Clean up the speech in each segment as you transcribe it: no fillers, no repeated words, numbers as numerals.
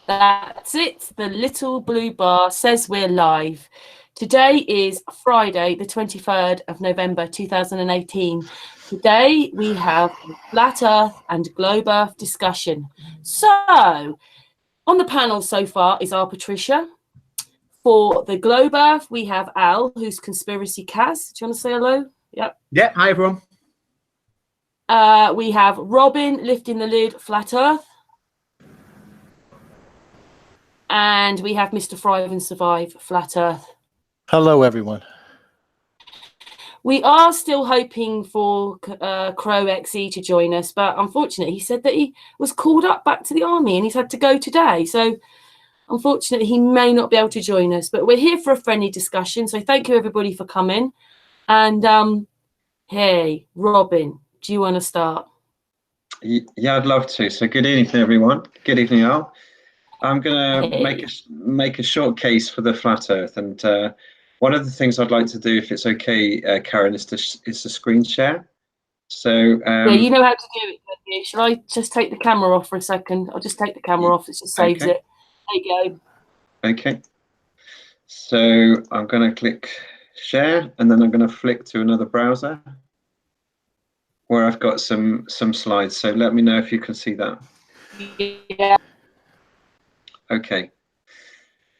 That's it. The little blue bar says we're live. Today is Friday, the 23rd of November, 2018. Today we have a Flat Earth and Globe Earth discussion. So, on the panel so far is our Patricia. For the Globe Earth, we have Al, who's ConspiracyKatz. Do you want to say hello? Yep. Yeah, hi everyone. We have Robin, Liftin The Lid, Flat Earth. And we have MrThriveAndSurvive Flat Earth. Hello, everyone. We are still hoping for Crowxe to join us, but unfortunately, he said that he was called up back to the army and he's had to go today. So, unfortunately, he may not be able to join us. But we're here for a friendly discussion. So, thank you, everybody, for coming. And, hey, Robin, do you want to start? Yeah, I'd love to. So, good evening, everyone. Good evening, Al. I'm going to make a short case for the flat Earth, and one of the things I'd like to do, if it's okay, Karen, is to screen share. So yeah, you know how to do it, don't you? Shall I just take the camera off for a second? I'll just take the camera off. It just saves it. There you go. Okay. So I'm going to click share, and then I'm going to flick to another browser where I've got some slides. So let me know if you can see that. Yeah. Okay,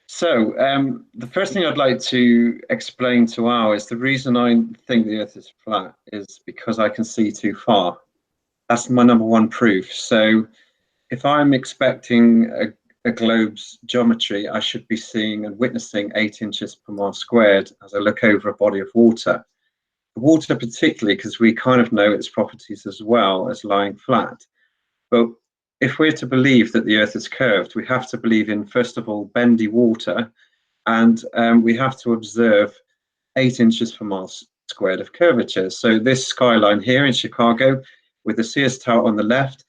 so the first thing I'd like to explain to Al is the reason I think the Earth is flat is because I can see too far. That's my number one proof. So if I'm expecting a globe's geometry, I should be seeing and witnessing 8 inches per mile squared as I look over a body of water. The water particularly, because we kind of know its properties as well as lying flat. But if we're to believe that the Earth is curved, we have to believe in, first of all, bendy water, and we have to observe 8 inches per mile squared of curvature. So this skyline here in Chicago, with the Sears Tower on the left,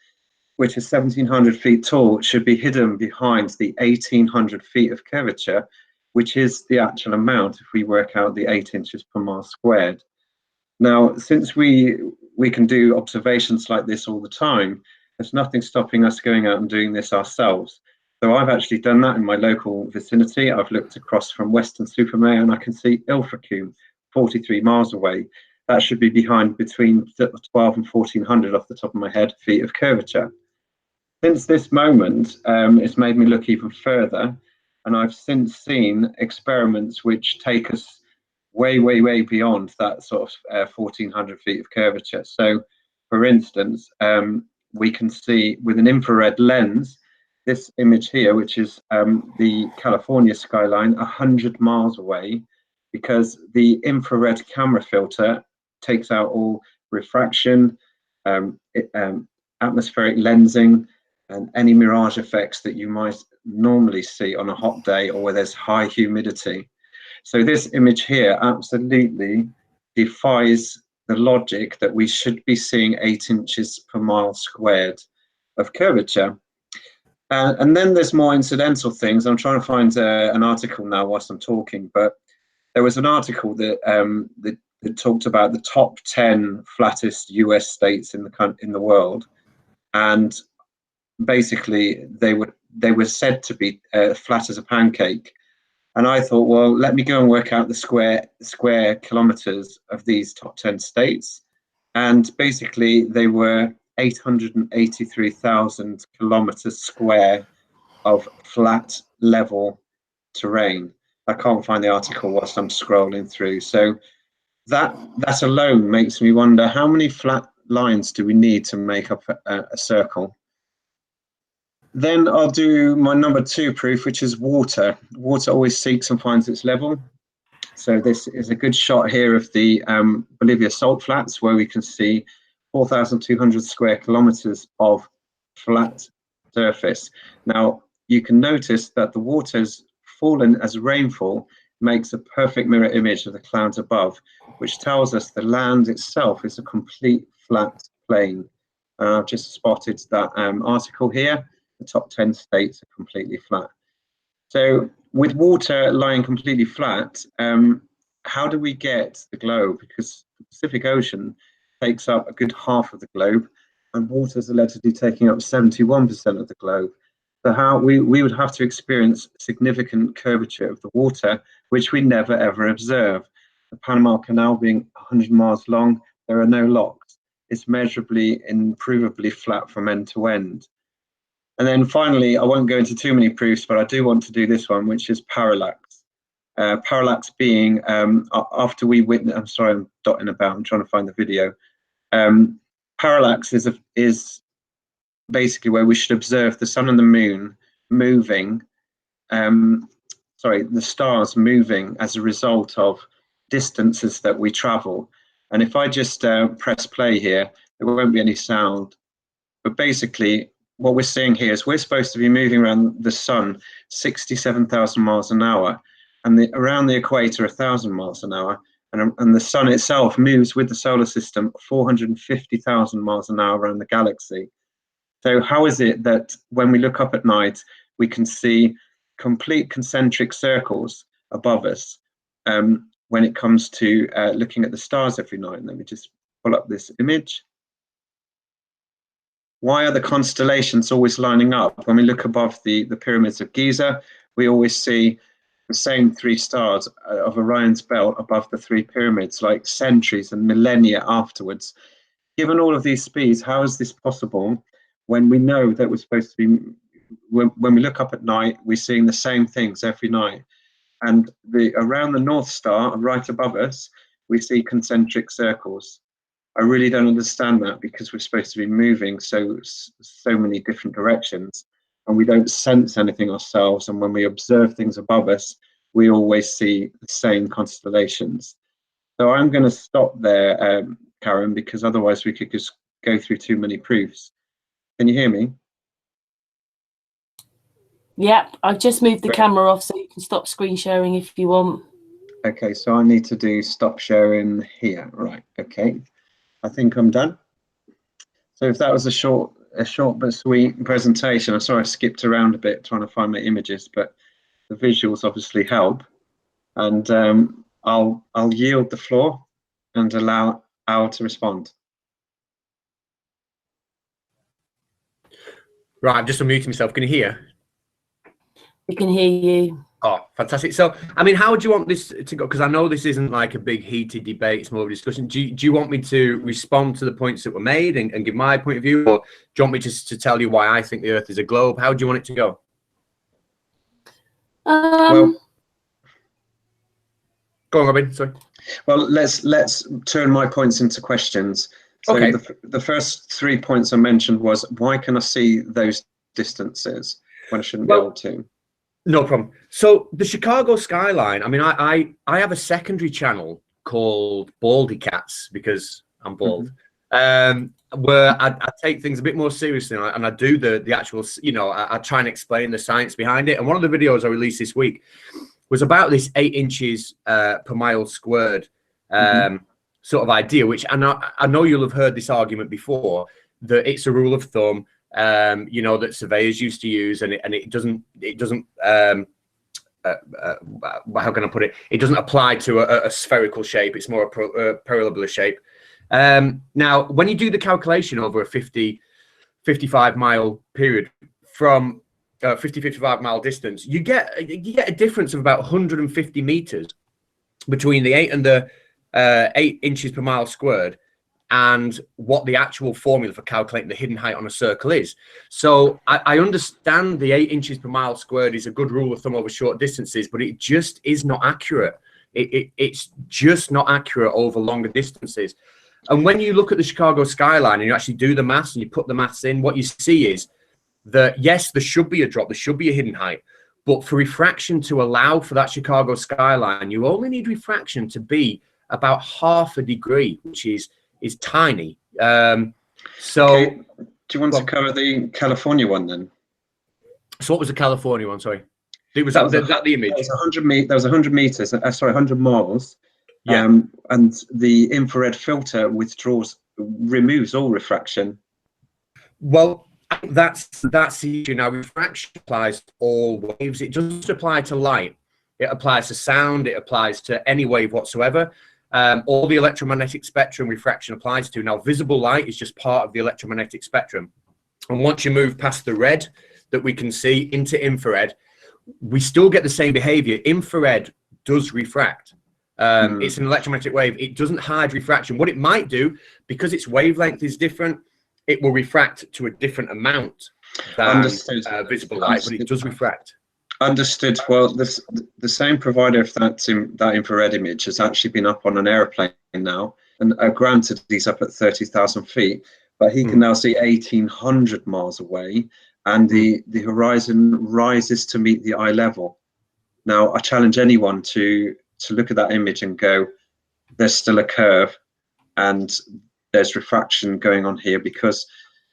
which is 1,700 feet tall, should be hidden behind the 1,800 feet of curvature, which is the actual amount if we work out the 8 inches per mile squared. Now, since we can do observations like this all the time, there's nothing stopping us going out and doing this ourselves. So I've actually done that in my local vicinity. I've looked across from Weston-super-Mare and I can see Ilfracombe, 43 miles away. That should be behind between 12 and 1,400 off the top of my head feet of curvature. Since this moment, it's made me look even further, and I've since seen experiments which take us way, way, way beyond that sort of 1,400 feet of curvature. So, for instance, we can see with an infrared lens, this image here, which is the California skyline, 100 miles away, because the infrared camera filter takes out all refraction, atmospheric lensing, and any mirage effects that you might normally see on a hot day or where there's high humidity. So this image here absolutely defies the logic that we should be seeing 8 inches per mile squared of curvature. And then there's more incidental things. I'm trying to find an article now whilst I'm talking, but there was an article that that talked about the top 10 flattest US states in the world, and basically they were said to be flat as a pancake. And I thought, well, let me go and work out the square kilometers of these top 10 states. And basically they were 883,000 kilometers square of flat level terrain. I can't find the article whilst I'm scrolling through. So that alone makes me wonder, how many flat lines do we need to make up a circle? Then I'll do my number 2 proof, which is water. Water always seeks and finds its level. So this is a good shot here of the Bolivia salt flats, where we can see 4,200 square kilometers of flat surface. Now, you can notice that the water's fallen as rainfall makes a perfect mirror image of the clouds above, which tells us the land itself is a complete flat plain. I've just spotted that article here. The top 10 states are completely flat. So with water lying completely flat, how do we get the globe? Because the Pacific Ocean takes up a good half of the globe, and water is allegedly taking up 71% of the globe. So how we would have to experience significant curvature of the water, which we never ever observe. The Panama Canal being 100 miles long, there are no locks. It's measurably, improvably flat from end to end. And then finally, I won't go into too many proofs, but I do want to do this one, which is parallax. Parallax being, after we witness, I'm sorry, I'm dotting about, I'm trying to find the video. Parallax is basically where we should observe the sun and the moon moving, the stars moving as a result of distances that we travel. And if I just press play here, there won't be any sound. But basically, what we're seeing here is we're supposed to be moving around the sun 67,000 miles an hour, and around the equator 1,000 miles an hour. And the sun itself moves with the solar system 450,000 miles an hour around the galaxy. So how is it that when we look up at night, we can see complete concentric circles above us when it comes to looking at the stars every night? Let me just pull up this image. Why are the constellations always lining up? When we look above the pyramids of Giza, we always see the same 3 stars of Orion's belt above the 3 pyramids, like centuries and millennia afterwards. Given all of these speeds, how is this possible when we know that we're supposed to be, when we look up at night, we're seeing the same things every night? And around the North Star, right above us, we see concentric circles. I really don't understand that, because we're supposed to be moving so many different directions, and we don't sense anything ourselves. And when we observe things above us, we always see the same constellations. So I'm going to stop there, Karen, because otherwise we could just go through too many proofs. Can you hear me? Yep, I've just moved the camera off so you can stop screen sharing if you want. Okay, so I need to do stop sharing here. Right, okay. I think I'm done. So if that was a short but sweet presentation, I'm sorry I skipped around a bit trying to find my images, but the visuals obviously help. And I'll yield the floor and allow Al to respond. Right, I'm just unmuting myself. Can you hear? We can hear you. Oh, fantastic. So, I mean, how would you want this to go? Because I know this isn't like a big heated debate, it's more of a discussion. Do you want me to respond to the points that were made and give my point of view? Or do you want me just to tell you why I think the Earth is a globe? How do you want it to go? Well, go on, Robin, sorry. Well, let's turn my points into questions. So okay. The first 3 points I mentioned was, why can I see those distances when I shouldn't be able to? No problem. So the Chicago skyline, I mean, I have a secondary channel called Baldy Cats, because I'm bald, where I take things a bit more seriously, and I do the actual, you know, I try and explain the science behind it. And one of the videos I released this week was about this 8 inches per mile squared sort of idea, which I know you'll have heard this argument before, that it's a rule of thumb, you know, that surveyors used to use, and it doesn't how can I put it? It doesn't apply to a spherical shape. It's more a parabolic shape. Now, when you do the calculation over a 55 mile period from 55 mile distance, you get a difference of about 150 meters between the 8 and the 8 inches per mile squared and what the actual formula for calculating the hidden height on a circle is. So I understand the 8 inches per mile squared is a good rule of thumb over short distances, but it just is not accurate. It's just not accurate over longer distances. And when you look at the Chicago skyline and you actually do the maths and you put the maths in, what you see is that, yes, there should be a drop, there should be a hidden height, but for refraction to allow for that Chicago skyline, you only need refraction to be about ½ a degree, which is tiny. So okay. Do you want to cover the California one then? So what was the California one? Sorry, was that the image? That was 100 meters. Sorry, 100 miles. Yeah. And the infrared filter removes all refraction. Well, that's the issue. Now, refraction applies to all waves. It doesn't apply to light. It applies to sound. It applies to any wave whatsoever. All the electromagnetic spectrum refraction applies to. Now, visible light is just part of the electromagnetic spectrum. And once you move past the red, that we can see into infrared, we still get the same behavior. Infrared does refract. It's an electromagnetic wave. It doesn't hide refraction. What it might do, because its wavelength is different, it will refract to a different amount than visible light, but it does refract. Understood. Well, the same provider of that infrared image has actually been up on an airplane now, and granted he's up at 30,000 feet, but he can now see 1,800 miles away, and the horizon rises to meet the eye level. Now, I challenge anyone to look at that image and go, there's still a curve and there's refraction going on here, because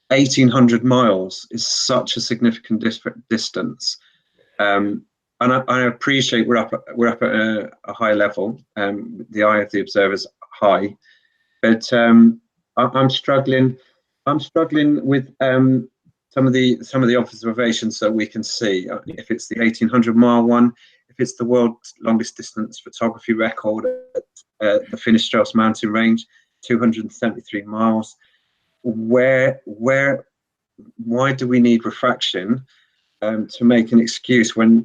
1,800 miles is such a significant distance. And I appreciate we're up at a high level. The eye of the observer is high, but I'm struggling with some of the observations that we can see. If it's the 1,800-mile one, if it's the world's longest distance photography record at the Finisterre mountain range, 273 miles. Why do we need refraction to make an excuse when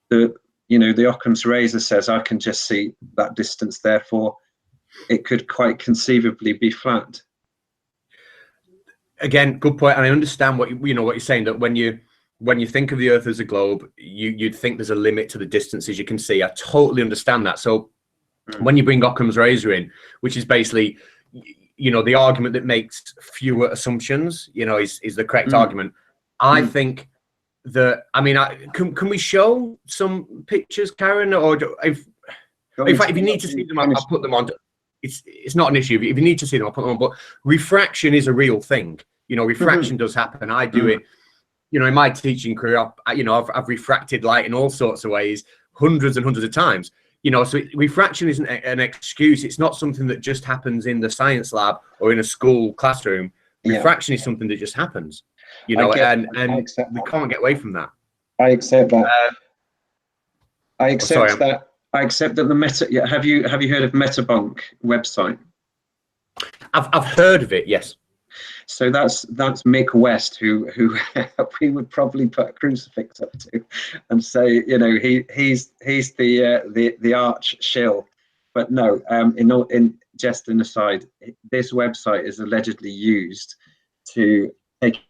the Occam's razor says I can just see that distance, therefore it could quite conceivably be flat? Again, good point, and I understand what you're saying, that when you think of the Earth as a globe, you'd think there's a limit to the distances you can see. I totally understand that. So when you bring Occam's razor in, which is basically, the argument that makes fewer assumptions, is the correct argument. I think that, can we show some pictures, Karen? Or in fact, if you need to see them, I'll put them on. It's not an issue. If you need to see them, I'll put them on. But refraction is a real thing. Refraction does happen. I do it. In my teaching career, I've refracted light in all sorts of ways, hundreds and hundreds of times. So refraction isn't an excuse. It's not something that just happens in the science lab or in a school classroom. Refraction is something that just happens. And we can't get away from that. I accept that. I accept that. I accept that the Meta. Yeah, have you heard of Metabunk website? I've heard of it. Yes. So that's Mick West, who we would probably put a crucifix up to and say, he's the arch shill. But no, in just an aside, this website is allegedly used to take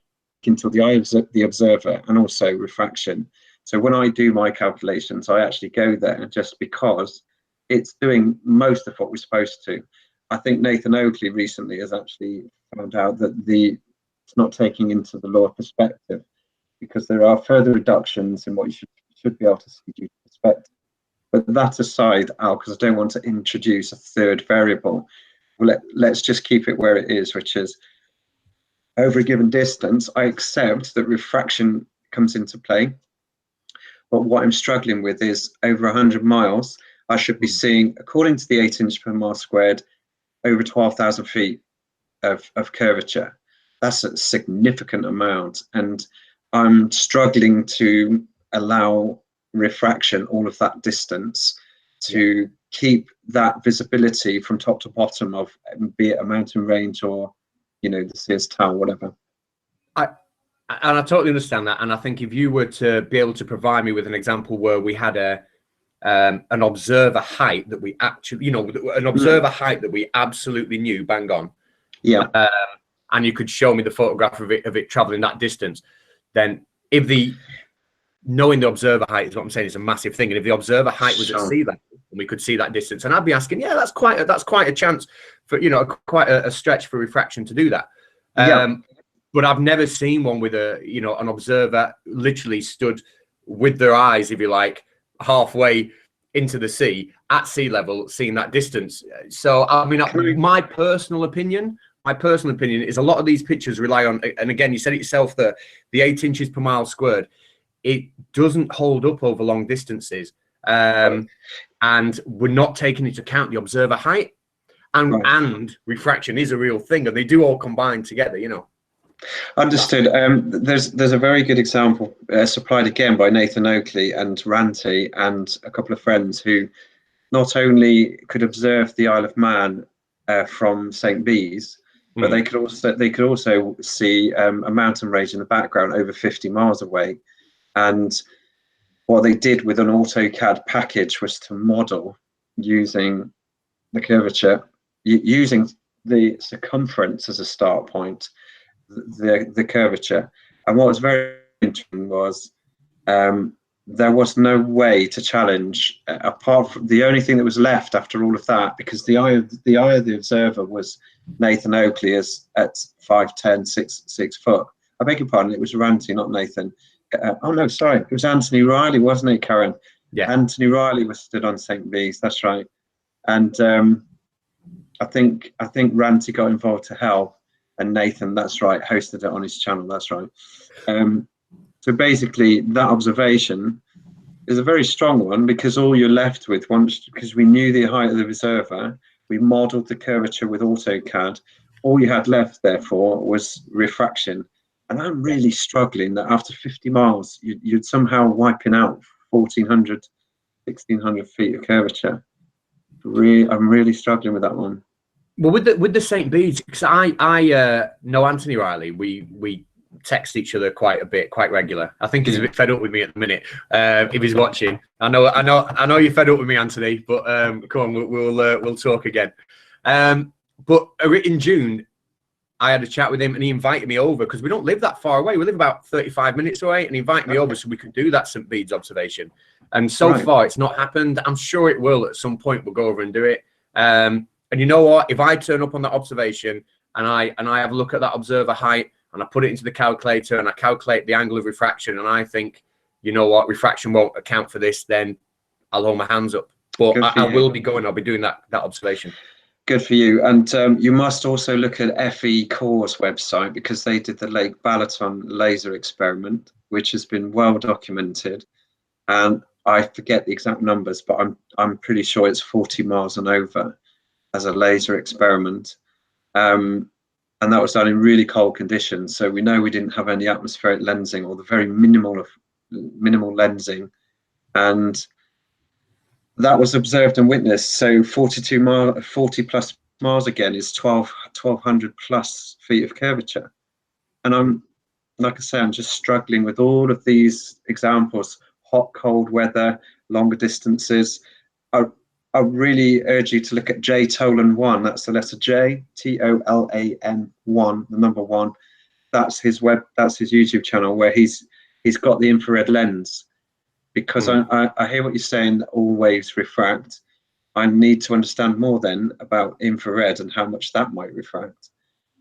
into the eye of the observer and also refraction. So when I do my calculations, I actually go there just because it's doing most of what we're supposed to. I think Nathan Oakley recently has actually found out that it's not taking into the law of perspective, because there are further reductions in what you should be able to see due to perspective. But that aside, Al, because I don't want to introduce a third variable, let's just keep it where it is, which is over a given distance. I accept that refraction comes into play, but what I'm struggling with is over 100 miles, I should be seeing, according to the 8 inch per mile squared, over 12,000 feet of curvature. That's a significant amount, and I'm struggling to allow refraction all of that distance to keep that visibility from top to bottom of, be it a mountain range or the Sears Tower, whatever. I totally understand that, and I think if you were to be able to provide me with an example where we had an observer height that we actually, an observer height that we absolutely knew bang on, and you could show me the photograph of it traveling that distance, then knowing the observer height is what I'm saying is a massive thing. And if the observer height was at sea level and we could see that distance, and I'd be asking, that's quite a chance for, quite a stretch for refraction to do that. But I've never seen one with an observer literally stood with their eyes, if you like, halfway into the sea at sea level, seeing that distance. So my personal opinion is a lot of these pictures rely on, and again, you said it yourself, the 8 inches per mile squared, it doesn't hold up over long distances, and we're not taking into account the observer height, and refraction is a real thing, and they do all combine together. Understood. There's a very good example supplied again by Nathan Oakley and Ranty and a couple of friends who not only could observe the Isle of Man from St. Bees, but they could also see a mountain range in the background over 50 miles away. And what they did with an AutoCAD package was to model using the curvature, using the circumference as a start point, the curvature. And what was very interesting was there was no way to challenge, apart from the only thing that was left after all of that, because the eye of the observer was Nathan Oakley at 5'10", 6 foot. I beg your pardon, it was Ranty, not Nathan. Oh no, sorry, it was Anthony Riley, wasn't it, Karen? Yeah. Anthony Riley was stood on St. Bees, that's right. And I think Ranty got involved to help, and Nathan, that's right, hosted it on his channel, that's right. So basically, that observation is a very strong one, because all you're left with, because we knew the height of the observer, we modelled the curvature with AutoCAD. All you had left, therefore, was refraction. And I'm really struggling that after 50 miles, you'd somehow wiping out 1,400, 1,600 feet of curvature. I'm really struggling with that one. Well, with the St. Bees, because I know Anthony Riley, we text each other quite a bit, quite regular. I think he's a bit fed up with me at the minute. If he's watching, I know you're fed up with me, Anthony. But come on, we'll talk again. But in June, I had a chat with him, and he invited me over, because we don't live that far away. We live about 35 minutes away, and he invited me over so we could do that St. Bees observation. And so far, it's not happened. I'm sure it will at some point. We'll go over and do it. And you know what? If I turn up on that observation and I have a look at that observer height, and I put it into the calculator, and I calculate the angle of refraction, and I think, you know what, refraction won't account for this, then I'll hold my hands up. But I will be going. I'll be doing that observation. Good for you. And you must also look at FE Core's website, because they did the Lake Balaton laser experiment, which has been well documented. And I forget the exact numbers, but I'm pretty sure it's 40 miles and over as a laser experiment. And that was done in really cold conditions. So we know we didn't have any atmospheric lensing, or the very minimal lensing. And that was observed and witnessed. So 40 plus miles again is 1,200 plus feet of curvature. And like I say, I'm just struggling with all of these examples: hot, cold weather, longer distances. I really urge you to look at J Tolan 1. That's the letter J, TOLAN 1, the number 1. That's his YouTube channel, where he's got the infrared lens. Because I hear what you're saying, that all waves refract. I need to understand more then about infrared and how much that might refract.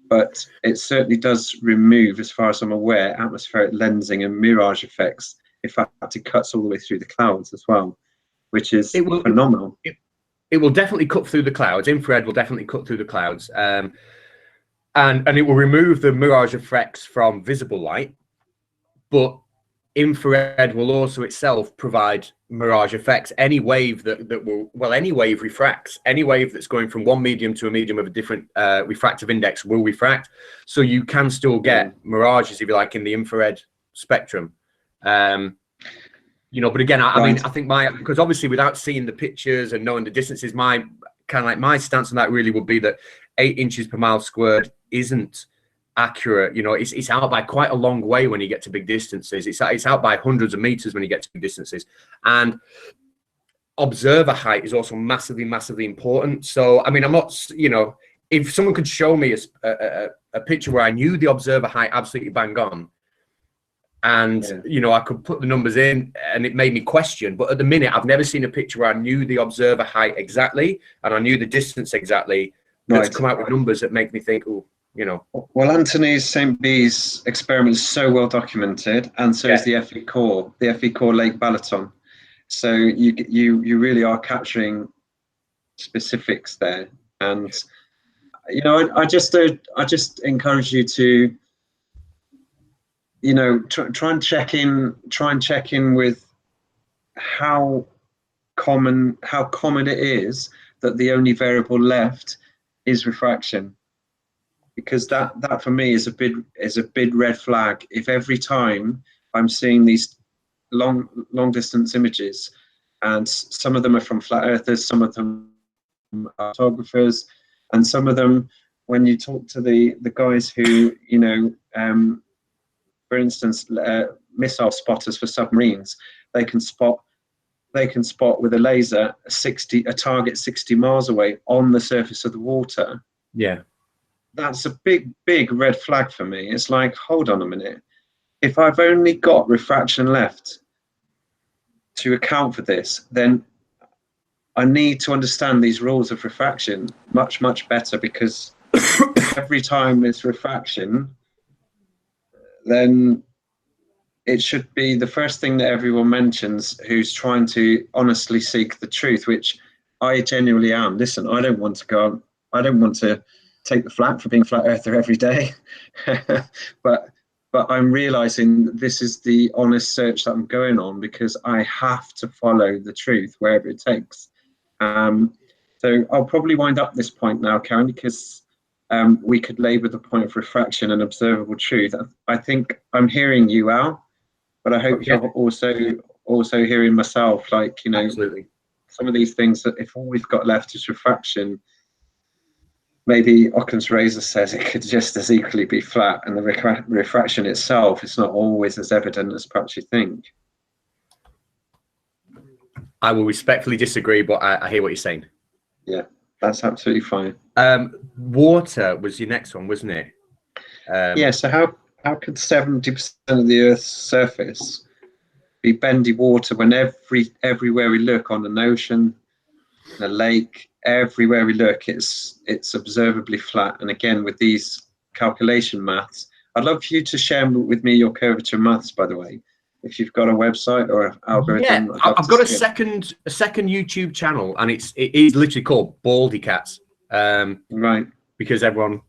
But it certainly does remove, as far as I'm aware, atmospheric lensing and mirage effects. In fact, it cuts all the way through the clouds as well, which is phenomenal. It will definitely cut through the clouds. Infrared will definitely cut through the clouds. And it will remove the mirage effects from visible light. But infrared will also itself provide mirage effects. Any wave any wave refracts. Any wave that's going from one medium to a medium of a different refractive index will refract. So you can still get mirages, if you like, in the infrared spectrum. You know, but again, I mean, I think because obviously without seeing the pictures and knowing the distances, my stance on that really would be that 8 inches per mile squared isn't accurate. You know, it's out by quite a long way when you get to big distances. It's out by hundreds of meters when you get to big distances. And observer height is also massively, massively important. So, I mean, I'm not, you know, if someone could show me a picture where I knew the observer height absolutely bang on, and you know, I could put the numbers in and it made me question, but at the minute I've never seen a picture where I knew the observer height exactly and I knew the distance exactly, to come out with numbers that make me think, oh, you know. Well, Anthony's St. Bees experiment is so well documented, and so is the FE Core Lake Balaton. So you really are capturing specifics there. And you know, I just encourage you to, you know, try and check in with how common it is that the only variable left is refraction, because that for me is a big red flag. If every time I'm seeing these long distance images, and some of them are from flat earthers, some of them are photographers, and some of them when you talk to the guys who, you know, for instance, missile spotters for submarines, they can spot with a laser a target 60 miles away on the surface of the water. Yeah. That's a big red flag for me. It's like, hold on a minute. If I've only got refraction left to account for this, then I need to understand these rules of refraction much better, because every time it's refraction, then it should be the first thing that everyone mentions who's trying to honestly seek the truth, which I genuinely am. Listen, I don't want to take the flak for being a flat earther every day, but I'm realizing that this is the honest search that I'm going on, because I have to follow the truth wherever it takes. So I'll probably wind up this point now, Karen, because we could labour the point of refraction and observable truth. I think I'm hearing you, Al, but I hope you're also hearing myself. Like, you know, absolutely, some of these things that if all we've got left is refraction, maybe Occam's razor says it could just as equally be flat, and the refraction itself is not always as evident as perhaps you think. I will respectfully disagree, but I hear what you're saying. Yeah, that's absolutely fine. Water was your next one, wasn't it? Yeah, so how could 70% of the Earth's surface be bendy water when everywhere we look, on an ocean, in a lake, everywhere we look, it's observably flat? And again, with these calculation maths, I'd love for you to share with me your curvature maths, by the way, if you've got a website or an algorithm. Yeah, I've got a second YouTube channel, and it is literally called ConspiracyKatz. Right. Because everyone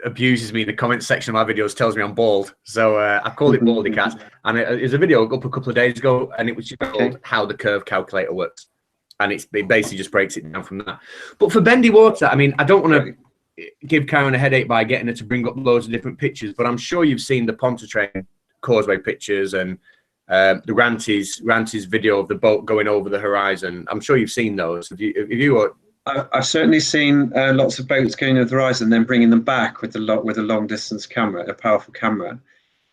abuses me in the comment section of my videos, tells me I'm bald, so I called it ConspiracyKatz. And there's a video up a couple of days ago, and it was just called How the Curve Calculator Works, and it basically just breaks it down from that. But for bendy water, I mean, I don't want to give Karen a headache by getting her to bring up loads of different pictures, but I'm sure you've seen the Pontchartrain Causeway pictures and the Ranty's video of the boat going over the horizon. I'm sure you've seen those. I've certainly seen lots of boats going over the horizon, then bringing them back with a long distance camera, a powerful camera.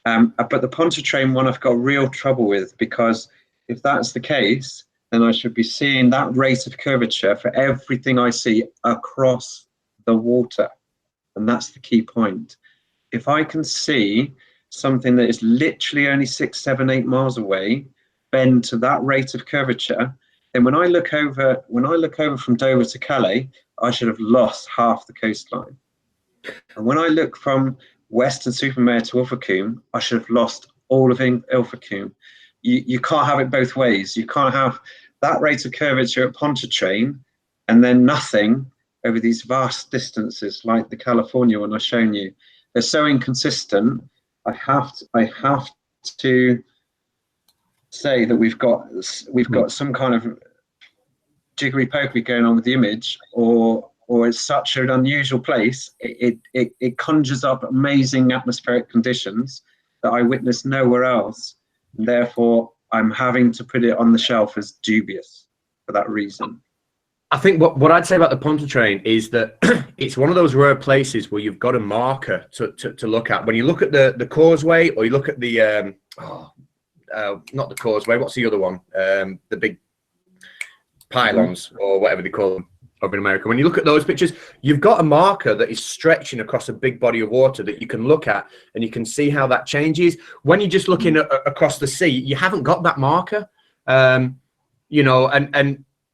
But the Pontchartrain one I've got real trouble with, because if that's the case, then I should be seeing that rate of curvature for everything I see across the water. And that's the key point. If I can see something that is literally only 6, 7, 8 miles away bend to that rate of curvature, then when I look over from Dover to Calais, I should have lost half the coastline. And when I look from Weston-super-Mare to Ilfracombe, I should have lost all of Ilfracombe. You can't have it both ways. You can't have that rate of curvature at Pontchartrain and then nothing over these vast distances like the California one I've shown you. They're so inconsistent. I have to say that we've got some kind of jiggery pokery going on with the image, or it's such an unusual place. It conjures up amazing atmospheric conditions that I witness nowhere else. And therefore, I'm having to put it on the shelf as dubious for that reason. I think what I'd say about the Pontchartrain is that it's one of those rare places where you've got a marker to look at. When you look at the causeway, or you look at the not the causeway, what's the other one? The big pylons, or whatever they call them over in America. When you look at those pictures, you've got a marker that is stretching across a big body of water that you can look at, and you can see how that changes. When you're just looking across the sea, you haven't got that marker, you know,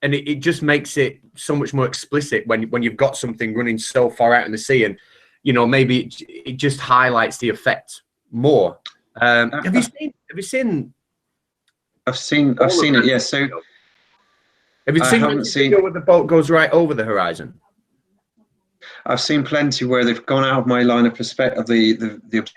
and it just makes it so much more explicit when you've got something running so far out in the sea, and you know, maybe it just highlights the effect more. Have you seen? I've seen it. Yeah. So have you seen the video where the boat goes right over the horizon? I've seen plenty where they've gone out of my line of perspective, the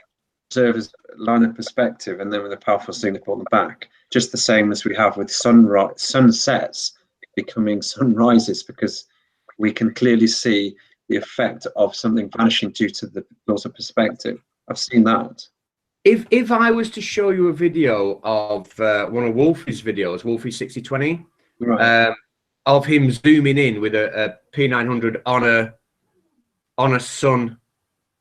observer's line of perspective, and then with a powerful signal on the back, just the same as we have with sunsets becoming sunrises, because we can clearly see the effect of something vanishing due to the laws of perspective. I've seen that. If I was to show you a video of one of Wolfie's videos, Wolfie 6020, right, of him zooming in with a P900 on on a sun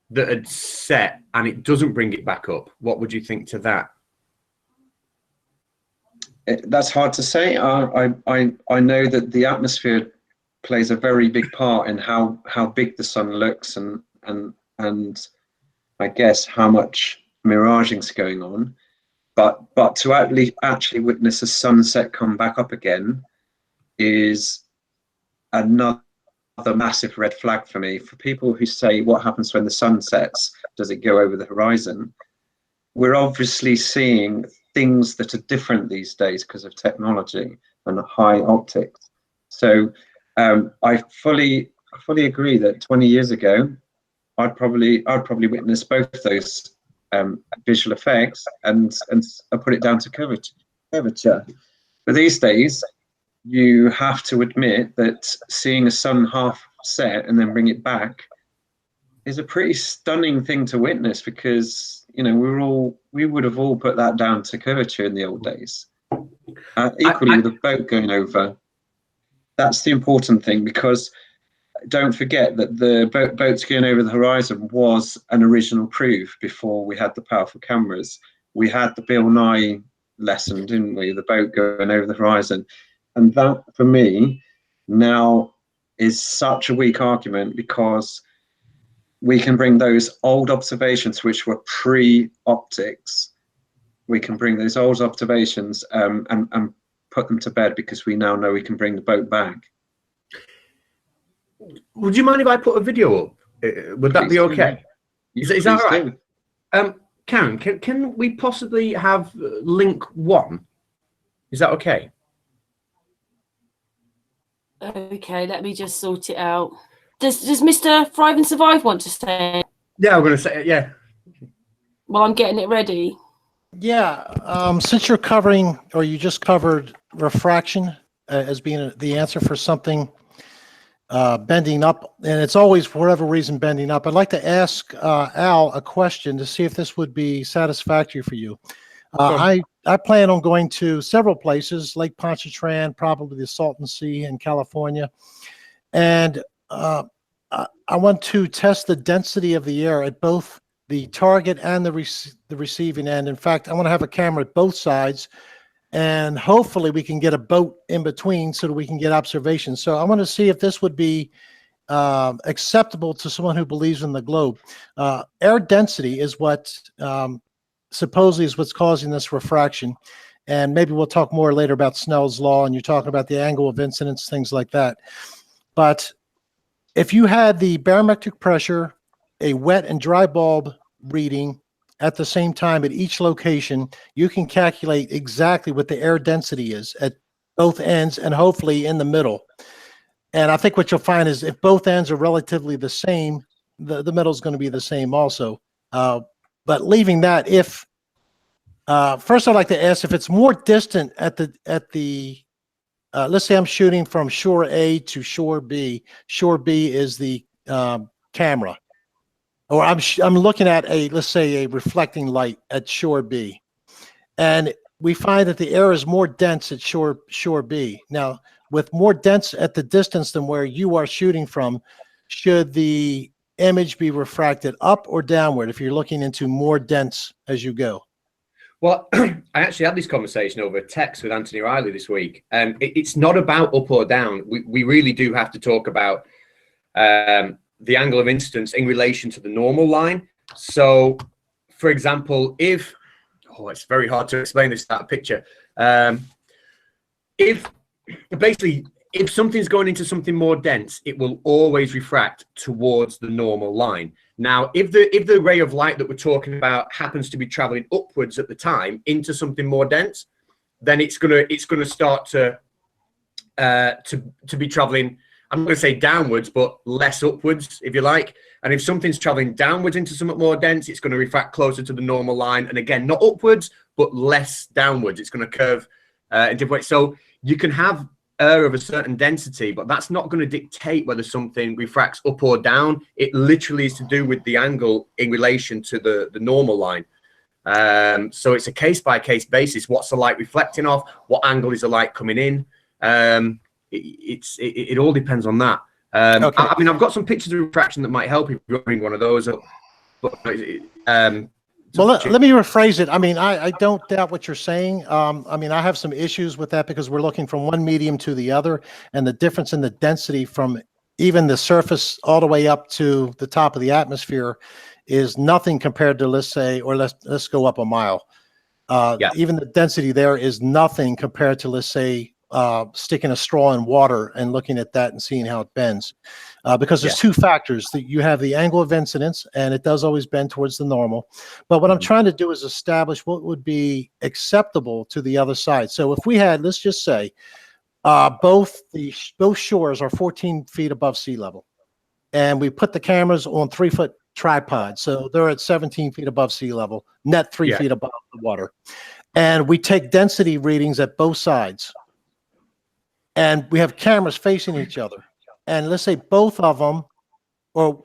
that had set and it doesn't bring it back up? What would you think to that? That's hard to say. I know that the atmosphere plays a very big part in how big the sun looks, and I guess how much miraging's going on. But to actually witness a sunset come back up again is another massive red flag for me. For people who say, what happens when the sun sets? Does it go over the horizon? We're obviously seeing things that are different these days because of technology and high optics. So I fully agree that 20 years ago, I'd probably witness both those visual effects and put it down to curvature. But these days, you have to admit that seeing a sun half set and then bring it back is a pretty stunning thing to witness, because we would have all put that down to curvature in the old days. Equally with a boat going over, that's the important thing, because don't forget that the boats going over the horizon was an original proof before we had the powerful cameras. We had the Bill Nye lesson, didn't we? The boat going over the horizon. And that, for me, now is such a weak argument, because we can bring those old observations, which were pre-optics, we can bring those old observations and put them to bed, because we now know we can bring the boat back. Would you mind if I put a video up? Would that be okay? Is that all right? Karen, can we possibly have link 1? Is that okay? Okay, let me just sort it out. Does Mr. Thrive and Survive want to say? Yeah, I'm going to say it, yeah. Well, I'm getting it ready. Yeah, since you're covering, or you just covered refraction as being the answer for something bending up, and it's always, for whatever reason, bending up, I'd like to ask Al a question to see if this would be satisfactory for you. Sure. I plan on going to several places, Lake Pontchartrain, probably the Salton Sea in California, and I want to test the density of the air at both the target and the receiving end. In fact, I want to have a camera at both sides, and hopefully we can get a boat in between so that we can get observations. So I want to see if this would be acceptable to someone who believes in the globe. Air density is what supposedly is what's causing this refraction. And maybe we'll talk more later about Snell's law, and you're talking about the angle of incidence, things like that. But if you had the barometric pressure, a wet and dry bulb reading at the same time at each location, you can calculate exactly what the air density is at both ends and hopefully in the middle. And I think what you'll find is if both ends are relatively the same, the middle is going to be the same also. But leaving that, if first I'd like to ask if it's more distant at the let's say I'm shooting from shore A to shore B. Shore B is the camera, or I'm looking at let's say a reflecting light at shore B, and we find that the air is more dense at shore B. Now, with more dense at the distance than where you are shooting from, should the image be refracted up or downward if you're looking into more dense as you go? Well, I actually had this conversation over text with Anthony Riley this week, and it's not about up or down. We really do have to talk about the angle of incidence in relation to the normal line. So, for example, if it's very hard to explain this that picture. If something's going into something more dense, it will always refract towards the normal line. Now, if the ray of light that we're talking about happens to be traveling upwards at the time into something more dense, then it's gonna start to be traveling, I'm not going to say downwards, but less upwards, if you like. And if something's traveling downwards into something more dense, it's going to refract closer to the normal line. And again, not upwards, but less downwards. It's going to curve in different ways. So you can have air of a certain density, but that's not going to dictate whether something refracts up or down. It literally is to do with the angle in relation to the normal line. So it's a case-by-case basis. What's the light reflecting off? What angle is the light coming in? It all depends on that. Okay. I mean, I've got some pictures of refraction that might help if you're bring one of those up. But, well, let me rephrase it. I mean, I don't doubt what you're saying. I mean, I have some issues with that because we're looking from one medium to the other, and the difference in the density from even the surface all the way up to the top of the atmosphere is nothing compared to, let's say, or let's go up a mile. Even the density there is nothing compared to, let's say, sticking a straw in water and looking at that and seeing how it bends. Because there's two factors that you have: the angle of incidence, and it does always bend towards the normal. But what I'm trying to do is establish what would be acceptable to the other side. So if we had, let's just say, both shores are 14 feet above sea level, and we put the cameras on 3-foot tripods, so they're at 17 feet above sea level, net 3 feet above the water, and we take density readings at both sides, and we have cameras facing each other. And let's say both of them, or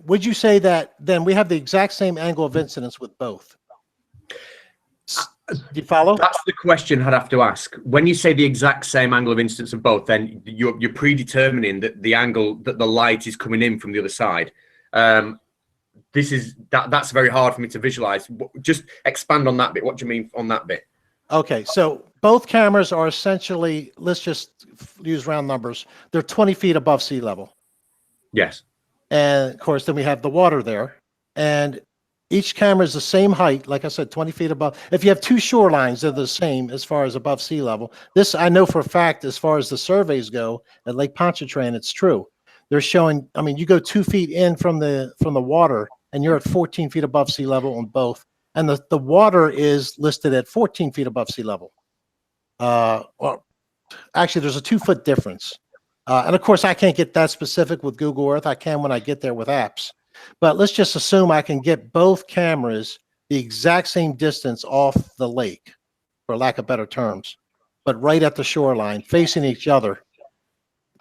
would you say that then we have the exact same angle of incidence with both? Do you follow? That's the question I'd have to ask. When you say the exact same angle of incidence of both, then you're predetermining that the angle that the light is coming in from the other side. That's very hard for me to visualize. Just expand on that bit. What do you mean on that bit? Okay, so both cameras are essentially, let's just use round numbers, they're 20 feet above sea level. Yes. And of course, then we have the water there. And each camera is the same height, like I said, 20 feet above. If you have two shorelines, they're the same as far as above sea level. This I know for a fact, as far as the surveys go at Lake Pontchartrain, it's true. They're showing, I mean, you go 2 feet in from the water, and you're at 14 feet above sea level on both. And the water is listed at 14 feet above sea level. Well, actually, there's a 2-foot difference. And of course, I can't get that specific with Google Earth. I can when I get there with apps. But let's just assume I can get both cameras the exact same distance off the lake, for lack of better terms, but right at the shoreline, facing each other.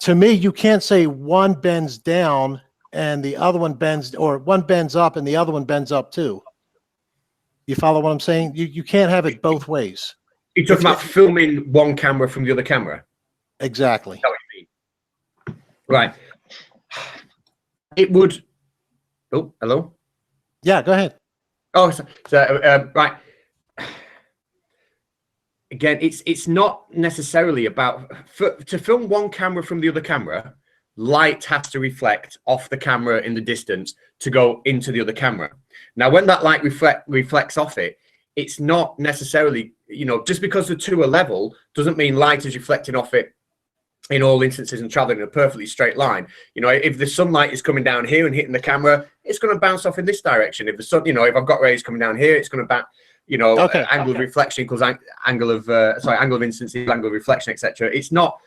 To me, you can't say one bends down and the other one bends, or one bends up and the other one bends up too. You follow what I'm saying? You can't have it both ways. You're talking about filming one camera from the other camera? Exactly. Is that what you mean? Right. It would... Oh, hello? Yeah, go ahead. Oh, right. Again, it's not necessarily about... to film one camera from the other camera, light has to reflect off the camera in the distance to go into the other camera. Now, when that light reflects off it, it's not necessarily, just because the two are level doesn't mean light is reflecting off it in all instances and traveling in a perfectly straight line. If the sunlight is coming down here and hitting the camera, it's going to bounce off in this direction. If the sun, if I've got rays coming down here, it's going to bounce. Angle of reflection equals angle of incidence equals angle of reflection, etc. It's not.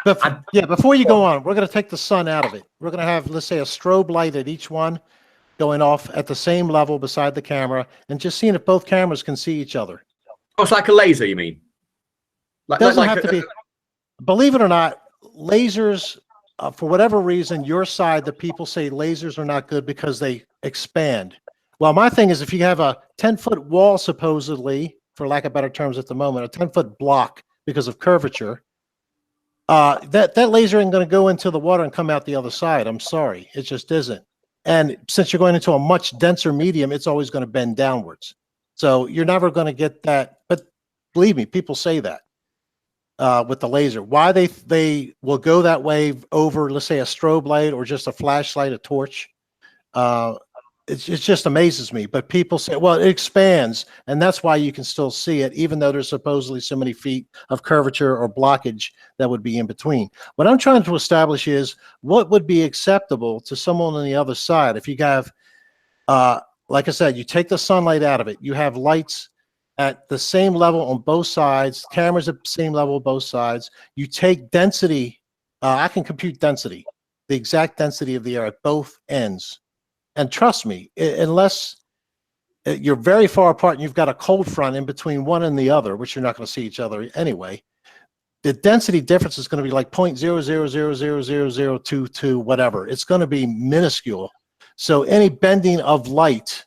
Before you go on, we're going to take the sun out of it. We're going to have, let's say, a strobe light at each one going off at the same level beside the camera, and just seeing if both cameras can see each other. Oh, it's like a laser, you mean? Doesn't have to be. Believe it or not, lasers, for whatever reason, your side, the people say lasers are not good because they expand. Well, my thing is, if you have a 10-foot wall, supposedly, for lack of better terms at the moment, a 10-foot block because of curvature, that laser ain't going to go into the water and come out the other side. I'm sorry, it just isn't. And since you're going into a much denser medium, it's always going to bend downwards. So you're never going to get that. But believe me, people say that with the laser. Why they will go that way over, let's say, a strobe light or just a flashlight, a torch. It just amazes me. But people say, well, it expands, and that's why you can still see it, even though there's supposedly so many feet of curvature or blockage that would be in between. What I'm trying to establish is what would be acceptable to someone on the other side. If you have, like I said, you take the sunlight out of it, you have lights at the same level on both sides, cameras at the same level on both sides. You take density, I can compute density, the exact density of the air at both ends. And trust me, unless you're very far apart and you've got a cold front in between one and the other, which you're not going to see each other anyway, the density difference is going to be like 0.0000022, whatever. It's going to be minuscule. So any bending of light,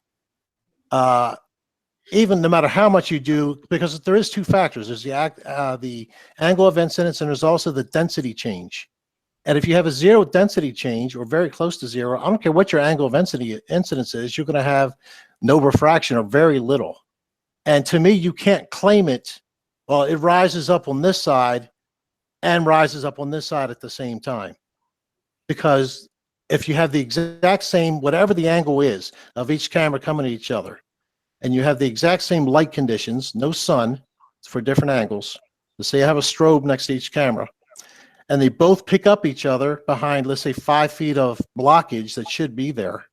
even no matter how much you do, because there is two factors. There's the angle of incidence, and there's also the density change. And if you have a zero density change or very close to zero, I don't care what your angle of incidence is, you're going to have no refraction or very little. And to me, you can't claim it. Well, it rises up on this side and rises up on this side at the same time. Because if you have the exact same, whatever the angle is of each camera coming at each other, and you have the exact same light conditions, no sun, for different angles. Let's say I have a strobe next to each camera, and they both pick up each other behind, let's say, 5 feet of blockage that should be there.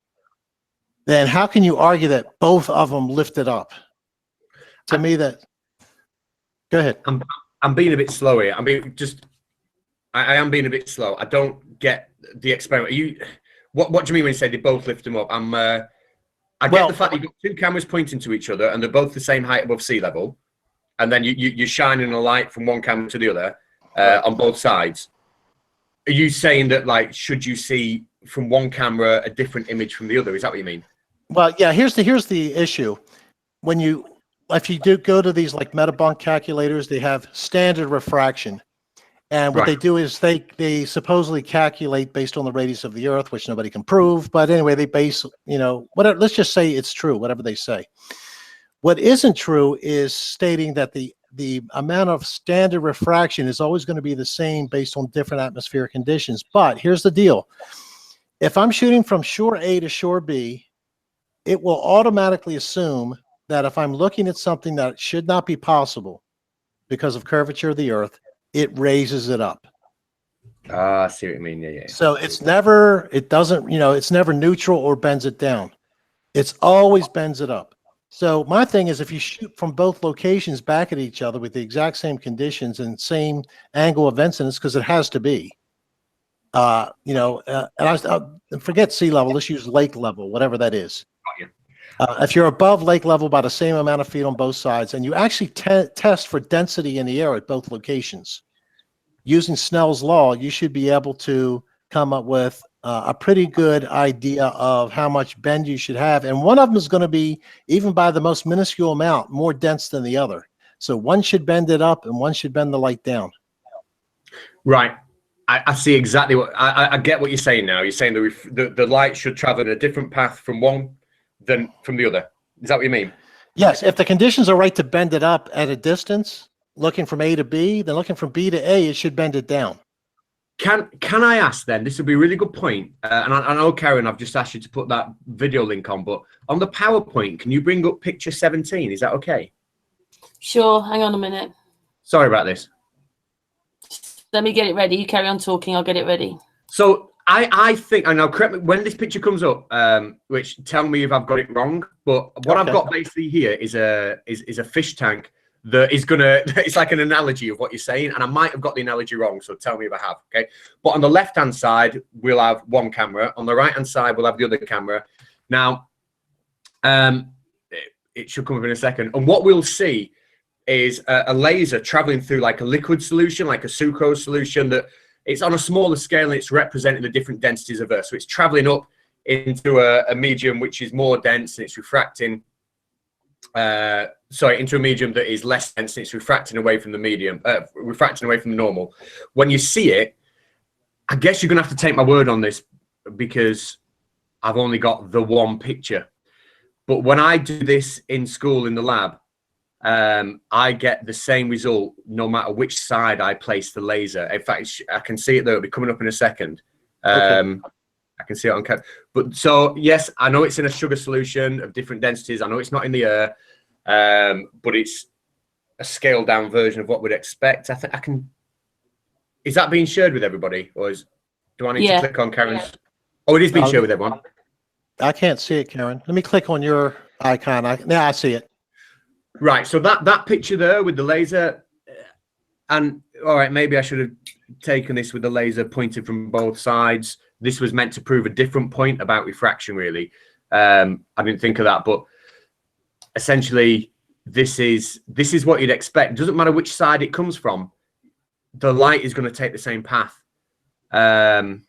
Then how can you argue that both of them lifted up? To me, that. Go ahead. I'm being a bit slow here. I mean, I am being a bit slow. I don't get the experiment. What do you mean when you say they both lift them up? I get the fact that you've got 2 cameras pointing to each other and they're both the same height above sea level, and then you're shining a light from one camera to the other on both sides. Are you saying that, like, should you see from one camera a different image from the other? Is that what you mean? Well, yeah. Here's the issue. If you do go to these like metabunk calculators, they have standard refraction. And what they do is they supposedly calculate based on the radius of the Earth, which nobody can prove. But anyway, they base, whatever. Let's just say it's true, whatever they say. What isn't true is stating that the amount of standard refraction is always going to be the same based on different atmospheric conditions. But here's the deal. If I'm shooting from shore A to shore B, it will automatically assume that if I'm looking at something that should not be possible because of curvature of the Earth, it raises it up. I see what you mean. Yeah. So it's never neutral or bends it down. It's always bends it up. So my thing is, if you shoot from both locations back at each other with the exact same conditions and same angle of incidence, because it has to be, and forget sea level, let's use lake level, whatever that is. If you're above lake level by the same amount of feet on both sides, and you actually test for density in the air at both locations, using Snell's law, you should be able to come up with a pretty good idea of how much bend you should have. And one of them is going to be, even by the most minuscule amount, more dense than the other. So one should bend it up and one should bend the light down. Right. I see exactly what I get what you're saying now. You're saying the light should travel in a different path from one than from the other. Is that what you mean? Yes. If the conditions are right to bend it up at a distance, looking from A to B, then looking from B to A, it should bend it down. Can I ask then? This would be a really good point. And I know, Karen, I've just asked you to put that video link on, but on the PowerPoint, can you bring up picture 17? Is that okay? Sure. Hang on a minute. Sorry about this. Let me get it ready. You carry on talking. I'll get it ready. So I think, and now correct me when this picture comes up, which tell me if I've got it wrong, but what I've got basically here is a fish tank that is gonna, it's like an analogy of what you're saying, and I might have got the analogy wrong, so tell me if I have, okay? But on the left-hand side, we'll have one camera. On the right-hand side, we'll have the other camera. Now, it should come up in a second. And what we'll see is a laser traveling through like a liquid solution, like a sucrose solution, that it's on a smaller scale and it's representing the different densities of Earth. So it's traveling up into a medium which is more dense, and it's refracting, into a medium that is less dense, and it's refracting away from the medium, refracting away from the normal. When you see it, I guess you're gonna have to take my word on this, because I've only got the one picture. But when I do this in school in the lab, I get the same result no matter which side I place the laser. In fact, I can see it there. It'll be coming up in a second. I can see it on camera. But so, yes, I know it's in a sugar solution of different densities. I know it's not in the air, but it's a scaled down version of what we'd expect. I think I can. Is that being shared with everybody, or do I need to click on Karen's? Yeah. Oh, it is being shared with everyone. I can't see it, Karen. Let me click on your icon. Now I see it. Right. So that picture there with the laser, and all right, maybe I should have taken this with the laser pointed from both sides. This was meant to prove a different point about refraction, really. I didn't think of that, but essentially, this is what you'd expect. It doesn't matter which side it comes from. The light is going to take the same path. That's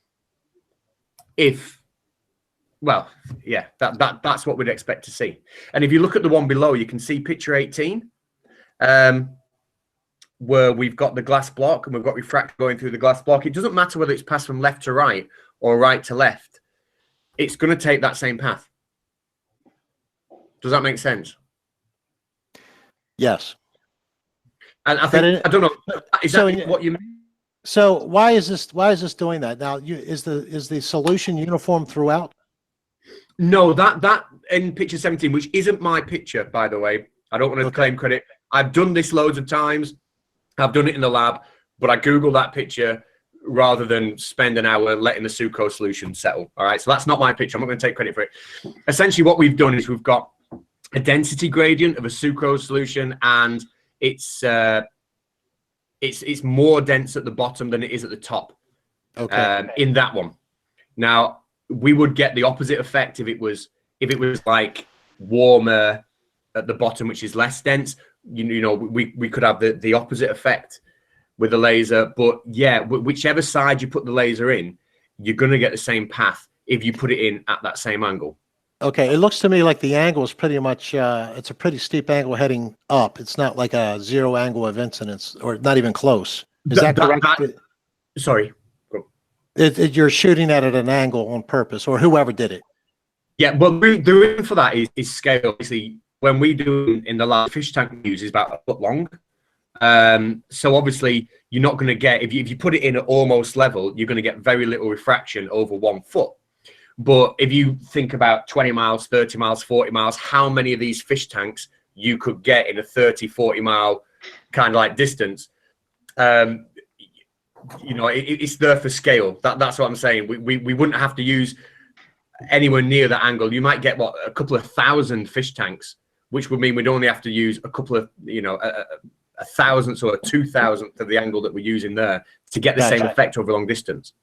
what we'd expect to see. And if you look at the one below, you can see picture 18. where we've got the glass block and we've got refraction going through the glass block, it doesn't matter whether it's passed from left to right or right to left. It's going to take that same path. Does that make sense? Yes. And I think, I don't know, is that what you mean? So why is this doing that? Now, is the solution uniform throughout? No, that in picture 17, which isn't my picture, by the way. I don't want to claim credit. I've done this loads of times. I've done it in the lab, but I Googled that picture rather than spend an hour letting the sucrose solution settle. All right, so that's not my picture. I'm not going to take credit for it. Essentially, what we've done is we've got a density gradient of a sucrose solution, and it's more dense at the bottom than it is at the top. Okay. In that one. Now, we would get the opposite effect if it was like warmer at the bottom, which is less dense. You know, we could have the opposite effect with the laser. But yeah, whichever side you put the laser in, you're going to get the same path if you put it in at that same angle. Okay, it looks to me like the angle is pretty much, it's a pretty steep angle heading up. It's not like a zero angle of incidence, or not even close. Is that correct? Sorry. You're shooting at an angle on purpose, or whoever did it. Yeah, but the reason for that is scale. Obviously, when we do in the lab, fish tank we use is about a foot long. So obviously, you're not going to get, if you put it in at almost level, you're going to get very little refraction over 1 foot. But if you think about 20 miles, 30 miles, 40 miles, how many of these fish tanks you could get in a 30, 40 mile kind of like distance, you know, it's there for scale. That's what I'm saying. We wouldn't have to use anywhere near that angle. You might get, what, a couple of thousand fish tanks, which would mean we'd only have to use a couple of, you know, a thousandth or a 2,000th of the angle that we're using there to get the same effect over a long distance.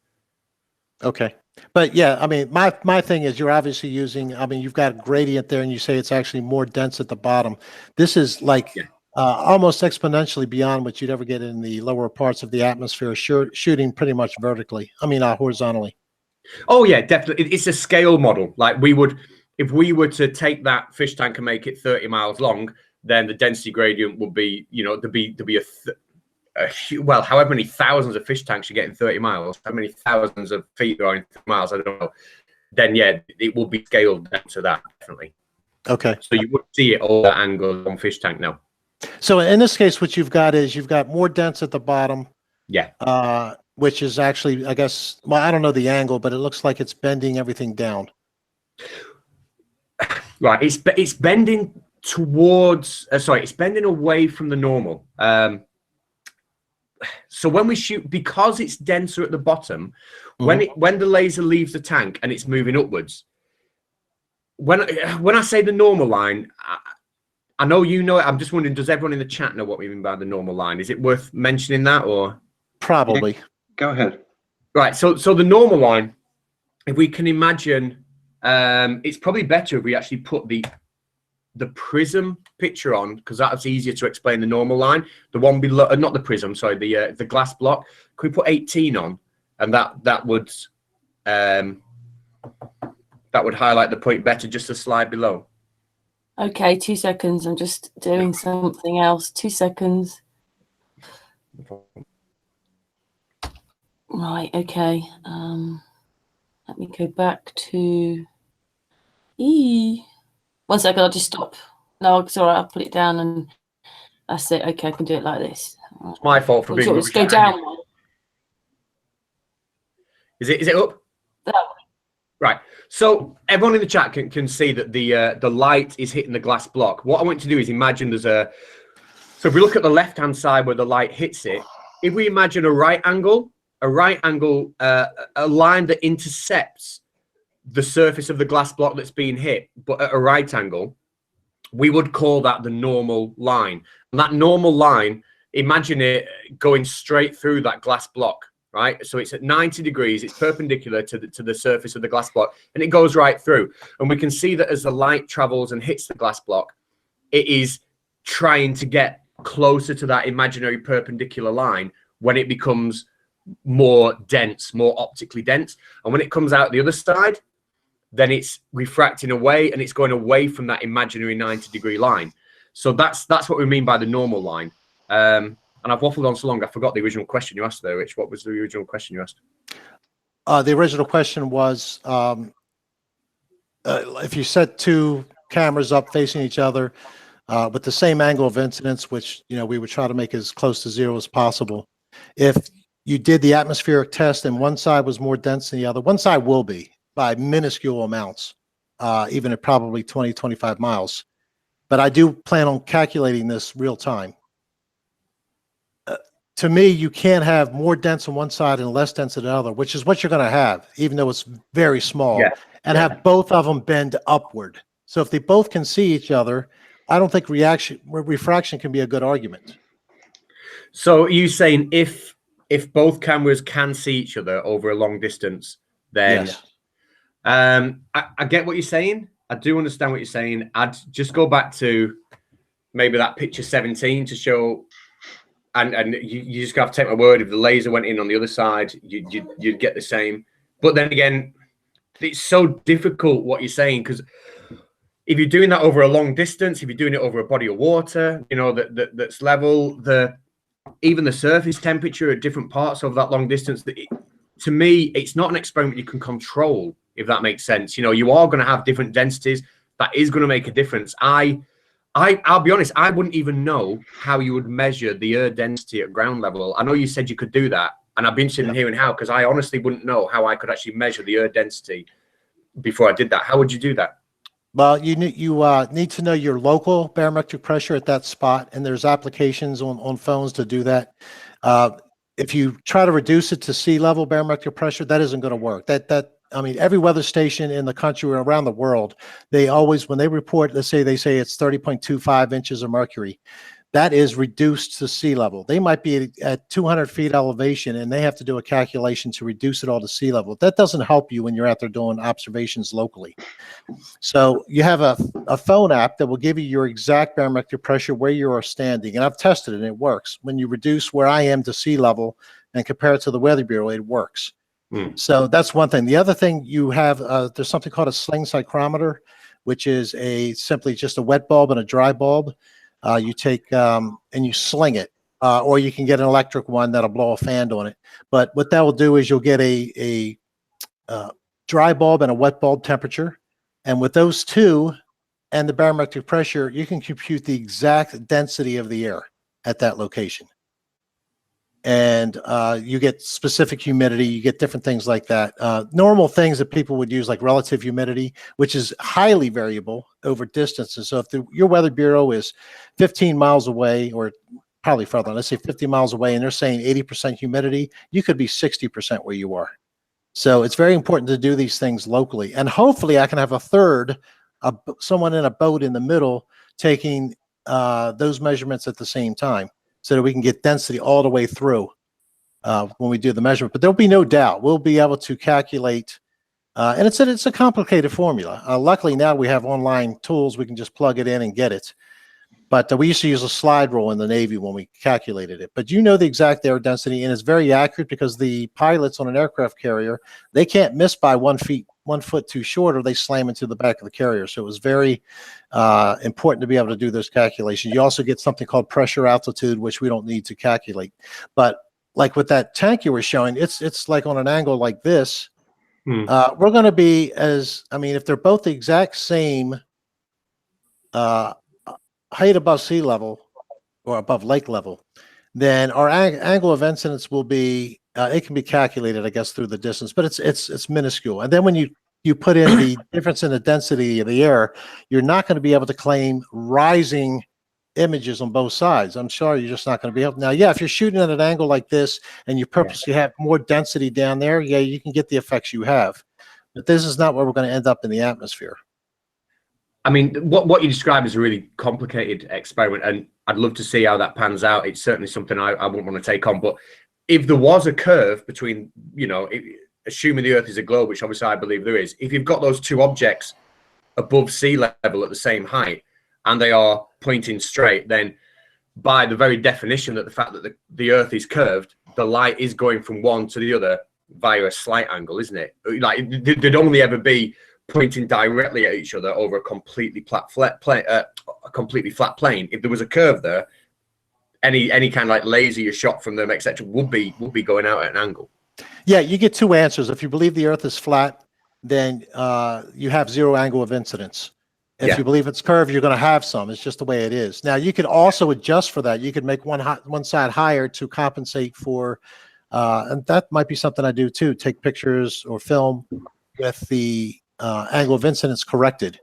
Okay. But yeah, I mean, my thing is you're obviously using, I mean, you've got a gradient there and you say it's actually more dense at the bottom. This is like almost exponentially beyond what you'd ever get in the lower parts of the atmosphere, shooting pretty much vertically. I mean, horizontally. Oh yeah, definitely. It's a scale model. Like we would, if we were to take that fish tank and make it 30 miles long, then the density gradient would be, you know, there'd be well, however many thousands of fish tanks you get in 30 miles, how many thousands of feet there are in 30 miles, I don't know. Then yeah, it will be scaled down to that, definitely. Okay. So you would see it all at angle on fish tank now. So in this case, what you've got is you've got more dense at the bottom. Yeah. Which is actually, I guess, well, I don't know the angle, but it looks like it's bending everything down. Right. It's bending towards, it's bending away from the normal. So when we shoot, because it's denser at the bottom, when the laser leaves the tank and it's moving upwards, when I say the normal line, I know you know it. I'm just wondering, does everyone in the chat know what we mean by the normal line? Is it worth mentioning that, or? Probably. Yeah, go ahead. Right. So the normal line, if we can imagine, it's probably better if we actually put the prism picture on, because that's easier to explain the normal line. The one below, not the prism, sorry, the glass block. Can we put 18 on, and that would highlight the point better, just a slide below. Okay, 2 seconds. I'm just doing something else. 2 seconds. Right. Okay. Let me go back to 1 second. I'll just stop. No, it's all right. I'll put it down and that's it. Okay, I can do it like this. It's my fault for being. Let's go down one. Is it up? That one. Right. So everyone in the chat can see that the light is hitting the glass block. What I want to do is imagine there's so if we look at the left-hand side where the light hits it, if we imagine a right angle, a line that intercepts the surface of the glass block that's being hit, but at a right angle, we would call that the normal line. And that normal line, imagine it going straight through that glass block. Right, so it's at 90 degrees, it's perpendicular to the surface of the glass block, and it goes right through. And we can see that as the light travels and hits the glass block, it is trying to get closer to that imaginary perpendicular line when it becomes more dense, more optically dense. And when it comes out the other side, then it's refracting away and it's going away from that imaginary 90-degree line. So that's what we mean by the normal line. and I've waffled on so long, I forgot the original question you asked there, Rich. What was the original question you asked? The original question was, if you set two cameras up facing each other with the same angle of incidence, which, you know, we would try to make as close to zero as possible. If you did the atmospheric test and one side was more dense than the other, one side will be by minuscule amounts, even at probably 20, 25 miles. But I do plan on calculating this real time. To me, you can't have more dense on one side and less dense on the other, which is what you're going to have, even though it's very small, and have both of them bend upward. So if they both can see each other, I don't think refraction can be a good argument. So are you saying if both cameras can see each other over a long distance, then Yes. I get what you're saying. I do understand what you're saying. I'd just go back to maybe that picture 17 to show, and you just have to take my word. If the laser went in on the other side, you'd get the same. But then again, it's so difficult what you're saying, because if you're doing that over a long distance, if you're doing it over a body of water, you know, that's level, even the surface temperature at different parts of that long distance, to me, it's not an experiment you can control, if that makes sense. You know, you are going to have different densities. That is going to make a difference. I'll be honest, I wouldn't even know how you would measure the air density at ground level. I know you said you could do that, and I'd be interested in hearing how, because I honestly wouldn't know how I could actually measure the air density before I did that. How would you do that? Well, you need to know your local barometric pressure at that spot, and there's applications on phones to do that. If you try to reduce it to sea level barometric pressure, that isn't going to work. I mean, every weather station in the country or around the world, they always, when they report, let's say they say it's 30.25 inches of mercury, that is reduced to sea level. They might be at 200 feet elevation, and they have to do a calculation to reduce it all to sea level. That doesn't help you when you're out there doing observations locally. So you have a phone app that will give you your exact barometric pressure where you are standing. And I've tested it, and it works. When you reduce where I am to sea level and compare it to the Weather Bureau, it works. So that's one thing. The other thing you have, there's something called a sling psychrometer, which is simply just a wet bulb and a dry bulb. You take and you sling it, or you can get an electric one that'll blow a fan on it. But what that will do is you'll get a dry bulb and a wet bulb temperature. And with those two and the barometric pressure, you can compute the exact density of the air at that location. And you get specific humidity, you get different things like that. Normal things that people would use, like relative humidity, which is highly variable over distances. So if your Weather Bureau is 15 miles away, or probably further, let's say 50 miles away, and they're saying 80% humidity, you could be 60% where you are. So it's very important to do these things locally. And hopefully I can have a third, someone in a boat in the middle taking those measurements at the same time, so that we can get density all the way through when we do the measurement. But there'll be no doubt we'll be able to calculate, and it's a complicated formula. Luckily now we have online tools, we can just plug it in and get it. But we used to use a slide rule in the Navy when we calculated it. But you know the exact air density, and it's very accurate, because the pilots on an aircraft carrier, they can't miss by 1 foot too short, or they slam into the back of the carrier. So it was very important to be able to do those calculations. You also get something called pressure altitude, which we don't need to calculate. But like with that tank you were showing, it's like on an angle like this. We're going to be if they're both the exact same height above sea level or above lake level, then our angle of incidence will be, it can be calculated, I guess, through the distance, but it's minuscule. And then when you put in the difference in the density of the air, you're not going to be able to claim rising images on both sides. I'm sorry, you're just not going to be able. Now, yeah, if you're shooting at an angle like this and you purposely have more density down there, yeah, you can get the effects you have. But this is not where we're going to end up in the atmosphere. I mean, what you describe is a really complicated experiment, and I'd love to see how that pans out. It's certainly something I wouldn't want to take on. But if there was a curve between, you know, assuming the Earth is a globe, which obviously I believe there is, if you've got those two objects above sea level at the same height and they are pointing straight, then by the very definition that the fact that the Earth is curved, the light is going from one to the other via a slight angle, isn't it? Like there'd only ever be pointing directly at each other over a completely flat plane. If there was a curve there, any kind of like laser you shot from them, etc., would be going out at an angle. Yeah, you get two answers. If you believe the Earth is flat, then you have zero angle of incidence. If you believe it's curved, you're going to have some. It's just the way it is. Now, you could also adjust for that. You could make one side higher to compensate for, and that might be something I do too, take pictures or film with the angle of incidence corrected.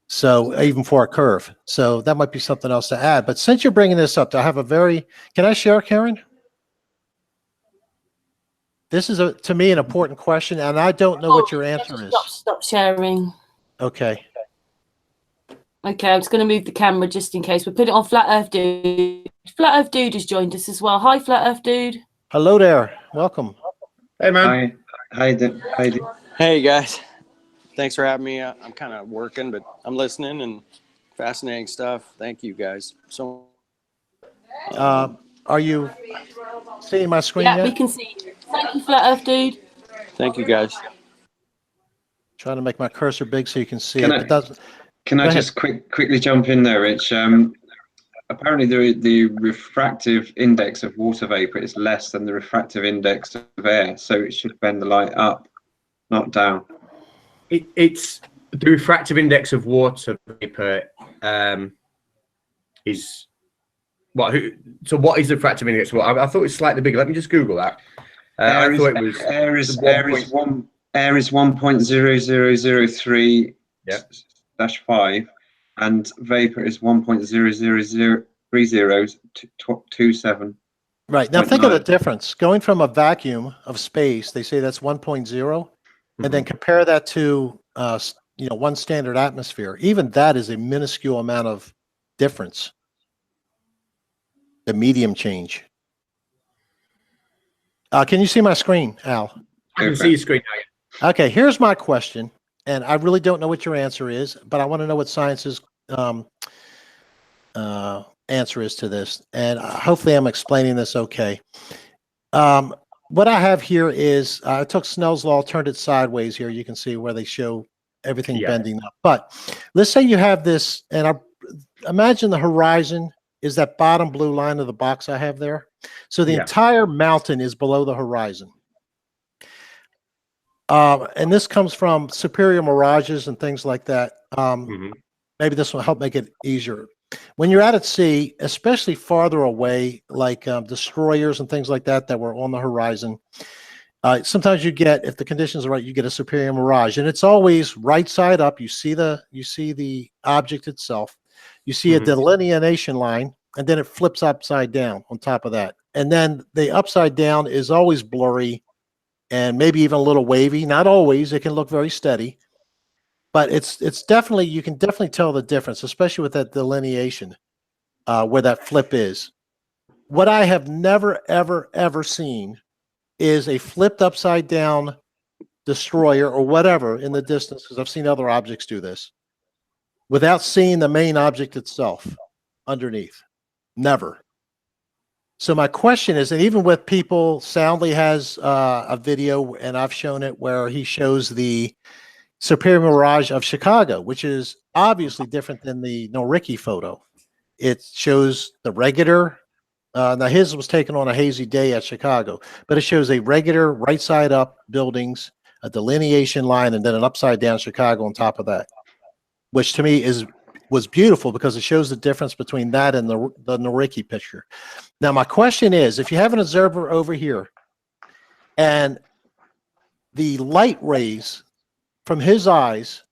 So even for a curve. So that might be something else to add. But since you're bringing this up, I have a very, can I share, Karen? This is, to me, an important question, and I don't know what your answer is. Stop sharing. Okay. Okay, I'm just going to move the camera just in case. We'll put it on Flat Earth Dude. Flat Earth Dude has joined us as well. Hi, Flat Earth Dude. Hello there. Welcome. Hey, man. Hi. Hey, guys. Thanks for having me. I'm kind of working, but I'm listening, and fascinating stuff. Thank you, guys. So, are you seeing my screen Yeah, yet? we can see you. Thank you, Flat Earth Dude. thank you, guys. Trying to make my cursor big so you can see Can it. I- But that's, Can I Go just quickly jump in there, Rich? Apparently, the refractive index of water vapor is less than the refractive index of air, so it should bend the light up, not down. It's the refractive index of water vapor is what? So what is the refractive index? Well, I thought it was slightly bigger. Let me just Google that. I thought it was air is 1.0003 -5, and vapor is 1.0003027. right. Now think of the difference. Going from a vacuum of space, they say that's 1.0, and then compare that to one standard atmosphere. Even that is a minuscule amount of difference. The medium change. Can you see my screen, Al? I can see your screen now. Okay, here's my question, and I really don't know what your answer is, but I want to know what science's answer is to this, and hopefully I'm explaining this okay. What I have here is I took Snell's law, turned it sideways here. You can see where they show everything bending up. But let's say you have this, and imagine the horizon is that bottom blue line of the box I have there. So the entire mountain is below the horizon. And this comes from superior mirages and things like that. Maybe this will help make it easier. When you're out at sea, especially farther away, like destroyers and things like that that were on the horizon, sometimes you get, if the conditions are right, you get a superior mirage, and it's always right side up. You see the object itself. You see a delineation line, and then it flips upside down on top of that. And then the upside down is always blurry and maybe even a little wavy. Not always. It can look very steady. But it's definitely, you can definitely tell the difference, especially with that delineation where that flip is. What I have never, ever, ever seen is a flipped upside down destroyer or whatever in the distance, because I've seen other objects do this, without seeing the main object itself underneath. Never. So my question is, and even with people, Soundly has a video, and I've shown it, where he shows the superior mirage of Chicago, which is obviously different than the Noricki photo. It shows the regular, now his was taken on a hazy day at Chicago, but it shows a regular right side up buildings, a delineation line, and then an upside down Chicago on top of that, which to me was beautiful because it shows the difference between that and the Noricki picture. Now, my question is, if you have an observer over here and the light rays from his eyes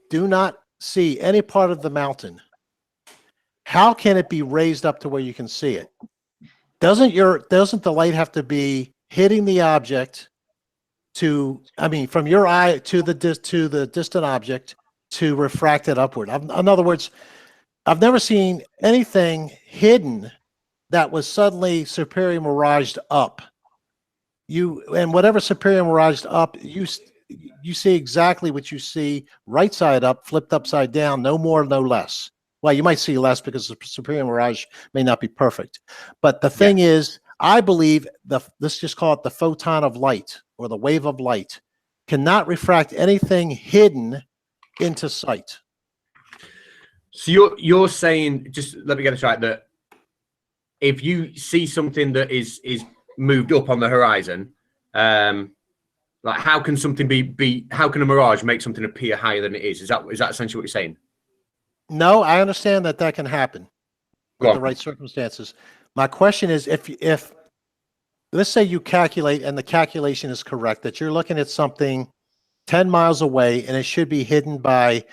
do not see any part of the mountain, how can it be raised up to where you can see it? Doesn't the light have to be hitting the object from your eye to the distant object to refract it upward? In other words, I've never seen anything hidden that was suddenly superior miraged up. And whatever superior miraged up, you see exactly what you see right side up, flipped upside down, no more, no less. Well, you might see less because the superior mirage may not be perfect. But the thing is, I believe let's just call it the photon of light or the wave of light cannot refract anything hidden into sight. So you're saying, just let me get this right, that if you see something that is moved up on the horizon, like how can something how can a mirage make something appear higher than it is? Is that essentially what you're saying? No, I understand that can happen with the right circumstances. My question is, if let's say you calculate and the calculation is correct, that you're looking at something 10 miles away and it should be hidden by,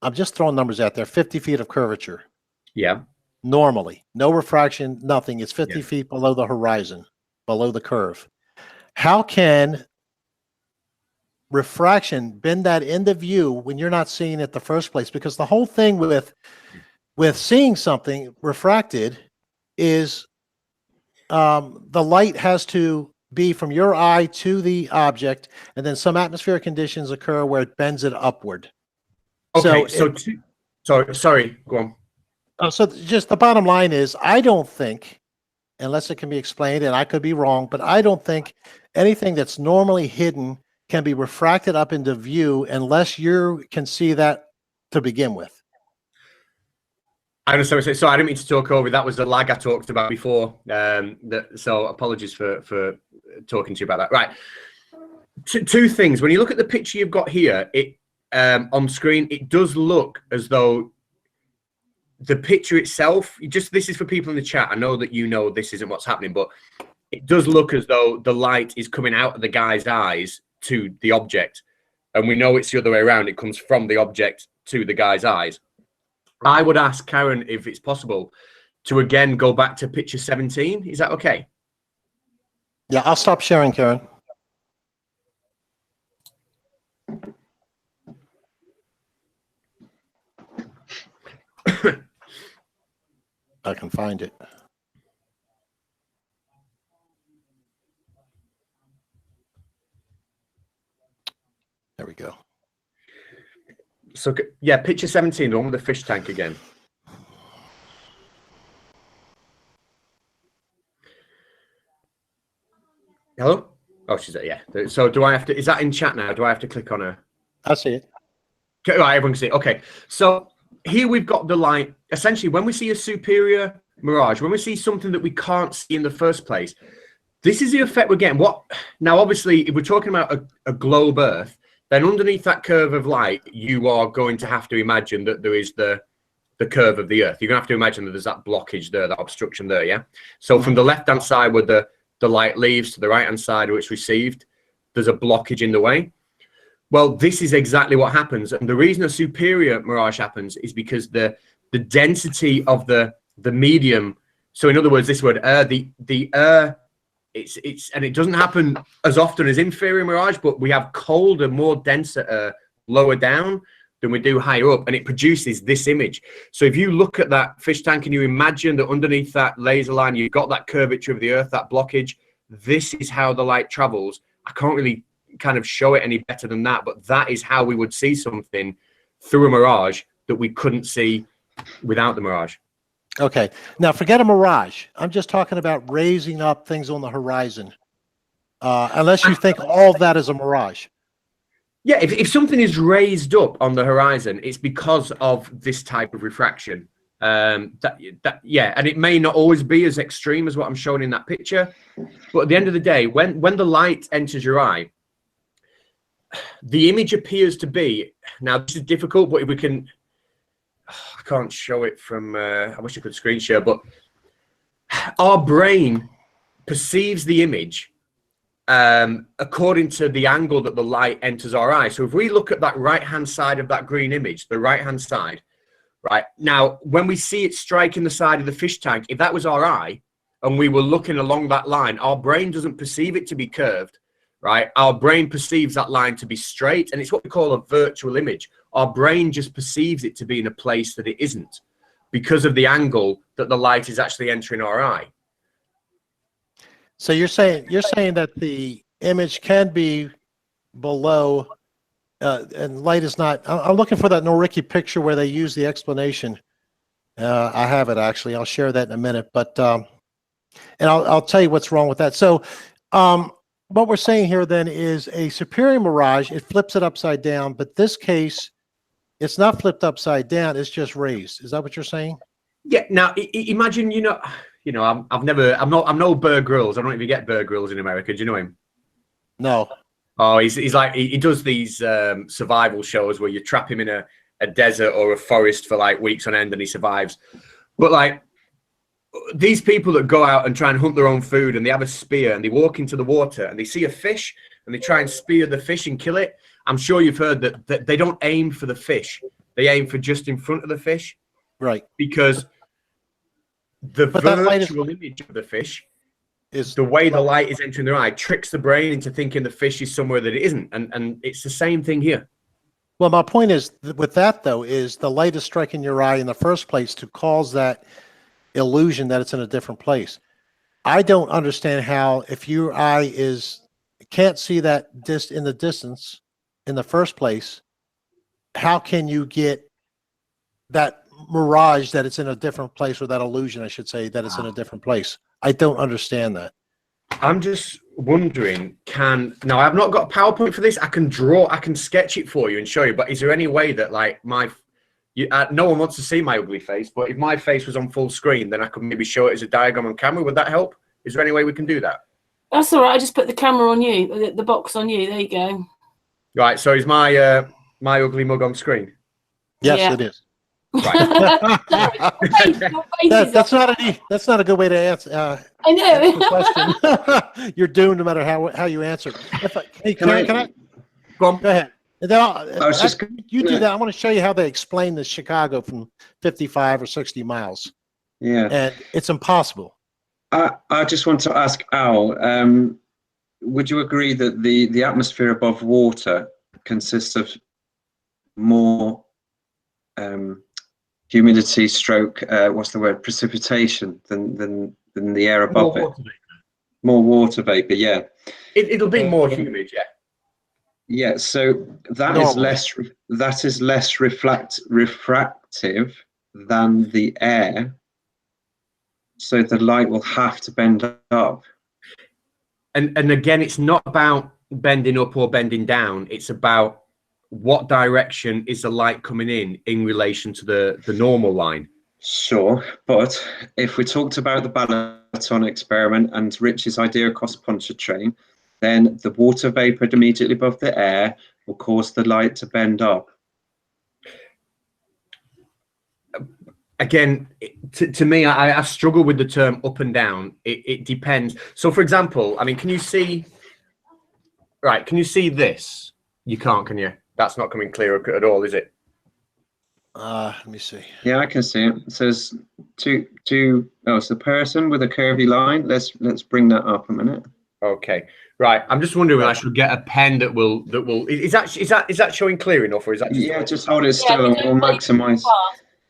I'm just throwing numbers out there, 50 feet of curvature. Yeah. Normally, no refraction, nothing. It's 50 feet below the horizon, below the curve. How can refraction bend that into view when you're not seeing it the first place? Because the whole thing with seeing something refracted is the light has to be from your eye to the object, and then some atmospheric conditions occur where it bends it upward. Okay, sorry, go on. So just the bottom line is, I don't think, unless it can be explained, and I could be wrong, but I don't think anything that's normally hidden can be refracted up into view unless you can see that to begin with. I understand. So I didn't mean to talk over. That was the lag I talked about before. So apologies for talking to you about that. Right. Two things. When you look at the picture you've got here, it on screen, it does look as though the picture itself, this is for people in the chat. I know that you know this isn't what's happening, but it does look as though the light is coming out of the guy's eyes to the object. And we know it's the other way around. It comes from the object to the guy's eyes. I would ask Karen if it's possible to again go back to picture 17. Is that okay? Yeah, I'll stop sharing, Karen. I can find it. There we go. So yeah, picture 17, the one with the fish tank again. Hello? Oh, she's there, yeah. So do I have to, is that in chat now? Do I have to click on her? I see it. Okay, right, everyone can see it. Okay, so here we've got the light. Essentially, when we see a superior mirage, when we see something that we can't see in the first place, this is the effect we're getting. Now, obviously, if we're talking about a globe Earth, then underneath that curve of light, you are going to have to imagine that there is the curve of the Earth. You're going to have to imagine that there's that blockage there, that obstruction there, yeah? So from the left-hand side where the light leaves to the right-hand side where it's received, there's a blockage in the way. Well, this is exactly what happens. And the reason a superior mirage happens is because the density of the medium, so in other words, this word air, the air, and it doesn't happen as often as inferior mirage, but we have colder, more denser air lower down than we do higher up, and it produces this image. So if you look at that fish tank and you imagine that underneath that laser line, you've got that curvature of the Earth, that blockage, this is how the light travels. I can't really kind of show it any better than that, but that is how we would see something through a mirage that we couldn't see without the mirage. Okay, now forget a mirage. I'm just talking about raising up things on the horizon. Unless you think all of that is a mirage. Yeah, if something is raised up on the horizon, it's because of this type of refraction. Yeah, and it may not always be as extreme as what I'm showing in that picture, but at the end of the day, when the light enters your eye, the image appears to be, now this is difficult, but if we can, I can't show it from, I wish I could screen share, but our brain perceives the image according to the angle that the light enters our eye. So if we look at that right-hand side of that green image, the right-hand side, right? Now, when we see it striking the side of the fish tank, if that was our eye and we were looking along that line, our brain doesn't perceive it to be curved, right? Our brain perceives that line to be straight, and it's what we call a virtual image. Our brain just perceives it to be in a place that it isn't because of the angle that the light is actually entering our eye. So you're saying that the image can be below, and light is not. I'm looking for that Noriki picture where they use the explanation. I have it actually. I'll share that in a minute. But and I'll tell you what's wrong with that. So what we're saying here then is a superior mirage. It flips it upside down, but this case, it's not flipped upside down. It's just raised. Is that what you're saying? Yeah. Now imagine, you know, you know, I'm no Bear Grylls. I don't know if you get Bear Grylls in America. Do you know him? No. Oh, he's like, he does these survival shows where you trap him in a desert or a forest for like weeks on end and he survives. But like these people that go out and try and hunt their own food and they have a spear and they walk into the water and they see a fish and they try and spear the fish and kill it. I'm sure you've heard that they don't aim for the fish. They aim for just in front of the fish. Right. Because the virtual image of the fish is the way the light is entering their eye tricks the brain into thinking the fish is somewhere that it isn't. And it's the same thing here. Well, my point is with that though, is the light is striking your eye in the first place to cause that illusion that it's in a different place. I don't understand how, if your eye can't see that in the distance in the first place, how can you get that mirage that it's in a different place, or that illusion, I should say, that it's in a different place? I don't understand that. I'm just wondering, now I've not got a PowerPoint for this. I can sketch it for you and show you, but is there any way that like no one wants to see my ugly face, but if my face was on full screen, then I could maybe show it as a diagram on camera. Would that help? Is there any way we can do that? That's all right. I just put the camera on you, the box on you. There you go. Right. So is my my ugly mug on screen? Yes, yeah. It is. Right. That's not a good way to answer. I know. Answer the question. You're doomed no matter how you answer. Can I? Go ahead. You do that. I want to show you how they explain this Chicago from 55 or 60 miles. Yeah. And it's impossible. I just want to ask Al, would you agree that the atmosphere above water consists of more humidity stroke, precipitation than the air above it? More water vapor, yeah. It'll be more humid, yeah. Yeah, so that is less refractive than the air, so the light will have to bend up. And again, it's not about bending up or bending down. It's about what direction is the light coming in relation to the normal line. Sure, but if we talked about the Balaton experiment and Rich's idea cost puncher train, then the water vapor immediately above the air will cause the light to bend up. Again, to me, I struggle with the term up and down. It depends. So, for example, I mean, can you see? Right, can you see this? You can't, can you? That's not coming clear at all, is it? Let me see. Yeah, I can see it. It says it's the person with a curvy line. Let's bring that up a minute. Okay. Right, I'm just wondering if I should get a pen that will. Is that showing clear enough, or is that? Just hold it still, and we'll maximize.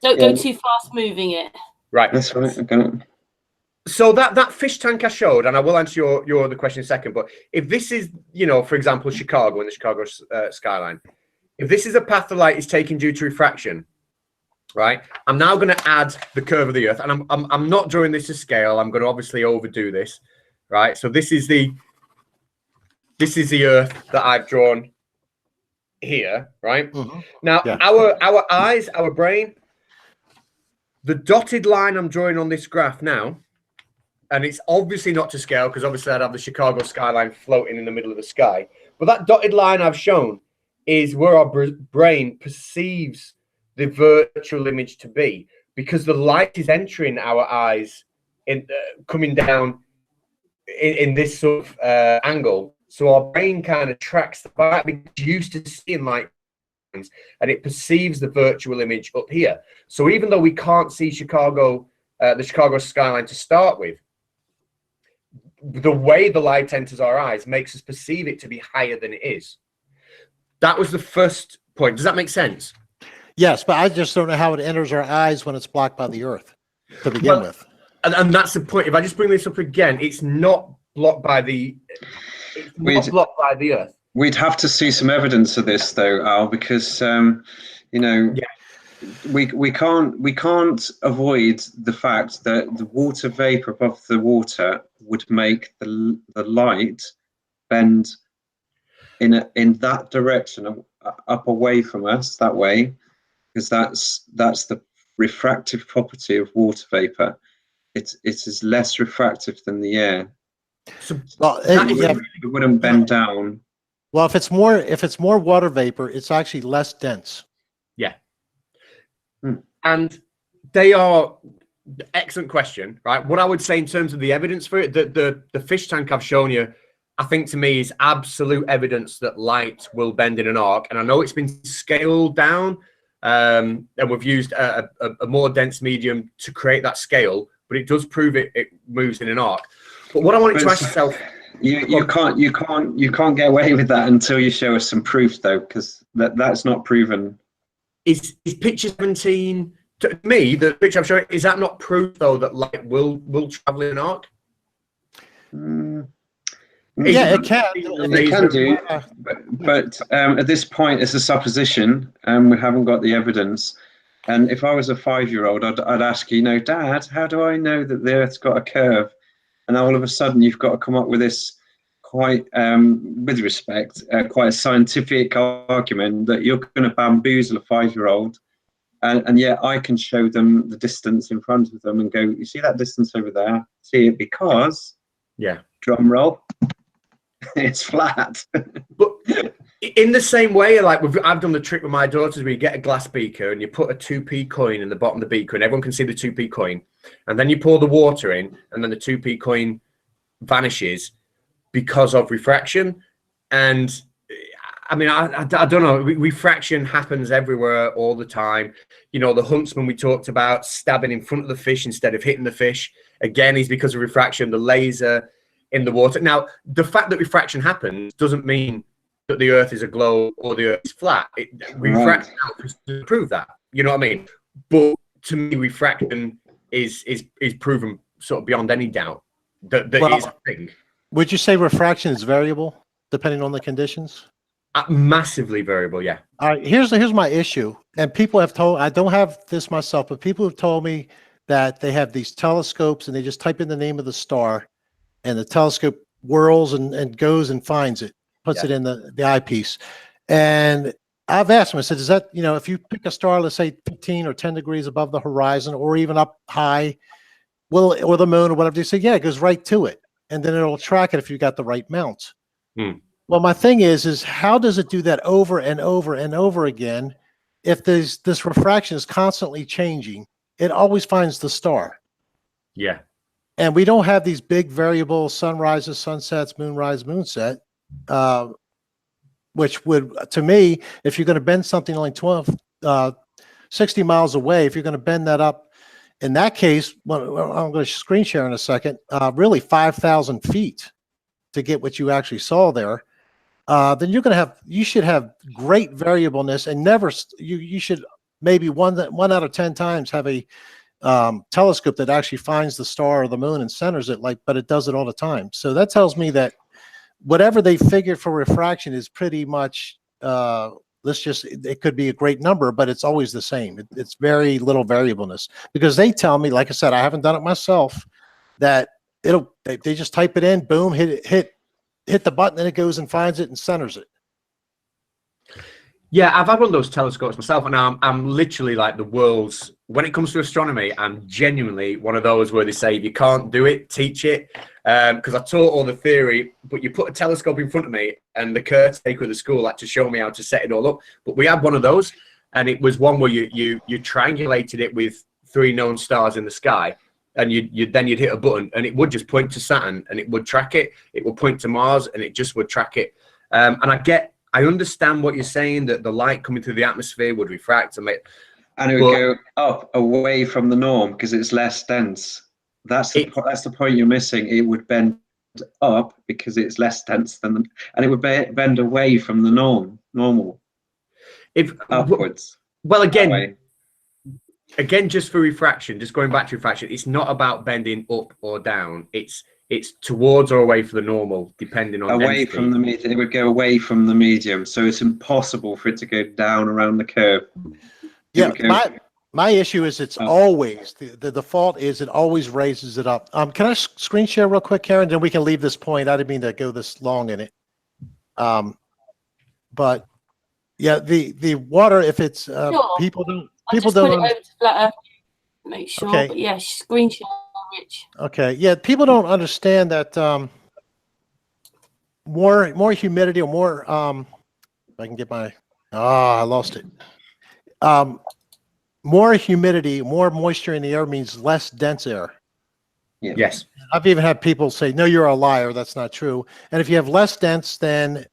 Don't go too fast moving it. Right. That's right. I got it. So that fish tank I showed, and I will answer your other question in a second. But if this is, for example, Chicago and the Chicago skyline, if this is a path the light is taking due to refraction, right? I'm now going to add the curve of the Earth, and I'm not drawing this to scale. I'm going to obviously overdo this, right? So this is the Earth that I've drawn here, right? Mm-hmm. Now, yeah. Our eyes, our brain, the dotted line I'm drawing on this graph now, and it's obviously not to scale because obviously I'd have the Chicago skyline floating in the middle of the sky. But that dotted line I've shown is where our brain perceives the virtual image to be, because the light is entering our eyes coming down in this sort of angle. So our brain kind of tracks the light because it's used to seeing light, and it perceives the virtual image up here. So even though we can't see Chicago, the Chicago skyline to start with, the way the light enters our eyes makes us perceive it to be higher than it is. That was the first point. Does that make sense? Yes, but I just don't know how it enters our eyes when it's blocked by the Earth to begin with. And that's the point. If I just bring this up again, it's not blocked by the Earth. We'd have to see some evidence of this, though, Al, because we can't avoid the fact that the water vapor above the water would make the light bend in that direction, up away from us that way, because that's the refractive property of water vapor. it is less refractive than the air. So Well, It wouldn't bend down. well, if it's more water vapor, it's actually less dense. yeah. And they are excellent question, right? What I would say in terms of the evidence for it, the fish tank I've shown you, I think to me is absolute evidence that light will bend in an arc. And I know it's been scaled down, and we've used a more dense medium to create that scale, but it does prove it moves in an arc. But what I wanted to ask yourself, you can't get away with that until you show us some proof, though, because that's not proven. is picture 17 to me, the picture I'm showing, is that not proof though that light will travel in an arc? Yeah, it can. It can do, but at this point, it's a supposition, and we haven't got the evidence. And if I was a 5-year-old, I'd ask you, Dad, how do I know that the Earth's got a curve? And all of a sudden, you've got to come up with this quite, with respect, quite a scientific argument that you're going to bamboozle a 5-year-old. And yet I can show them the distance in front of them and go, you see that distance over there? See it because, drum roll, it's flat. But in the same way, like I've done the trick with my daughters where you get a glass beaker and you put a 2p coin in the bottom of the beaker and everyone can see the 2p coin. And then you pour the water in and then the 2p coin vanishes because of refraction. And I mean, I don't know. Refraction happens everywhere all the time. You know, the huntsman we talked about stabbing in front of the fish instead of hitting the fish, again, is because of refraction, the laser in the water. Now, the fact that refraction happens doesn't mean that the Earth is a globe or the Earth is flat. Refraction helps to prove that. You know what I mean? But to me, refraction is proven sort of beyond any doubt that it is a thing. Would you say refraction is variable depending on the conditions? Massively variable, yeah. All right, here's my issue, and people have told, I don't have this myself, but people have told me that they have these telescopes and they just type in the name of the star and the telescope whirls and goes and finds it, puts it in the eyepiece. And I've asked them, I said, is that, if you pick a star, let's say 15 or 10 degrees above the horizon or even up high, or the moon or whatever, they say, yeah, it goes right to it. And then it'll track it if you got the right mounts. Well, my thing is how does it do that over and over and over again? If this refraction is constantly changing, it always finds the star. Yeah. And we don't have these big variable sunrises, sunsets, moonrise, moonset, which would, to me, if you're going to bend something only 60 miles away, if you're going to bend that up, in that case, well, I'm going to screen share in a second, really 5,000 feet to get what you actually saw there. Then you should have great variableness and never, you should maybe one out of 10 times have a telescope that actually finds the star or the moon and centers it, but it does it all the time. So that tells me that whatever they figured for refraction is pretty much, it could be a great number, but it's always the same. It's very little variableness because they tell me, like I said, I haven't done it myself, that they just type it in, boom, hit the button, and it goes and finds it and centers it. Yeah, I've had one of those telescopes myself, and I'm literally like the world's, when it comes to astronomy, I'm genuinely one of those where they say, if you can't do it, teach it. Because I taught all the theory, but you put a telescope in front of me, and the caretaker of the school had to show me how to set it all up. But we had one of those, and it was one where you triangulated it with 3 known stars in the sky, and you'd hit a button, and it would just point to Saturn, and it would track it. It would point to Mars, and it just would track it. And I understand what you're saying, that the light coming through the atmosphere would refract and it would go up away from the norm because it's less dense. That's the point you're missing. It would bend up because it's less dense and it would bend away from the normal. Upwards. Well, again, just for refraction, just going back to refraction, it's not about bending up or down. It's towards or away from the normal, depending on away density. From the medium. It would go away from the medium, so it's impossible for it to go down around the curve. Yeah, my issue is it's always the default is it always raises it up. Can I screen share real quick, Karen? Then we can leave this point. I didn't mean to go this long in it. But yeah, the water, if it's sure. people don't put it over to flat Earth, make sure. Okay. But yeah, screen share. Rich. Okay. Yeah. People don't understand that more humidity or more if I can get my I lost it. More humidity, more moisture in the air means less dense air. Yeah. Yes. I've even had people say, no, you're a liar. That's not true. And if you have less dense, then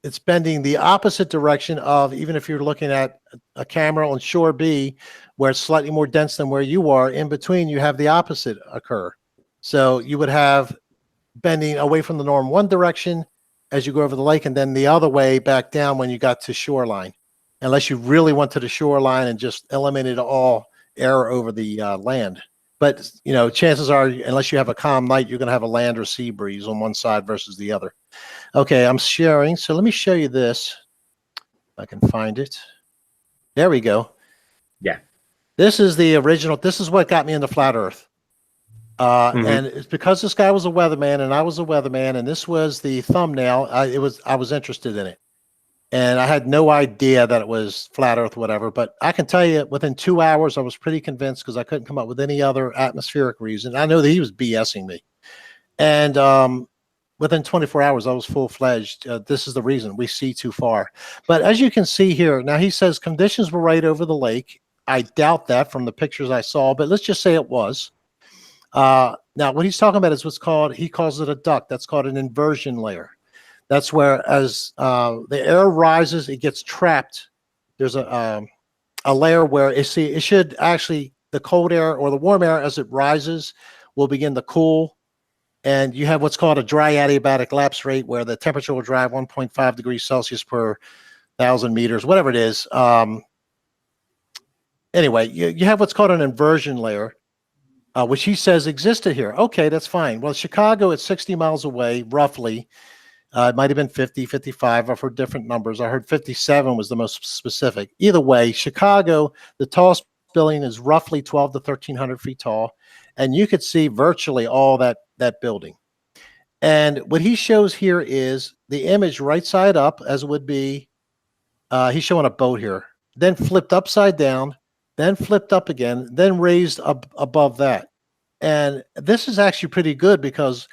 it's bending the opposite direction of, even if you're looking at a camera on shore B, where it's slightly more dense than where you are, in between, you have the opposite occur. So you would have bending away from the norm one direction as you go over the lake, and then the other way back down when you got to shoreline, unless you really went to the shoreline and just eliminated all air over the land. But, you know, chances are, unless you have a calm night, you're going to have a land or sea breeze on one side versus the other. Okay, I'm sharing. So let me show you this. If I can find it. There we go. Yeah. This is the original. This is what got me into flat Earth. And it's because this guy was a weatherman and I was a weatherman, and this was the thumbnail. I was interested in it. And I had no idea that it was flat Earth, whatever. But I can tell you, within 2 hours, I was pretty convinced because I couldn't come up with any other atmospheric reason. I know that he was BSing me. And within 24 hours, I was full-fledged. This is the reason. We see too far. But as you can see here, now he says conditions were right over the lake. I doubt that from the pictures I saw, but let's just say it was. Now, what he's talking about is what's called, he calls it a duct. That's called an inversion layer. That's where, as the air rises, it gets trapped. There's a layer where it should actually, the cold air or the warm air as it rises will begin to cool, and you have what's called a dry adiabatic lapse rate, where the temperature will drive 1.5 degrees Celsius per 1,000 meters, whatever it is. Anyway, you have what's called an inversion layer, which he says existed here. Okay, that's fine. Well, Chicago is 60 miles away, roughly. It might have been 50, 55. I've heard different numbers. I heard 57 was the most specific. Either way, Chicago, the tallest building is roughly 12 to 1,300 feet tall. And you could see virtually all that building. And what he shows here is the image right side up, as it would be. He's showing a boat here. Then flipped upside down, then flipped up again, then raised up above that. And this is actually pretty good, because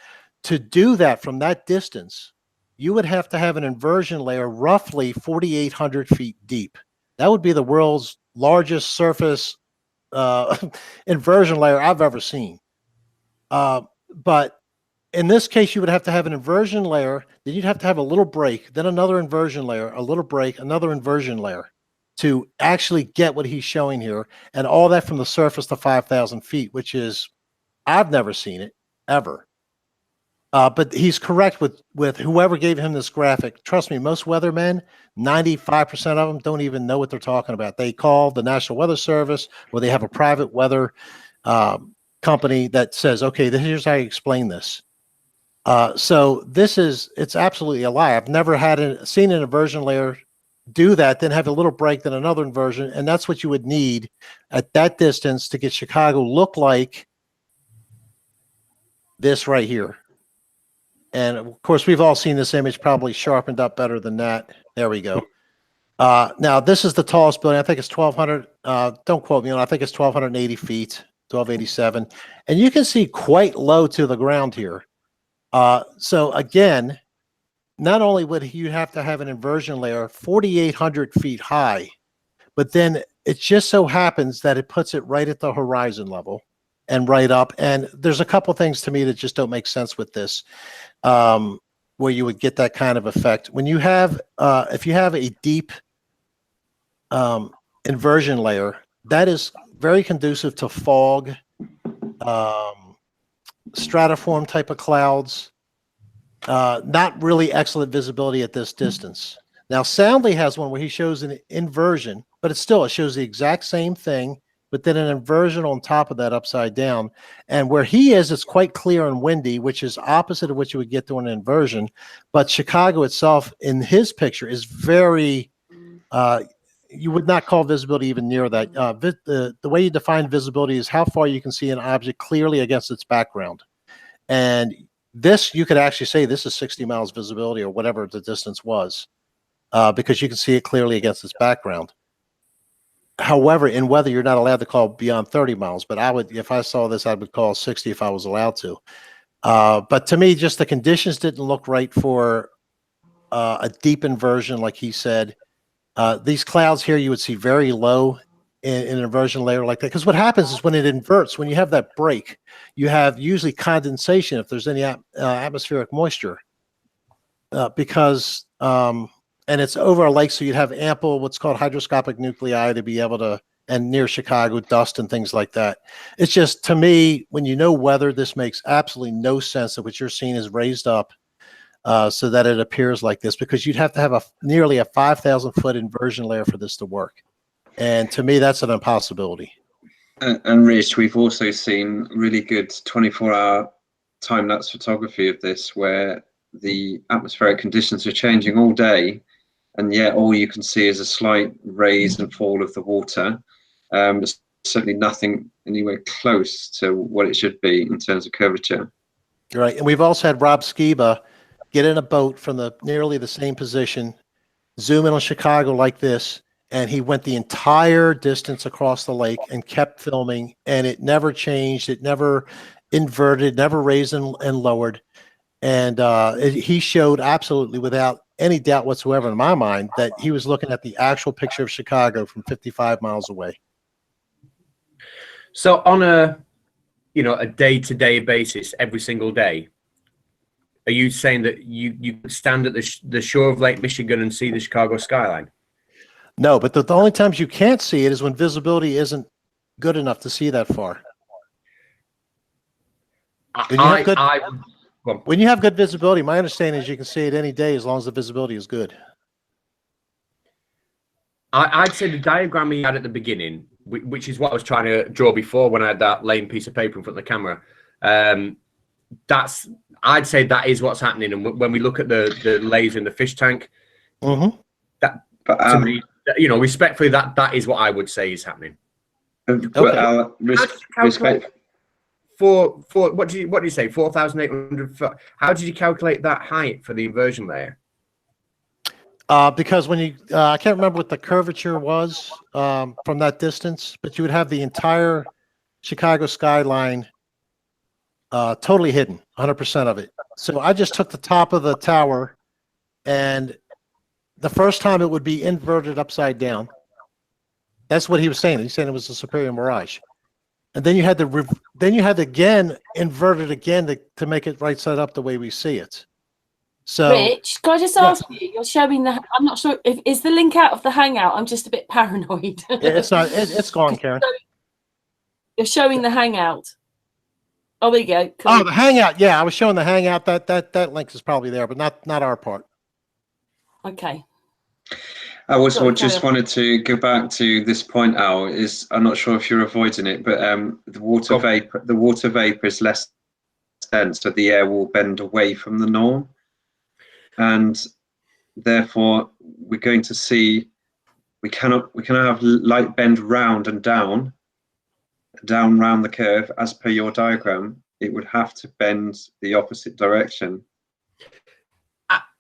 to do that from that distance, you would have to have an inversion layer roughly 4,800 feet deep. That would be the world's largest surface inversion layer I've ever seen. But in this case, you would have to have an inversion layer, then you'd have to have a little break, then another inversion layer, a little break, another inversion layer to actually get what he's showing here. And all that from the surface to 5,000 feet, which is, I've never seen it, ever. But he's correct with whoever gave him this graphic. Trust me, most weathermen, 95% of them don't even know what they're talking about. They call the National Weather Service, or they have a private weather company that says, okay, here's how you explain this. So it's absolutely a lie. I've never seen an inversion layer do that, then have a little break, then another inversion. And that's what you would need at that distance to get Chicago look like this right here. And of course, we've all seen this image, probably sharpened up better than that. There we go. Now, this is the tallest building. I think it's 1,200. Don't quote me on it. I think it's 1,280 feet, 1,287. And you can see quite low to the ground here. So again, not only would you have to have an inversion layer 4,800 feet high, but then it just so happens that it puts it right at the horizon level and right up. And there's a couple things to me that just don't make sense with this, where you would get that kind of effect. When you have, if you have a deep inversion layer, that is very conducive to fog, stratiform type of clouds, not really excellent visibility at this distance. Now, Soundly has one where he shows an inversion, but it shows the exact same thing, but then an inversion on top of that upside down. And where he is, it's quite clear and windy, which is opposite of what you would get through an inversion. But Chicago itself, in his picture, is very, you would not call visibility even near that. The way you define visibility is how far you can see an object clearly against its background. And this, you could actually say this is 60 miles visibility or whatever the distance was, because you can see it clearly against its background. However, in weather, you're not allowed to call beyond 30 miles. But I would, if I saw this, I would call 60 if I was allowed to. But to me, just the conditions didn't look right for a deep inversion, like he said. These clouds here, you would see very low in an inversion layer like that. Because what happens is when it inverts, when you have that break, you have usually condensation if there's any atmospheric moisture. And it's over a lake, so you'd have ample what's called hydroscopic nuclei to be able to, and near Chicago, dust and things like that. It's just, to me, when you know weather, this makes absolutely no sense that what you're seeing is raised up so that it appears like this, because you'd have to have nearly a 5,000-foot inversion layer for this to work. And to me, that's an impossibility. And Rich, we've also seen really good 24-hour time-lapse photography of this, where the atmospheric conditions are changing all day, and yet all you can see is a slight raise and fall of the water. It's certainly nothing anywhere close to what it should be in terms of curvature. Right, and we've also had Rob Skiba get in a boat from nearly the same position, zoom in on Chicago like this, and he went the entire distance across the lake and kept filming, and it never changed, it never inverted, never raised and lowered. And he showed absolutely, without any doubt whatsoever in my mind, that he was looking at the actual picture of Chicago from 55 miles away. So on a day-to-day basis, every single day, are you saying that you stand at the shore of Lake Michigan and see the Chicago skyline? No, but the only times you can't see it is when visibility isn't good enough to see that far. When you have good visibility, my understanding is you can see it any day as long as the visibility is good. I'd say the diagram he had at the beginning, which is what I was trying to draw before when I had that lame piece of paper in front of the camera, I'd say that is what's happening. And when we look at the layers in the fish tank, that to me, respectfully, that is what I would say is happening. Okay. Respect. For what do you say, 4,800 foot? How did you calculate that height for the inversion layer? Because when you, I can't remember what the curvature was from that distance, but you would have the entire Chicago skyline totally hidden, 100% of it. So I just took the top of the tower, and the first time it would be inverted upside down. That's what he was saying. He's saying it was a superior mirage. And then you had to again invert it again to make it right side up the way we see it. So, Rich, can I just ask you? You're showing I'm not sure if is the link out of the Hangout. I'm just a bit paranoid. It's not. It's gone, Karen. You're showing the Hangout. Oh, there you go. Oh, the Hangout. Yeah, I was showing the Hangout. That link is probably there, but not our part. Okay. I also just wanted to go back to this point, Al, is I'm not sure if you're avoiding it, but the water vapor is less dense, so the air will bend away from the norm, and therefore we're going to see we cannot have light bend round and down round the curve as per your diagram. It would have to bend the opposite direction.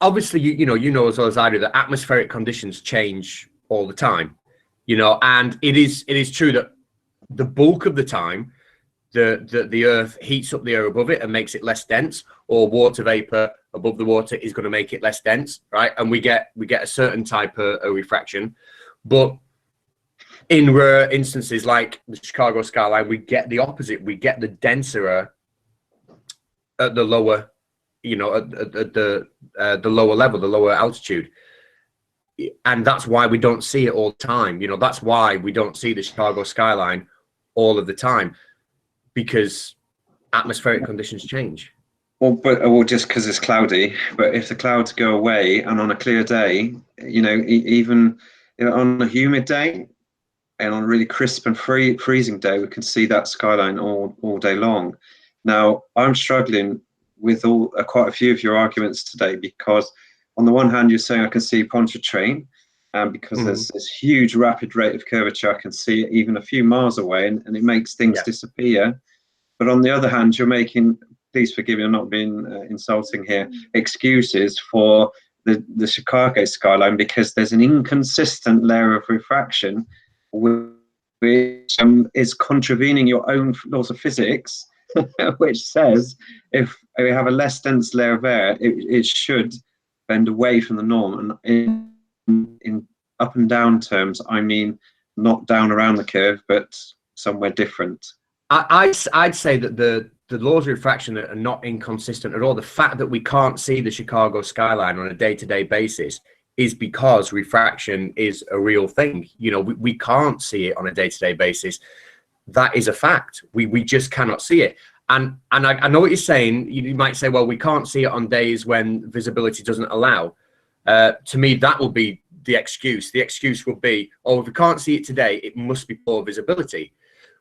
Obviously, you know as well as I do that atmospheric conditions change all the time, and it is true that the bulk of the time the earth heats up the air above it and makes it less dense, or water vapor above the water is going to make it less dense, right? And we get a certain type of refraction. But in rare instances like the Chicago skyline, we get the opposite. We get the denser air at the lower, at the lower level, the lower altitude. And that's why we don't see it all the time. That's why we don't see the Chicago skyline all of the time, because atmospheric conditions change. Well, just because it's cloudy. But if the clouds go away and on a clear day, even on a humid day and on a really crisp and freezing day, we can see that skyline all day long. Now, I'm struggling with quite a few of your arguments today, because on the one hand, you're saying I can see Pontchartrain, because there's this huge rapid rate of curvature. I can see it even a few miles away, and it makes things disappear. But on the other hand, you're making, please forgive me, I'm not being insulting here, excuses for the Chicago skyline, because there's an inconsistent layer of refraction which is contravening your own laws of physics, which says if we have a less dense layer of air, it should bend away from the norm. And in up and down terms, I mean not down around the curve, but somewhere different. I'd say that the laws of refraction are not inconsistent at all. The fact that we can't see the Chicago skyline on a day-to-day basis is because refraction is a real thing. You know, we can't see it on a day-to-day basis. That is a fact. We just cannot see it. And I know what you're saying. You might say, well, we can't see it on days when visibility doesn't allow. To me, that will be the excuse. The excuse will be, oh, if we can't see it today, it must be poor visibility.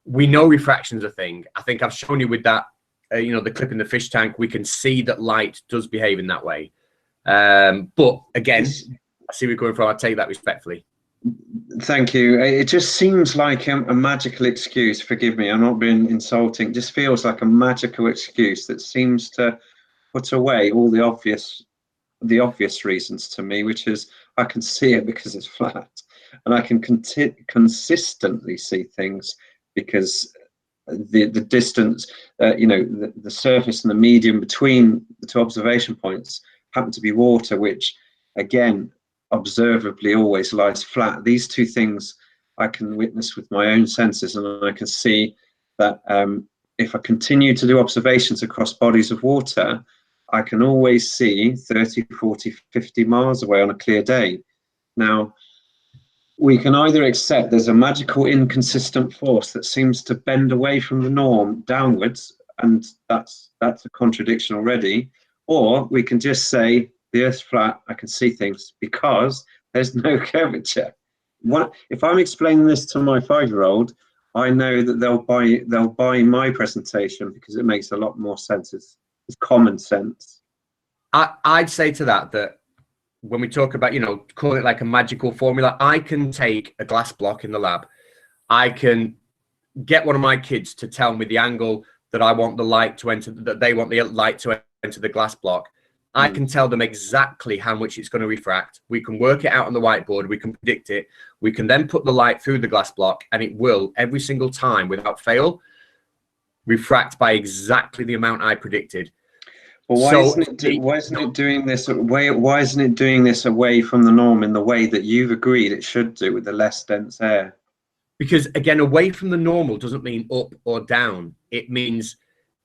We know refraction's a thing. I think I've shown you with that, you know, the clip in the fish tank. We can see that light does behave in that way. But again, I see where you're going from. I take that respectfully. Thank you. It just seems like a magical excuse. Forgive me, I'm not being insulting. It just feels like a magical excuse that seems to put away all the obvious reasons to me, which is I can see it because it's flat, and I can consistently see things because the distance, you know, the surface and the medium between the two observation points happen to be water, which again observably always lies flat. These two things I can witness with my own senses, and I can see that if I continue to do observations across bodies of water, I can always see 30, 40, 50 miles away on a clear day. Now, we can either accept there's a magical inconsistent force that seems to bend away from the norm downwards, and that's a contradiction already, or we can just say the Earth's flat, I can see things because there's no curvature. If I'm explaining this to my 5-year-old, I know that they'll buy my presentation because it makes a lot more sense. It's common sense. I'd say to that when we talk about, you know, call it like a magical formula, I can take a glass block in the lab. I can get one of my kids to tell me the angle that I want the light to enter, that they want the light to enter the glass block. I can tell them exactly how much it's going to refract. We can work it out on the whiteboard. We can predict it. We can then put the light through the glass block, and it will every single time without fail refract by exactly the amount I predicted. Well, why isn't it doing this away from the norm in the way that you've agreed it should do with the less dense air? Because again, away from the normal doesn't mean up or down. It means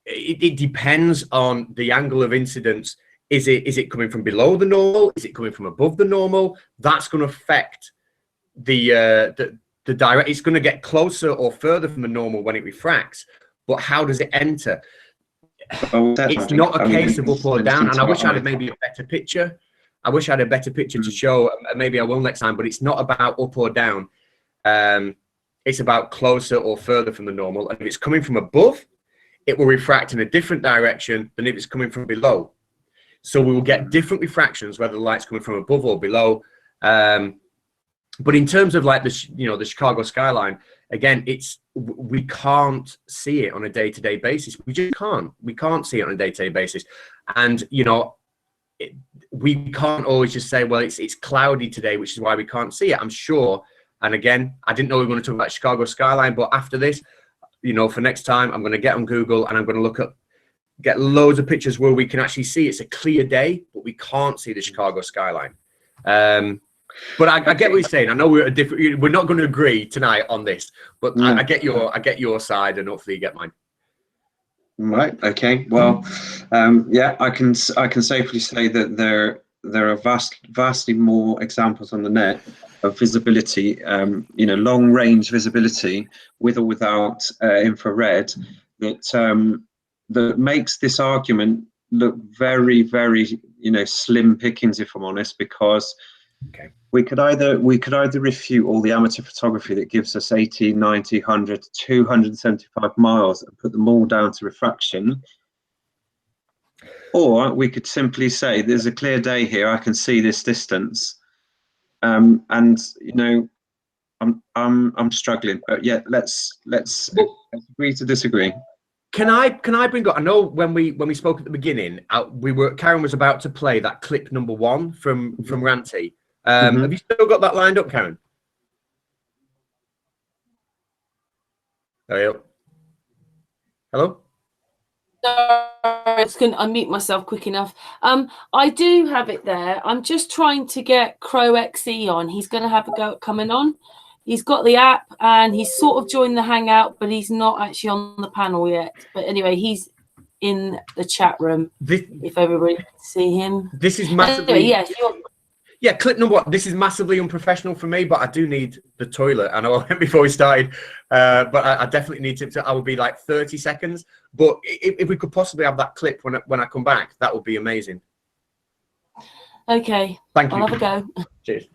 it depends on the angle of incidence. Is it coming from below the normal? Is it coming from above the normal? That's going to affect the direct. It's going to get closer or further from the normal when it refracts. But how does it enter? It's not a case of up or down. And I wish I had maybe a better picture. I wish I had a better picture to show. Maybe I will next time. But it's not about up or down. It's about closer or further from the normal. And if it's coming from above, it will refract in a different direction than if it's coming from below. So we will get different refractions, whether the light's coming from above or below. But in terms of like the Chicago skyline, again, we can't see it on a day-to-day basis. We just can't. We can't see it on a day-to-day basis. And, you know, we can't always just say, well, it's cloudy today, which is why we can't see it. I'm sure. And again, I didn't know we were going to talk about Chicago skyline, but after this, you know, for next time, I'm going to get on Google and I'm going to get loads of pictures where we can actually see it's a clear day, but we can't see the Chicago skyline. But I get what you're saying. I know we're not going to agree tonight on this, but I get your side, and hopefully you get mine. Right. Okay. Well, yeah, I can safely say that there are vastly more examples on the net of visibility, you know, long range visibility with or without infrared that makes this argument look very, very, you know, slim pickings, if I'm honest, because we could either refute all the amateur photography that gives us 80, 90, 100, 275 miles and put them all down to refraction, or we could simply say there's a clear day here, I can see this distance, and you know, I'm struggling, but yeah, let's agree to disagree. Can I bring up? I know when we spoke at the beginning, Karen was about to play that clip number 1 from Ranty. Have you still got that lined up, Karen? Hello? Hello? I just couldn't unmute myself quick enough. I do have it there. I'm just trying to get Crowxe on. He's going to have a go at coming on. He's got the app and he's sort of joined the Hangout, but he's not actually on the panel yet. But anyway, he's in the chat room. If everybody can see him. This is massively. Anyway, yes. Yeah, clip number one. This is massively unprofessional for me, but I do need the toilet. I know I went before we started, but I definitely need to. I will be like 30 seconds. But if we could possibly have that clip when I come back, that would be amazing. Okay. Thank you. I'll have a go. Cheers.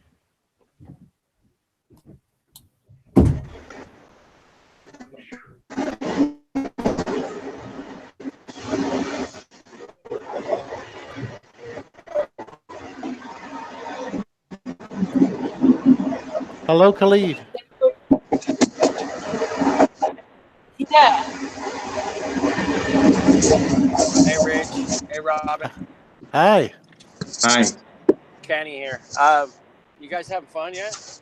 Hello, Khalid. Yeah. Hey, Rich. Hey, Robin. Hi. Hi. Kenny here. You guys having fun yet?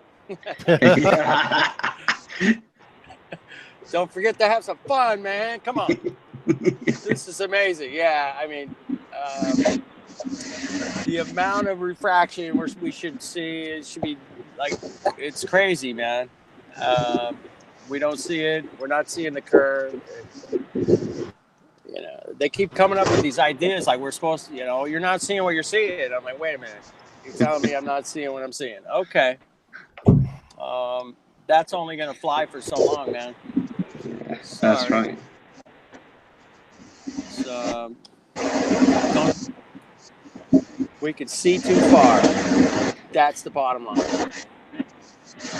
Don't forget to have some fun, man. Come on. This is amazing. Yeah, I mean, the amount of refraction we should see, it should be like, it's crazy, man. We don't see it. We're not seeing the curve. You know, they keep coming up with these ideas like we're supposed to, you know, you're not seeing what you're seeing. I'm like, wait a minute. You're telling me I'm not seeing what I'm seeing. Okay. That's only going to fly for so long, man. That's right. So, we could see too far. That's the bottom line.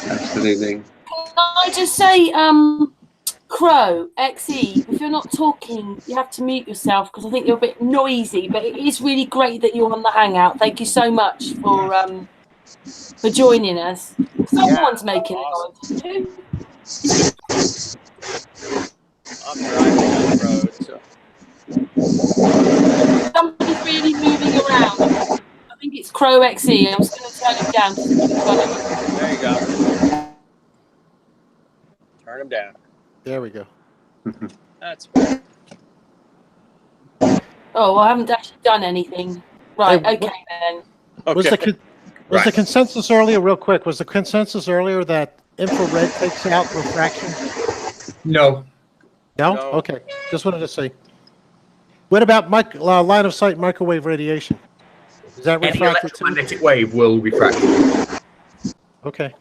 Absolutely. Can I just say, Crowxe, if you're not talking, you have to mute yourself because I think you're a bit noisy. But it is really great that you're on the Hangout. Thank you so much for joining us. Someone's making awesome. it. I'm driving down the road, so. Somebody's really moving around. I think it's Crowxe. I'm just going to turn him down. There you go. Turn him down. There we go. That's Oh, I haven't actually done anything. Right, Hey, okay then. okay. Was the consensus earlier, real quick, was the consensus earlier that infrared takes out refraction? No. No? No. Okay. Just wanted to see. What about line of sight microwave radiation? Is that Any refracted too? electromagnetic wave will refract. Okay.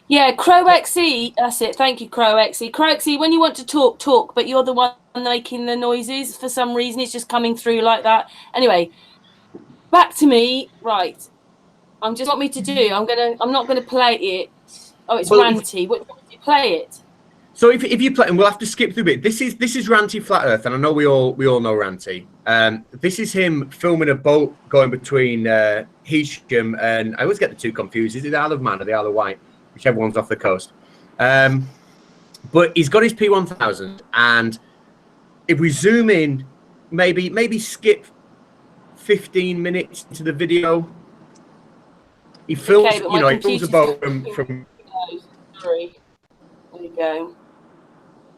Yeah, Crowxe, that's it. Thank you, Crowxe. Crowxe, when you want to talk, but you're the one making the noises for some reason. It's just coming through like that. Anyway, back to me. Right. Just what me to do. I'm not gonna play it. Oh, it's ranty. What do you play it? So if you play, and we'll have to skip through a bit. This is Ranty Flat Earth, and I know we all know Ranty. This is him filming a boat going between Hisham and I always get the two confused. Is it the Isle of Man or the Isle of Wight? Whichever one's off the coast. But he's got his P1000, and if we zoom in, maybe skip 15 minutes into the video. He films, Okay, he films a boat from. Sorry. There you go.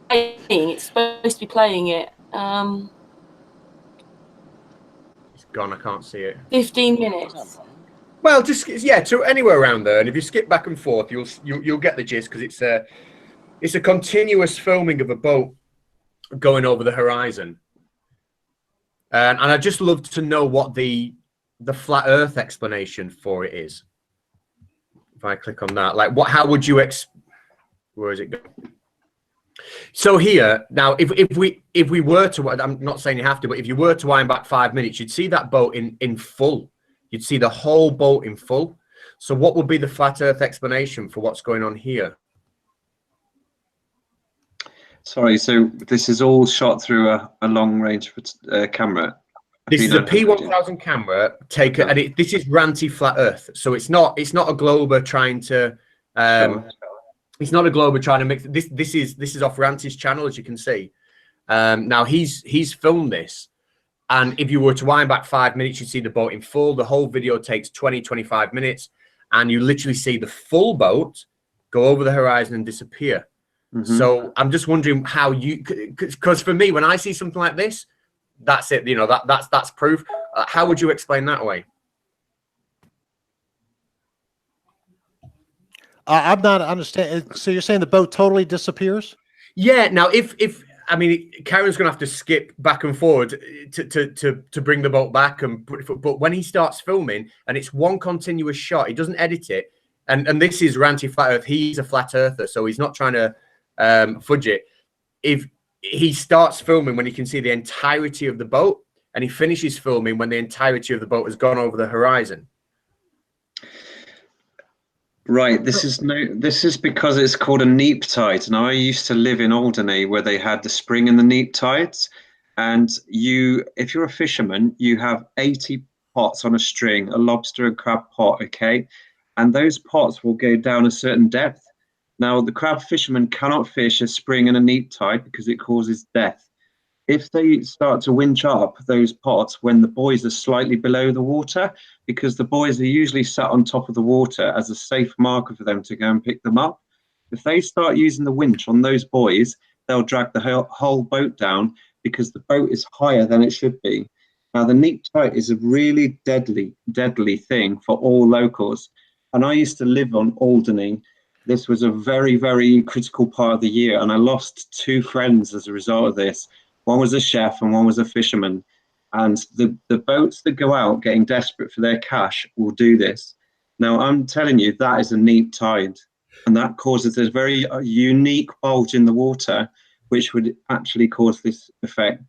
It's supposed to be playing it. It's gone. I can't see it. 15 minutes. Well, just to anywhere around there, and if you skip back and forth, you'll get the gist because it's a continuous filming of a boat going over the horizon, and I just love to know what the flat Earth explanation for it is. If I click on that, like how would you where is it going? So here now, if we were to, I'm not saying you have to, but if you were to wind back 5 minutes, you'd see that boat in full. You'd see the whole boat in full. So what would be the flat Earth explanation for what's going on here? Sorry, so this is all shot through a long range camera. This is a P1000 camera taken, and this is Ranty Flat Earth. So it's not a Glober trying to. It's not a Glober trying to mix. This is off Ranty's channel, as you can see. Now he's filmed this, and if you were to wind back 5 minutes, you'd see the boat in full. The whole video takes 20-25 minutes, and you literally see the full boat go over the horizon and disappear. So I'm just wondering how you, because for me, when I see something like this, that's it. You know, that's proof. How would you explain that away? I'm not understanding. So you're saying the boat totally disappears? Yeah. Now, if I mean, Karen's gonna have to skip back and forward to bring the boat back, but when he starts filming and it's one continuous shot, he doesn't edit it. And this is Ranty Flat Earth. He's a flat earther, so he's not trying to fudge it. If he starts filming when he can see the entirety of the boat, and he finishes filming when the entirety of the boat has gone over the horizon. Right. This is because it's called a neap tide. Now, I used to live in Alderney where they had the spring and the neap tides, and if you're a fisherman, you have 80 pots on a string, a lobster and crab pot, okay, and those pots will go down a certain depth. Now, the crab fisherman cannot fish a spring and a neap tide because it causes death. If they start to winch up those pots when the buoys are slightly below the water, because the buoys are usually sat on top of the water as a safe marker for them to go and pick them up. If they start using the winch on those buoys, they'll drag the whole boat down because the boat is higher than it should be. Now, the neap tide is a really deadly thing for all locals. And I used to live on Alderney. This was a very, very critical part of the year, and I lost 2 friends as a result of this. One was a chef and one was a fisherman. And the boats that go out getting desperate for their cash will do this. Now, I'm telling you, that is a neap tide. And that causes a very unique bulge in the water, which would actually cause this effect.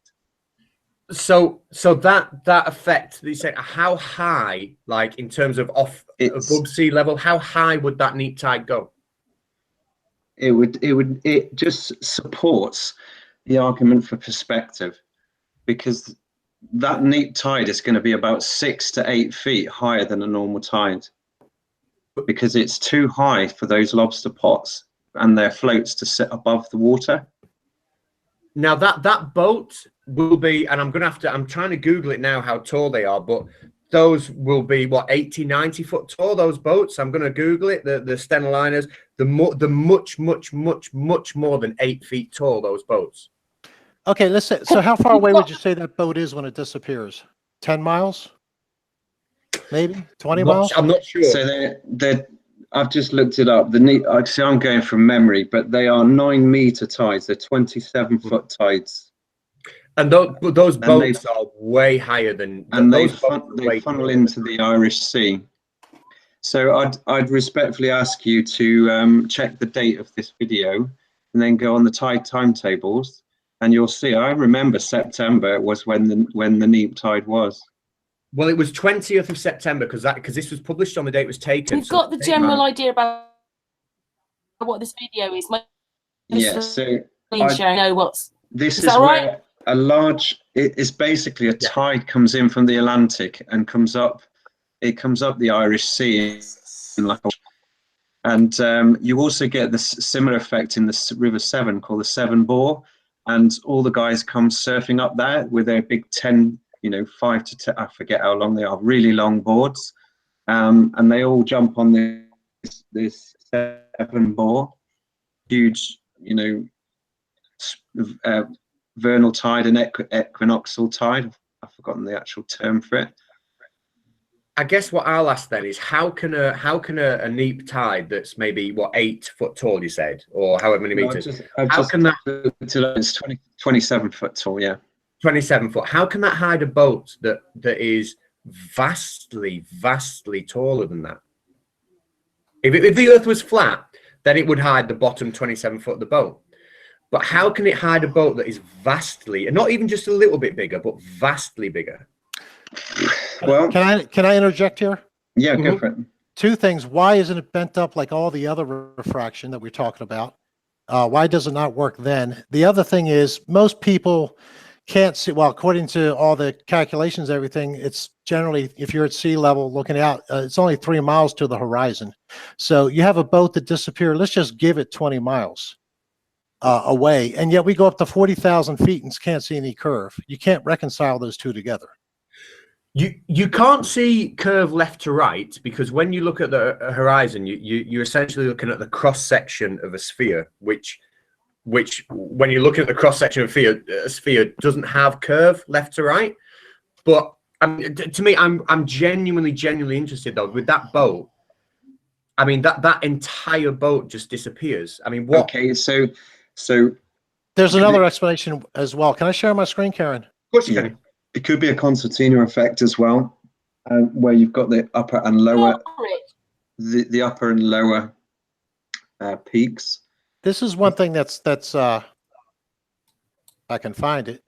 So that effect that you say, how high, like in terms of above sea level, how high would that neap tide go? It just supports the argument for perspective, because that neap tide is going to be about 6 to 8 feet higher than a normal tide, because it's too high for those lobster pots and their floats to sit above the water. Now that boat will be, and I'm trying to Google it now how tall they are, but those will be what, 80, 90 foot tall, those boats. I'm going to Google it. The Stena liners, the much more than 8 feet tall, those boats. Okay, let's say, so how far away would you say that boat is when it disappears? 10 miles? Maybe 20 miles? I'm not sure. So I've just looked it up. Actually, I'm going from memory, but they are 9-meter tides. They're 27-foot tides. And those boats are way higher than. And they funnel into the Irish Sea. So I'd respectfully ask you to check the date of this video, and then go on the tide timetables, and you'll see. I remember September was when the neap tide was. Well, it was 20th of September because this was published on the date it was taken. We've got the general idea about what this video is. Yeah, so this is where right? A large, it is basically a tide comes in from the Atlantic and comes up the Irish Sea, and you also get this similar effect in the River Severn called the Severn Bore, and all the guys come surfing up there with their big 10, 5 to 10, I forget how long they are, really long boards, and they all jump on this Severn Bore, huge, vernal tide and equinoxial tide. I've forgotten the actual term for it. I guess what I'll ask then is how can a neap tide that's maybe 8 foot tall, you said, or however many meters? How can that? It's 27 foot tall, yeah. 27 foot. How can that hide a boat that is vastly taller than that? If the Earth was flat, then it would hide the bottom 27 foot of the boat. But how can it hide a boat that is vastly, and not even just a little bit bigger, but vastly bigger? Well, can I interject here? Yeah, go for it. 2 things. Why isn't it bent up like all the other refraction that we're talking about? Why does it not work then? The other thing is most people can't see, well, according to all the calculations, everything, it's generally, if you're at sea level looking out, it's only 3 miles to the horizon. So you have a boat that disappeared. Let's just give it 20 miles. Away, and yet we go up to 40,000 feet and can't see any curve. You can't reconcile those 2 together. You can't see curve left to right, because when you look at the horizon, you're essentially looking at the cross section of a sphere, which which when you look at the cross section of a sphere doesn't have curve left to right. But to me, I'm genuinely interested though with that boat. I mean, that entire boat just disappears. I mean, what? Okay, so there's another explanation as well. Can I share my screen, Karen? Of course you can. It could be a concertina effect as well, where you've got the upper and lower, the upper and lower peaks. This is one thing that's I can find it.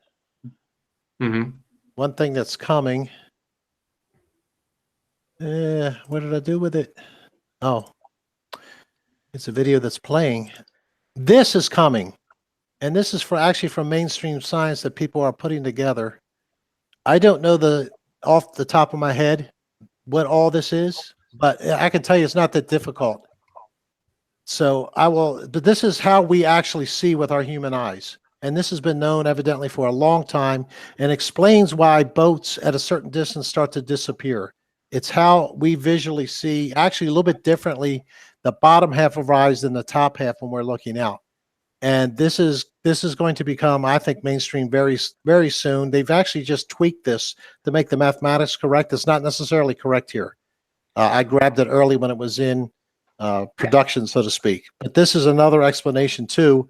Mm-hmm. One thing that's coming. What did I do with it? Oh, it's a video that's playing. This is coming, and this is actually from mainstream science that people are putting together. I don't know off the top of my head what all this is, but I can tell you it's not that difficult. So but this is how we actually see with our human eyes. And this has been known evidently for a long time and explains why boats at a certain distance start to disappear. It's how we visually see, actually a little bit differently, the bottom half of our eyes than the top half when we're looking out. And this is going to become, I think, mainstream very, very soon. They've actually just tweaked this to make the mathematics correct. It's not necessarily correct here. I grabbed it early when it was in production, so to speak. But this is another explanation too.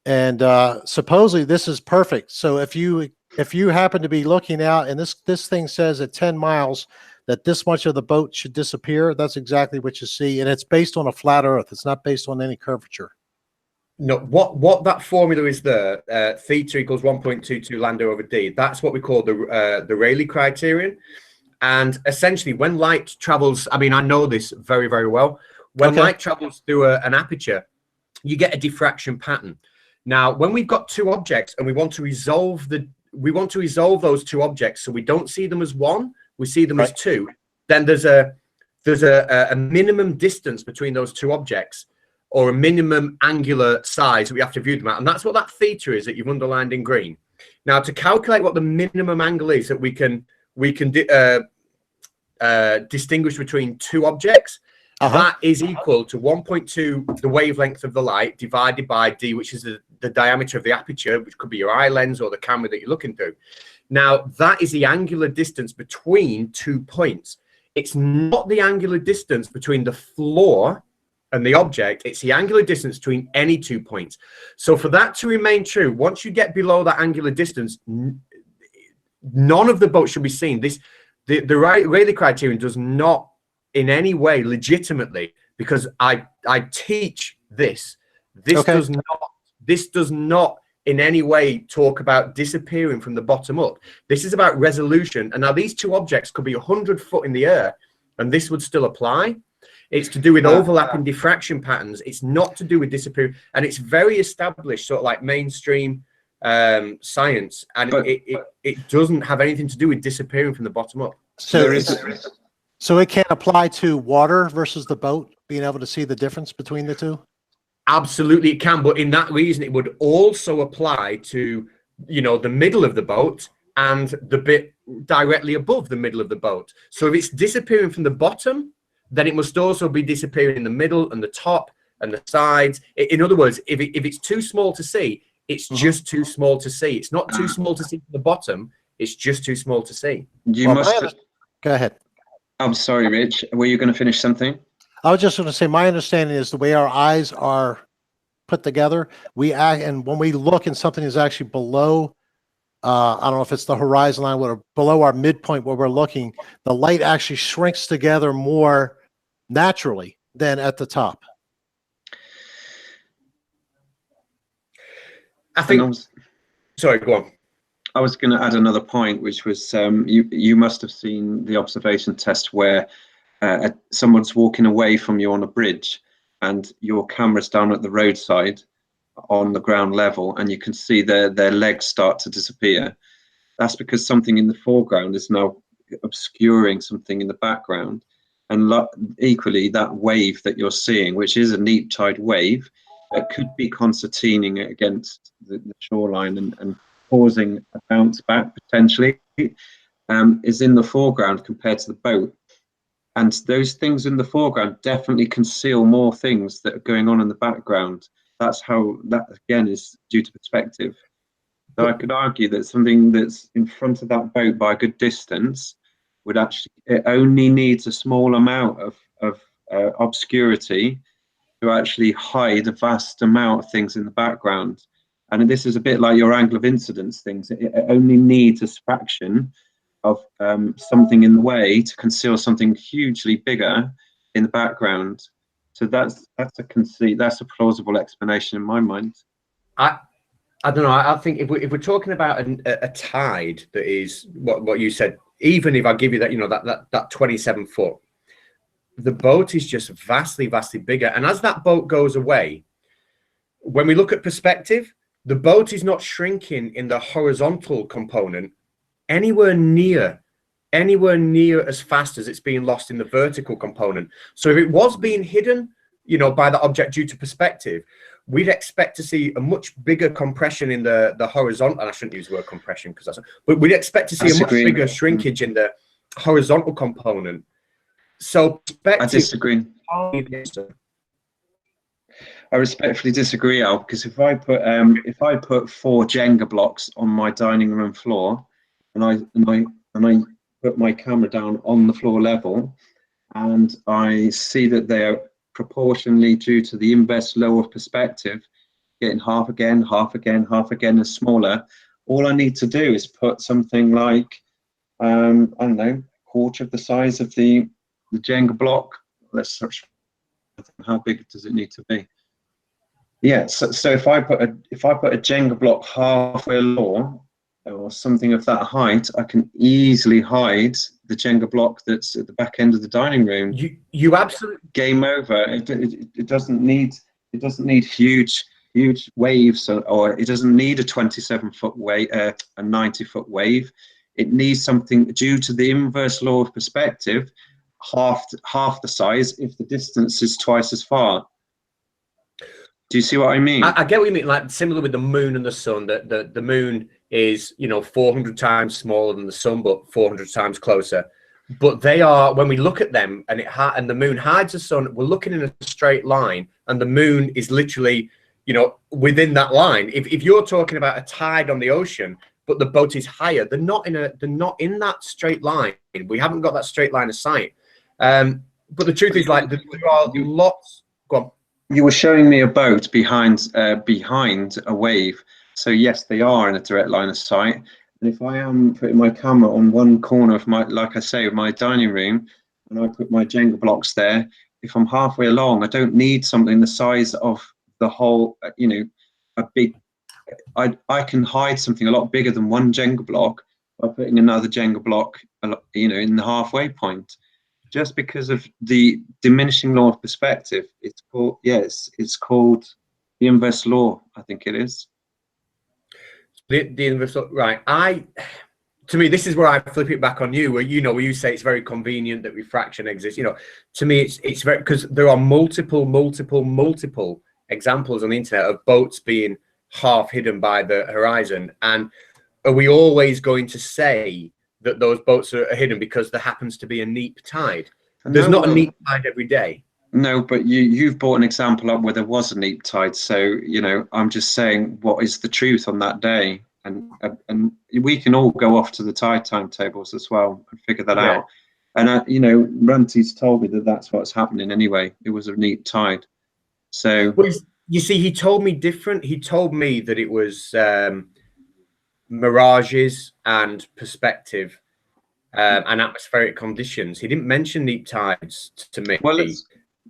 And supposedly this is perfect. So if you happen to be looking out and this thing says at 10 miles that this much of the boat should disappear, that's exactly what you see. And it's based on a flat Earth. It's not based on any curvature. No, what that formula is there, theta equals 1.22 lambda over d. That's what we call the Rayleigh criterion. And essentially, when light travels, I mean, I know this very, very well. When light travels through an aperture, you get a diffraction pattern. Now, when we've got two objects and we want to resolve those two objects, so we don't see them as one, we see them as two. Then there's a minimum distance between those two objects, or a minimum angular size that we have to view them at, and that's what that theta is that you've underlined in green. Now, to calculate what the minimum angle is that we can distinguish between two objects, that is equal to 1.2 the wavelength of the light divided by d, which is the diameter of the aperture, which could be your eye lens or the camera that you're looking through. Now, that is the angular distance between 2 points. It's not the angular distance between the floor and the object, it's the angular distance between any 2 points. So for that to remain true, once you get below that angular distance, none of the boats should be seen. The Rayleigh criterion does not in any way legitimately, because I teach this. This does not in any way talk about disappearing from the bottom up. This is about resolution. And now these two objects could be 100 foot in the air, and this would still apply. It's to do with overlapping diffraction patterns. It's not to do with disappearing. And it's very established, sort of like mainstream science. And it doesn't have anything to do with disappearing from the bottom up. So it can apply to water versus the boat, being able to see the difference between the two? Absolutely it can. But in that reason, it would also apply to, the middle of the boat and the bit directly above the middle of the boat. So if it's disappearing from the bottom, then it must also be disappearing in the middle and the top and the sides. In other words, if it's too small to see, it's just too small to see. It's not too small to see from the bottom. It's just too small to see. Go ahead. I'm sorry, Rich. Were you going to finish something? I was just going to say, my understanding is the way our eyes are put together, and when we look and something is actually below, I don't know if it's the horizon line or below our midpoint where we're looking, the light actually shrinks together more naturally than at the top. I think. Sorry, go on. I was going to add another point, which was you must have seen the observation test where someone's walking away from you on a bridge and your camera's down at the roadside on the ground level and you can see their legs start to disappear. That's because something in the foreground is now obscuring something in the background. And equally, that wave that you're seeing, which is a neap tide wave, that could be concertining against the shoreline and causing a bounce back potentially, is in the foreground compared to the boat. And those things in the foreground definitely conceal more things that are going on in the background. that's how that again is due to perspective. So I could argue that something that's in front of that boat by a good distance would actually, it only needs a small amount of obscurity to actually hide a vast amount of things in the background. And this is a bit like your angle of incidence things. It only needs a fraction of something in the way to conceal something hugely bigger in the background. So that's a conceit. That's a plausible explanation in my mind. I don't know. I think if we're talking about a tide that is what you said, even if I give you that, you know, that 27 foot, the boat is just vastly bigger. And as that boat goes away, when we look at perspective, the boat is not shrinking in the horizontal component anywhere near as fast as it's being lost in the vertical component. So if it was being hidden, you know, by the object due to perspective, we'd expect to see a much bigger compression in the horizontal. And I shouldn't use the word compression because but we'd expect to see a much bigger shrinkage in the horizontal component. So I disagree. I respectfully disagree, Al, because if I put 4 Jenga blocks on my dining room floor, and I put my camera down on the floor level, and I see that they are proportionally due to the inverse law of perspective, getting half again, and smaller. All I need to do is put something like, I don't know, quarter of the size of the Jenga block. Let's search. How big does it need to be? Yeah. So if I put a Jenga block halfway along, or something of that height, I can easily hide the Jenga block that's at the back end of the dining room. You absolutely game over. It doesn't need huge waves, or it doesn't need a 27-foot wave, a 90-foot wave. It needs something due to the inverse law of perspective, half the size if the distance is twice as far. Do you see what I mean? I get what you mean. Like similar with the moon and the sun. That the moon is, you know, 400 times smaller than the sun, but 400 times closer. But they are, when we look at them, and the moon hides the sun, we're looking in a straight line, and the moon is literally, you know, within that line. If you're talking about a tide on the ocean, but the boat is higher, they're not in that straight line. We haven't got that straight line of sight. But the truth is, like, there are lots. Go on. You were showing me a boat behind a wave. So yes, they are in a direct line of sight. And if I am putting my camera on one corner of my, like I say, of my dining room, and I put my Jenga blocks there, if I'm halfway along, I don't need something the size of the whole, you know, a big, I can hide something a lot bigger than one Jenga block by putting another Jenga block, you know, in the halfway point. Just because of the diminishing law of perspective, it's called, yes, it's called the inverse law, I think it is. The inverse law, right? To me, this is where I flip it back on you, where you say it's very convenient that refraction exists. You know, to me, it's very, because there are multiple examples on the internet of boats being half hidden by the horizon. And are we always going to say that those boats are hidden because there happens to be a neap tide? There's not a neap tide every day. No, but you've brought an example up where there was a neap tide. So, you know, I'm just saying what is the truth on that day. And we can all go off to the tide timetables as well and figure that out. And, you know, Runty's told me that that's what's happening anyway. It was a neap tide. So, well, you see, he told me different. He told me that it was mirages and perspective and atmospheric conditions. He didn't mention neap tides to me.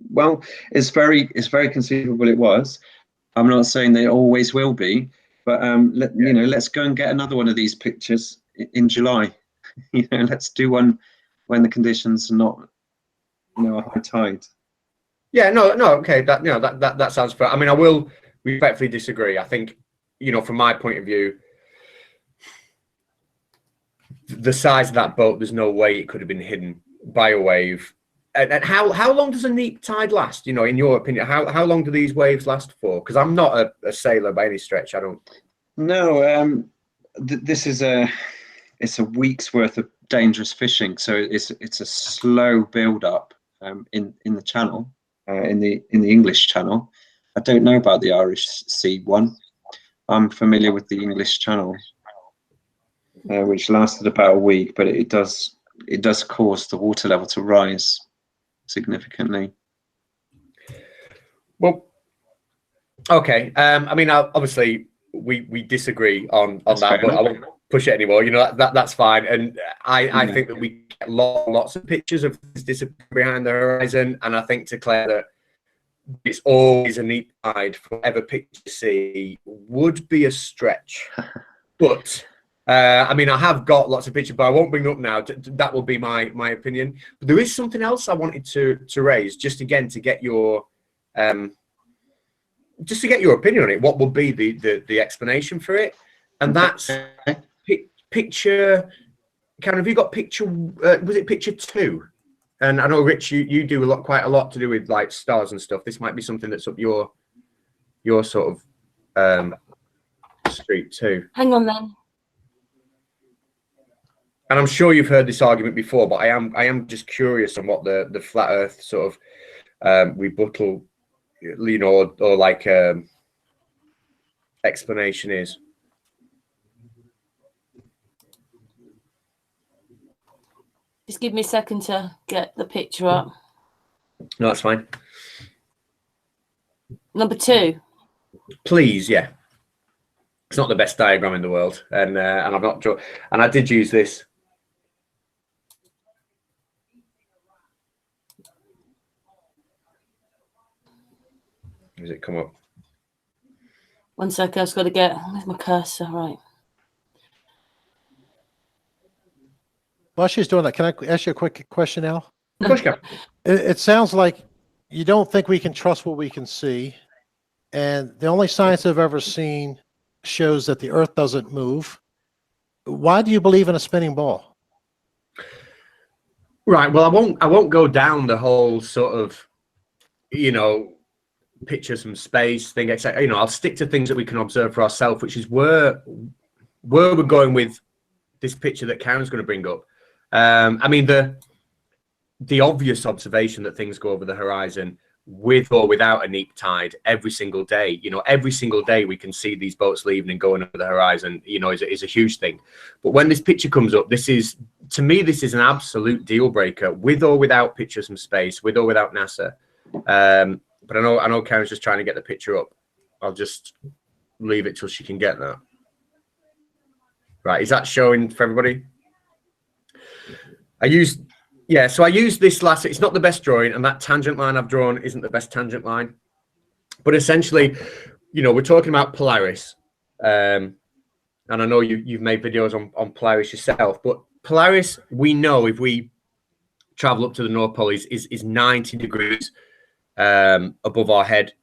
Well, it's very conceivable it was. I'm not saying they always will be, but you know, let's go and get another one of these pictures in July. You know, let's do one when the conditions are not, you know, a high tide. Yeah, no, okay, that sounds fair. I mean, I will respectfully disagree. I think, you know, from my point of view, the size of that boat, there's no way it could have been hidden by a wave. And how long does a neap tide last? You know, in your opinion, how long do these waves last for? Because I'm not a sailor by any stretch. I don't. No, this is it's a week's worth of dangerous fishing. So it's a slow build up in the channel, in the English Channel. I don't know about the Irish Sea one. I'm familiar with the English Channel, which lasted about a week, but it does cause the water level to rise significantly. Well, okay. I mean, obviously we disagree on that, but I won't push it anymore. You know, that's fine. And I think that we get lots of pictures of this disappearing behind the horizon, and I think to Claire that it's always a neat guide for whatever picture you see would be a stretch. But I mean, I have got lots of pictures, but I won't bring them up now. That will be my opinion. But there is something else I wanted to raise, just again to get your opinion on it. What would be the explanation for it? And that's picture. Kind of, have you got picture? Was it picture 2? And I know, Rich, you do quite a lot to do with like stars and stuff. This might be something that's up your sort of street too. Hang on then. And I'm sure you've heard this argument before, but I am just curious on what the flat Earth sort of rebuttal, you know, or like explanation is. Just give me a second to get the picture up. No, that's fine. Number 2. Please, yeah. It's not the best diagram in the world, and I'm not, and I did use this. Does it come up? 1 second, I've just got to get, where's my cursor? Right. While she's doing that, can I ask you a quick question, Al? Of course you can. It sounds like you don't think we can trust what we can see, and the only science I've ever seen shows that the Earth doesn't move. Why do you believe in a spinning ball? Right. Well, I won't go down the whole sort of, you know, pictures from space thing, etc. You know, I'll stick to things that we can observe for ourselves, which is where we're going with this picture that Karen's going to bring up. I mean, the obvious observation that things go over the horizon with or without a neap tide every single day. You know, every single day we can see these boats leaving and going over the horizon, you know, is a huge thing. But when this picture comes up, this is, to me, this is an absolute deal breaker, with or without pictures from space, with or without NASA. But I know Karen's just trying to get the picture up. I'll just leave it till she can get that. Right, is that showing for everybody? I used this last, it's not the best drawing, and that tangent line I've drawn isn't the best tangent line. But essentially, you know, we're talking about Polaris. And I know you've made videos on Polaris yourself, but Polaris, we know if we travel up to the North Pole is 90 degrees above our head.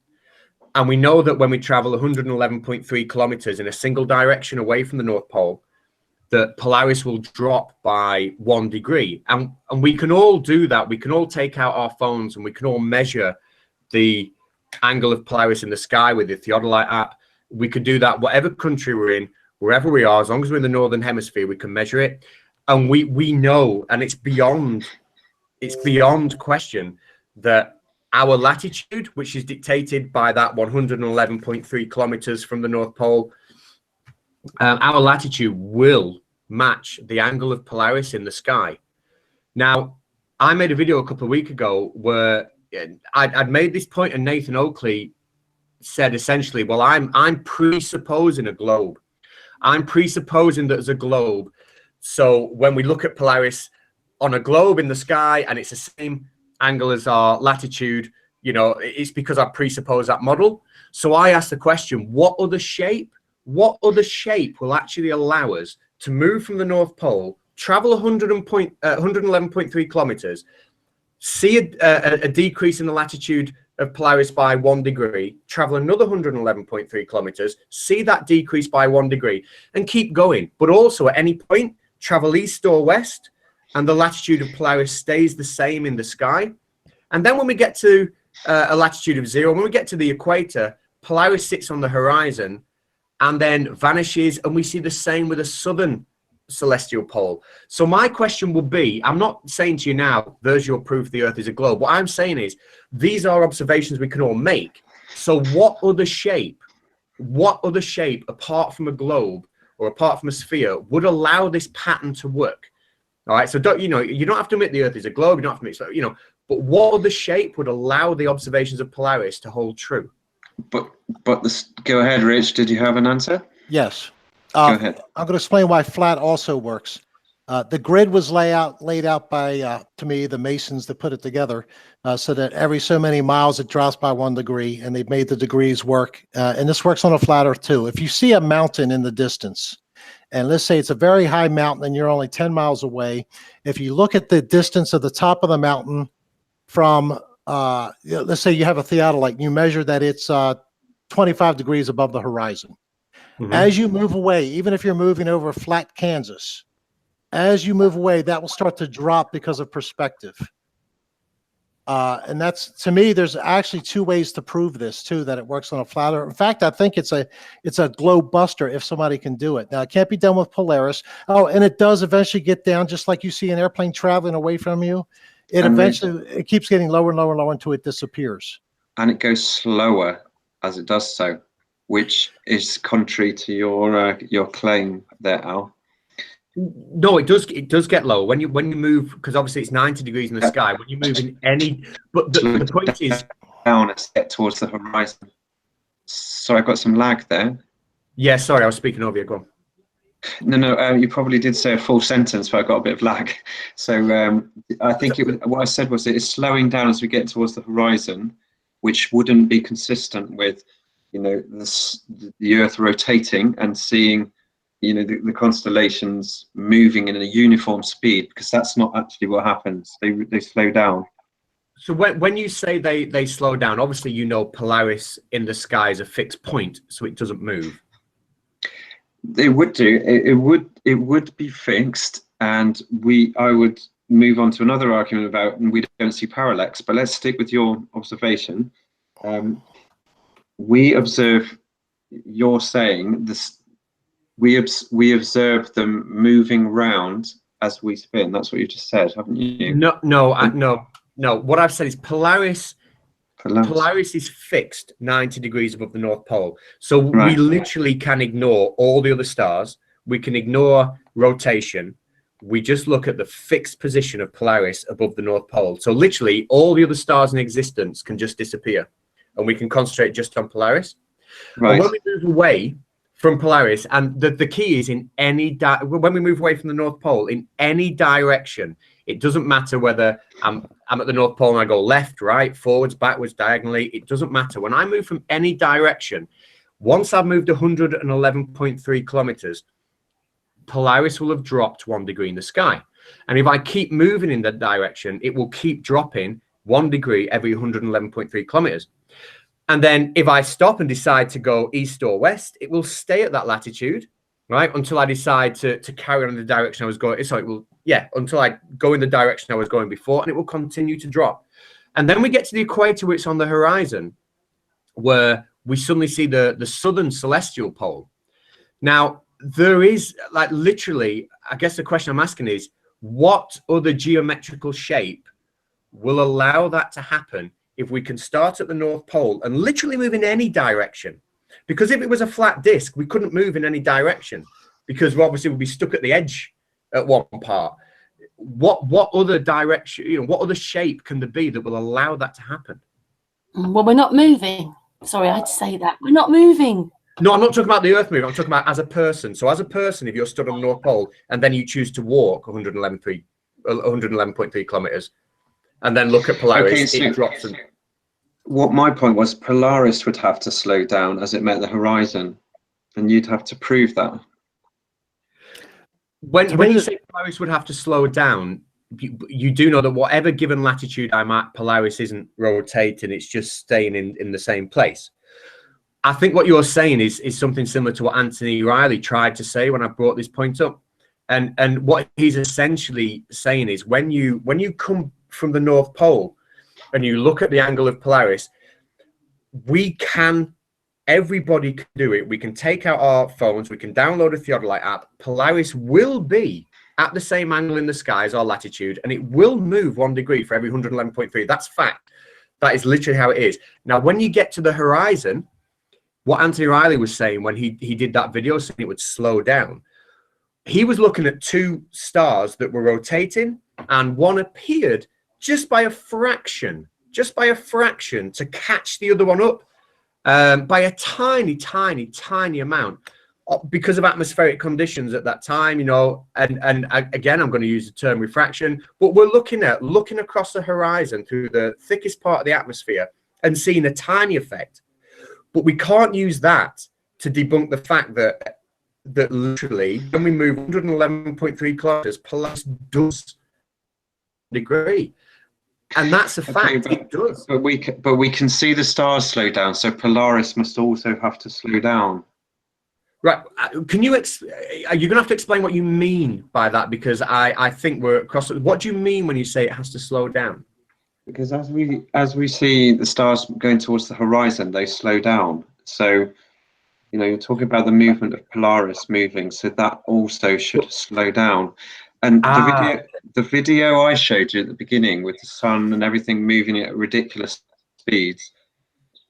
And we know that when we travel 111.3 kilometers in a single direction away from the North Pole, that Polaris will drop by 1 degree. And we can all do that. We can all take out our phones and we can all measure the angle of Polaris in the sky with the theodolite app. We could do that whatever country we're in, wherever we are, as long as we're in the Northern Hemisphere, we can measure it. And we know, and it's beyond question, that our latitude, which is dictated by that 111.3 kilometers from the North Pole, our latitude will match the angle of Polaris in the sky. Now, I made a video a couple of weeks ago where I'd made this point, and Nathan Oakley said essentially, well, I'm presupposing a globe. I'm presupposing that there's a globe. So when we look at Polaris on a globe in the sky and it's the same angle as our latitude, you know, it's because I presuppose that model. So I asked the question, what other shape will actually allow us to move from the North Pole, travel 111.3 kilometers, see a decrease in the latitude of Polaris by 1 degree, travel another 111.3 kilometers, see that decrease by 1 degree, and keep going. But also at any point, travel east or west, and the latitude of Polaris stays the same in the sky. And then when we get to a latitude of 0, when we get to the equator, Polaris sits on the horizon and then vanishes, and we see the same with a southern celestial pole. So my question would be, I'm not saying to you now, there's your proof the Earth is a globe. What I'm saying is, these are observations we can all make. So what other shape apart from a globe or apart from a sphere would allow this pattern to work? All right, so you don't have to admit the Earth is a globe, you don't have to admit, but what other shape would allow the observations of Polaris to hold true? But go ahead, Rich. Did you have an answer? Yes. Go ahead. I'm going to explain why flat also works. The grid was laid out by, to me, the masons that put it together, so that every so many miles it drops by 1 degree, and they've made the degrees work. And this works on a flat Earth too. If you see a mountain in the distance, and let's say it's a very high mountain and you're only 10 miles away, if you look at the distance of the top of the mountain from, let's say you have a theodolite, and you measure that it's 25 degrees above the horizon. Mm-hmm. As you move away, even if you're moving over flat Kansas, as you move away, that will start to drop because of perspective. And that's, to me, there's actually 2 ways to prove this too, that it works on a flat Earth. In fact, I think it's a globe buster if somebody can do it. Now, it can't be done with Polaris. Oh, and it does eventually get down, just like you see an airplane traveling away from you. It keeps getting lower and lower and lower until it disappears. And it goes slower as it does so, which is contrary to your claim there, Al. No, it does get low when you move, because obviously it's 90 degrees in the sky. When you move in any, but the point is down a step towards the horizon. So I've got some lag there. Yeah, sorry, I was speaking over you. Go on. No, you probably did say a full sentence, but I got a bit of lag. So I think what I said was it is slowing down as we get towards the horizon, which wouldn't be consistent with, the Earth rotating and seeing, the constellations moving in a uniform speed, because that's not actually what happens. They slow down. So when you say they slow down, obviously Polaris in the sky is a fixed point, so it doesn't move. It would do. It would be fixed, and I would move on to another argument about we don't see parallax. But let's stick with your observation. We observe. You're saying this. We observe them moving round as we spin. That's what you just said, haven't you? No. What I've said is Polaris is fixed 90 degrees above the North Pole. So we literally can ignore all the other stars. We can ignore rotation. We just look at the fixed position of Polaris above the North Pole. So literally all the other stars in existence can just disappear, and we can concentrate just on Polaris. Right. And when we move away from Polaris, and the key is in any when we move away from the North Pole, in any direction, it doesn't matter whether I'm at the North Pole and I go left, right, forwards, backwards, diagonally. It doesn't matter. When I move from any direction, once I've moved 111.3 kilometers, Polaris will have dropped 1 degree in the sky. And if I keep moving in that direction, it will keep dropping 1 degree every 111.3 kilometers. And then if I stop and decide to go east or west, it will stay at that latitude, right, until I decide to carry on in the direction I was going. So it will, until I go in the direction I was going before, and it will continue to drop. And then we get to the equator, which is on the horizon, where we suddenly see the southern celestial pole. Now, there is, literally, I guess the question I'm asking is, what other geometrical shape will allow that to happen if we can start at the North Pole and literally move in any direction? Because if it was a flat disk, we couldn't move in any direction, because obviously we'd be stuck at the edge at one part. What other direction, what other shape can there be that will allow that to happen? Well, we're not moving. Sorry, I had to say that. We're not moving. No, I'm not talking about the Earth moving. I'm talking about as a person. So as a person, if you're stood on the North Pole and then you choose to walk 111.3 kilometers and then look at Polaris, it drops. What my point was, Polaris would have to slow down as it met the horizon, and you'd have to prove that. When you say Polaris would have to slow down, you do know that whatever given latitude I'm at, Polaris isn't rotating, it's just staying in the same place. I think what you're saying is something similar to what Anthony Riley tried to say when I brought this point up. And what he's essentially saying is when you come from the North Pole and you look at the angle of Polaris, everybody can do it. We can take out our phones, we can download a theodolite app. Polaris will be at the same angle in the sky as our latitude, and it will move 1 degree for every 111.3. That's fact. That is literally how it is. Now, when you get to the horizon, what Anthony Riley was saying when he did that video saying it would slow down, he was looking at two stars that were rotating, and one appeared just by a fraction to catch the other one up by a tiny amount because of atmospheric conditions at that time, you know. And again, I'm going to use the term refraction, but we're looking across the horizon through the thickest part of the atmosphere and seeing a tiny effect. But we can't use that to debunk the fact that literally when we move 111.3 kilometers, Polaris does degree. And that's a fact. It does. But we can see the stars slow down, so Polaris must also have to slow down. Right. Can you? Are you going to have to explain what you mean by that? Because I think we're across. What do you mean when you say it has to slow down? Because as we see the stars going towards the horizon, they slow down. So, you know, you're talking about the movement of Polaris moving, so that also should slow down. And the video I showed you at the beginning with the sun and everything moving at ridiculous speeds,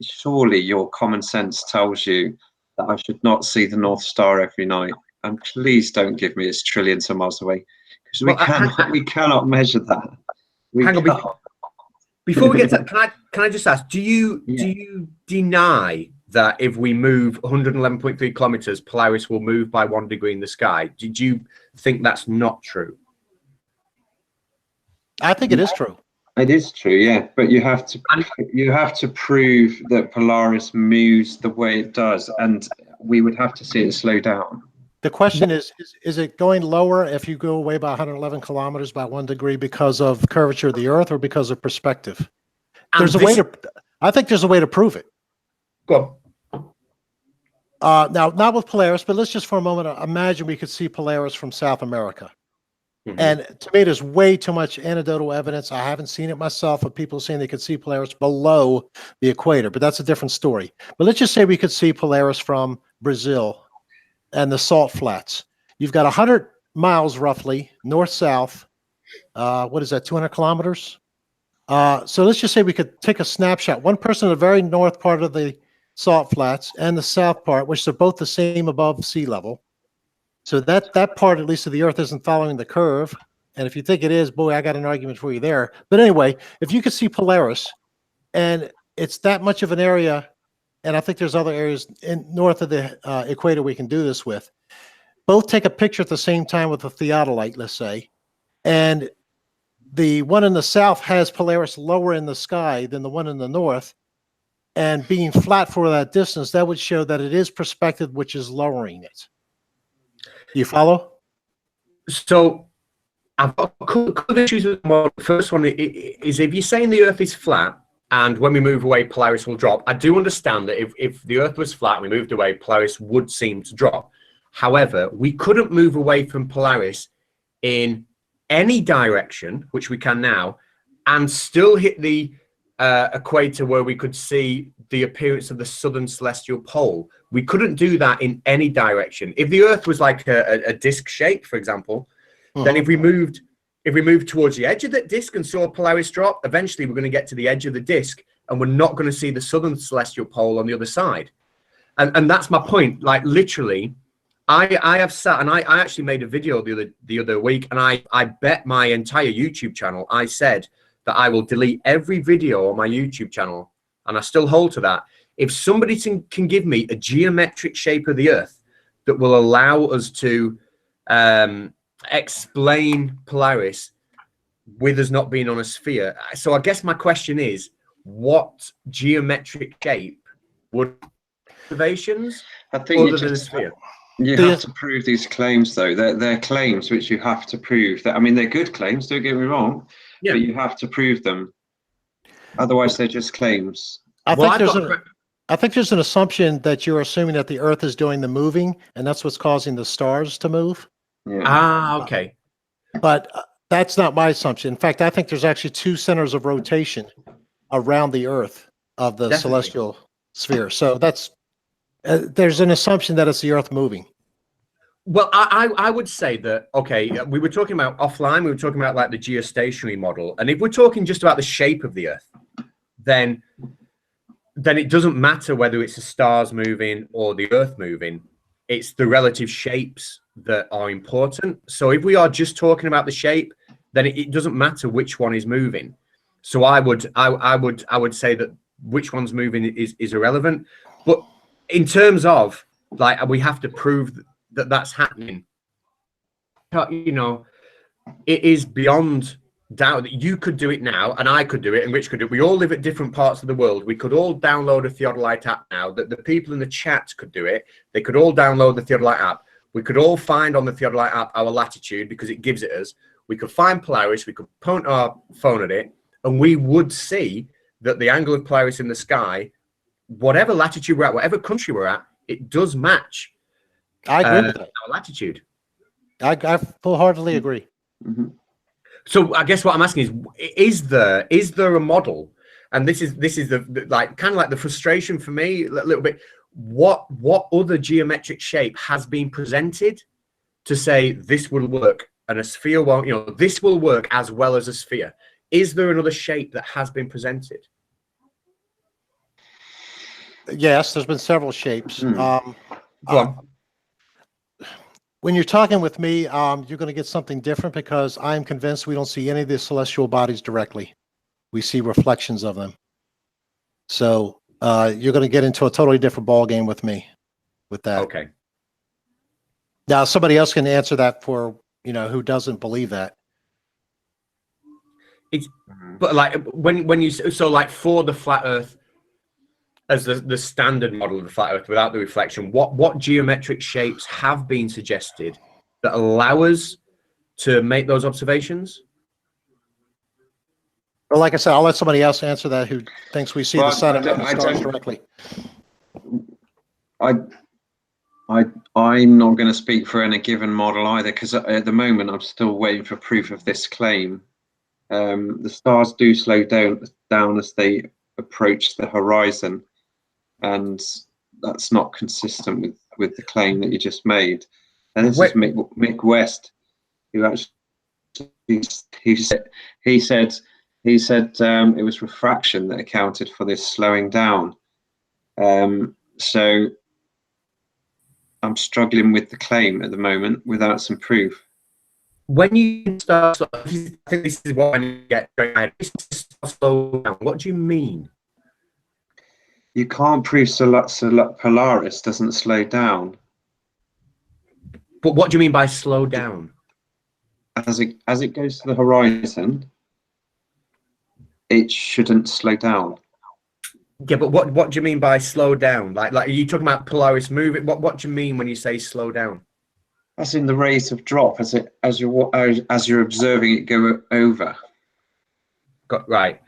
surely your common sense tells you that I should not see the North Star every night. And please don't give me it's trillions of miles away, because we cannot measure that. Hang on, before we get to that, can I just ask, do you deny that if we move 111.3 kilometers, Polaris will move by 1 degree in the sky? Did you think that's not true? I think it is true. It is true, yeah. But you have to prove that Polaris moves the way it does, and we would have to see it slow down. The question is it going lower if you go away by 111 kilometers by 1 degree because of curvature of the Earth or because of perspective? There's a way to. I think there's a way to prove it. Go on. Now, not with Polaris, but let's just for a moment imagine we could see Polaris from South America. Mm-hmm. And to me, there's way too much anecdotal evidence. I haven't seen it myself of people saying they could see Polaris below the equator, but that's a different story. But let's just say we could see Polaris from Brazil and the salt flats. You've got 100 miles roughly north-south. What is that, 200 kilometers? So let's just say we could take a snapshot. One person in the very north part of the salt flats and the south part, which are both the same above sea level. So that part, at least of the Earth, isn't following the curve. And if you think it is, boy, I got an argument for you there. But anyway, if you could see Polaris, and it's that much of an area, and I think there's other areas north of the equator we can do this with, both take a picture at the same time with a theodolite, let's say, and the one in the south has Polaris lower in the sky than the one in the north, and being flat for that distance, that would show that it is perspective, which is lowering it. You follow? So I've got a couple of issues with the model. The first one is if you're saying the Earth is flat and when we move away, Polaris will drop. I do understand that if the Earth was flat and we moved away, Polaris would seem to drop. However, we couldn't move away from Polaris in any direction, which we can now, and still hit the equator where we could see the appearance of the southern celestial pole. We couldn't do that in any direction. If the Earth was like a disc shape, for example, then if we moved towards the edge of that disc and saw Polaris drop, eventually we're going to get to the edge of the disc and we're not going to see the southern celestial pole on the other side. And that's my point. Like literally, I have sat and I actually made a video the other week, and I bet my entire YouTube channel. I said that I will delete every video on my YouTube channel, and I still hold to that. If somebody can give me a geometric shape of the Earth that will allow us to explain Polaris with us not being on a sphere. So I guess my question is, what geometric shape would observations I think other than a sphere? You have to prove these claims, though. They're claims which you have to prove. I mean, they're good claims, don't get me wrong, but you have to prove them. Otherwise, they're just claims. I think there's an assumption that you're assuming that the Earth is doing the moving, and that's what's causing the stars to move. Yeah. Okay. But that's not my assumption. In fact, I think there's actually two centers of rotation around the Earth of the celestial sphere. So that's there's an assumption that it's the Earth moving. Well, I would say that, okay, we were talking about offline, we were talking about like the geostationary model. And if we're talking just about the shape of the Earth, then it doesn't matter whether it's the stars moving or the Earth moving. It's the relative shapes that are important. So if we are just talking about the shape, then it doesn't matter which one is moving. So I would say that which one's moving is irrelevant. But in terms of like, we have to prove that that's happening. You know, it is beyond doubt that you could do it now, and I could do it, and Rich could do it. We all live at different parts of the world. We could all download a theodolite app now. That the people in the chat could do it. They could all download the theodolite app. We could all find on the theodolite app our latitude because it gives it us. We could find Polaris. We could point our phone at it, and we would see that the angle of Polaris in the sky, whatever latitude we're at, whatever country we're at, it does match. I agree with that. Our latitude. I full-heartedly agree. Mm-hmm. So I guess what I'm asking is there a model? And this is the like kind of like the frustration for me a little bit. What other geometric shape has been presented to say this will work and a sphere won't? You know, this will work as well as a sphere. Is there another shape that has been presented? Yes, there's been several shapes. Go on. When you're talking with me, you're going to get something different because I'm convinced we don't see any of the celestial bodies directly. We see reflections of them. So you're going to get into a totally different ball game with me with that. Okay. Now, somebody else can answer that for, you know, who doesn't believe that. It's, but like when you, so like for the flat Earth, as the standard model of the flat Earth without the reflection, what geometric shapes have been suggested that allow us to make those observations? Well, like I said, I'll let somebody else answer that who thinks we see the sun and the stars directly. I'm not going to speak for any given model either, because at the moment I'm still waiting for proof of this claim. The stars do slow down as they approach the horizon, and that's not consistent with the claim that you just made. And this is Mick West, who actually he said it was refraction that accounted for this slowing down. So I'm struggling with the claim at the moment without some proof. When you start, I think this is what I need to get. Slow down. What do you mean? You can't prove Polaris doesn't slow down. But what do you mean by slow down? As it goes to the horizon, it shouldn't slow down. Yeah, but what do you mean by slow down? Like are you talking about Polaris moving? What do you mean when you say slow down? That's in the rate of drop as you're observing it go over. Right.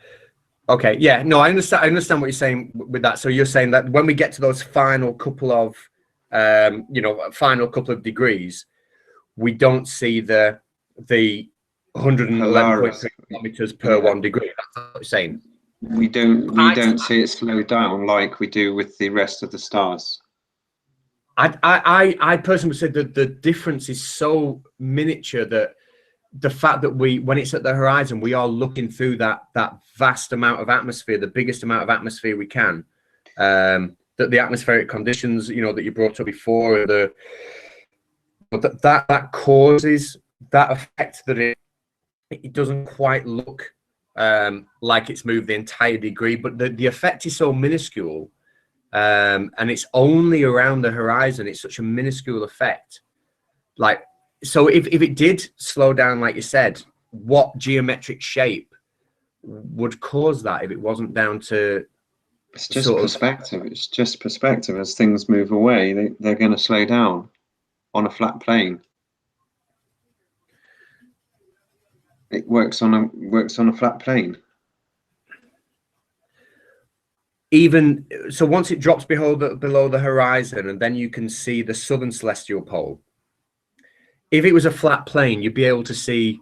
Okay. Yeah. No, I understand what you're saying with that. So you're saying that when we get to those final couple of, final couple of degrees, we don't see the 111.3 kilometers per 1 degree. That's what you're saying. We don't see it slow down like we do with the rest of the stars. I personally would say that the difference is so miniature that the fact that when it's at the horizon, we are looking through that vast amount of atmosphere, the biggest amount of atmosphere we can, that the atmospheric conditions, that you brought up before, that causes that effect that it doesn't quite look like it's moved the entire degree, but the effect is so minuscule, and it's only around the horizon. It's such a minuscule effect. Like, so if it did slow down, like you said, what geometric shape would cause that if it wasn't down to? It's just perspective. It's just perspective. As things move away, they're going to slow down on a flat plane. It works on a flat plane. Even so, once it drops below the horizon, and then you can see the southern celestial pole. If it was a flat plane, you'd be able to see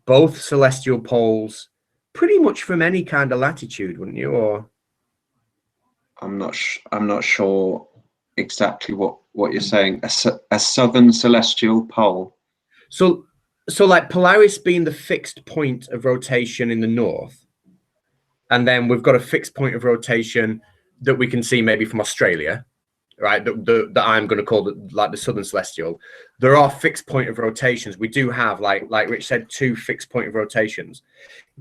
both celestial poles pretty much from any kind of latitude, wouldn't you? Or I'm not sure exactly what you're saying. A southern celestial pole. So like Polaris being the fixed point of rotation in the north, and then we've got a fixed point of rotation that we can see maybe from Australia, right? That I'm going to call like the southern celestial. There are fixed point of rotations. We do have, like Rich said, 2 fixed point of rotations.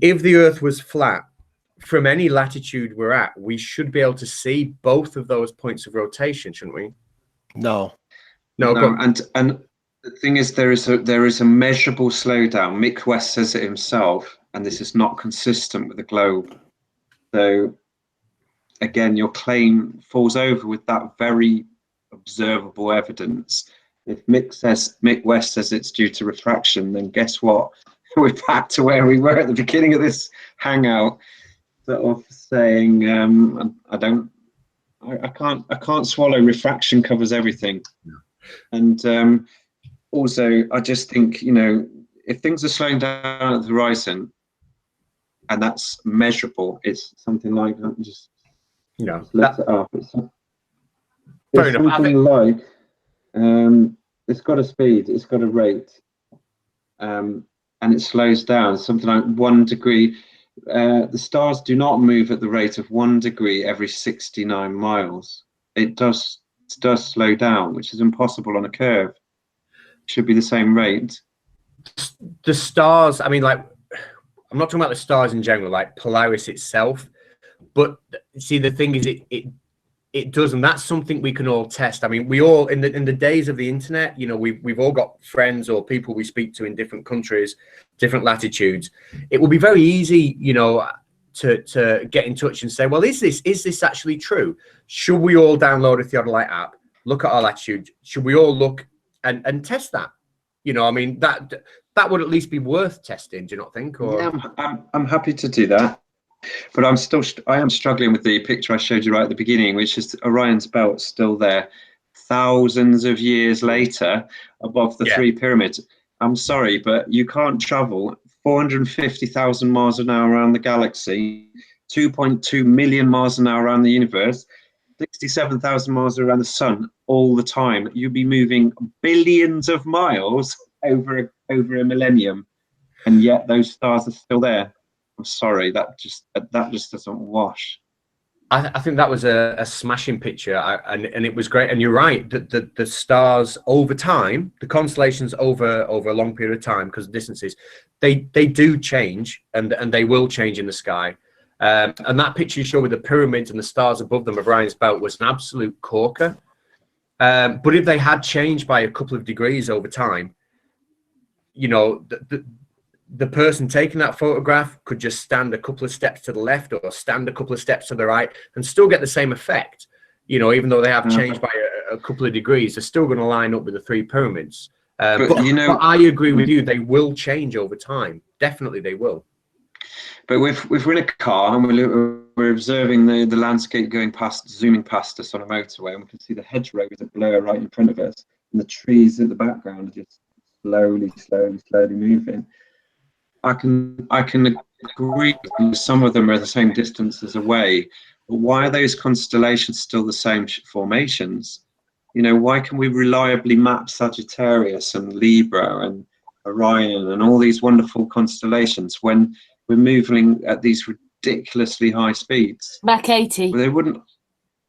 If the Earth was flat, from any latitude we're at, we should be able to see both of those points of rotation, shouldn't we? No. No. And the thing is, there is a measurable slowdown. Mick West says it himself, and this is not consistent with the globe. So again, your claim falls over with that very observable evidence. If Mick West says it's due to refraction, then guess what? We're back to where we were at the beginning of this hangout, sort of saying, I can't swallow. Refraction covers everything. No. And also, I just think, if things are slowing down at the horizon, and that's measurable, it's something like that. Just look it up. It's something like it's got a speed, it's got a rate, and it slows down. Something like 1 degree. The stars do not move at the rate of 1 degree every 69 miles. It does slow down, which is impossible on a curve. It should be the same rate. The stars, I mean, like, I'm not talking about the stars in general, like Polaris itself, but see, the thing is, it does, and that's something we can all test. I mean, we all, in the days of the internet, we've all got friends or people we speak to in different countries, different latitudes. It will be very easy, to get in touch and say, well, is this actually true? Should we all download a Theodolite app, look at our latitude? Should we all look and test that? I mean, that would at least be worth testing, do you not think? Or yeah, I'm happy to do that. But I am struggling with the picture I showed you right at the beginning, which is Orion's belt still there, thousands of years later, above the 3 pyramids. I'm sorry, but you can't travel 450,000 miles an hour around the galaxy, 2.2 million miles an hour around the universe, 67,000 miles around the sun all the time. You'd be moving billions of miles over a millennium, and yet those stars are still there. I'm sorry, that just doesn't wash. I think that was a smashing picture, and it was great. And you're right, that the stars over time, the constellations over a long period of time, because of distances, they do change, and they will change in the sky. And that picture you show with the pyramids and the stars above them of Orion's belt was an absolute corker. But if they had changed by a couple of degrees over time, the person taking that photograph could just stand a couple of steps to the left or stand a couple of steps to the right and still get the same effect. Even though they have changed by a couple of degrees, they're still going to line up with the 3 pyramids. But I agree with you, they will change over time. Definitely they will. But if we're in a car and we're observing the landscape zooming past us on a motorway, and we can see the hedgerow with a blur right in front of us, and the trees in the background are just slowly moving. I can agree that some of them are the same distances away, but why are those constellations still the same formations? Why can we reliably map Sagittarius and Libra and Orion and all these wonderful constellations when we're moving at these ridiculously high speeds? Mach 80. Well,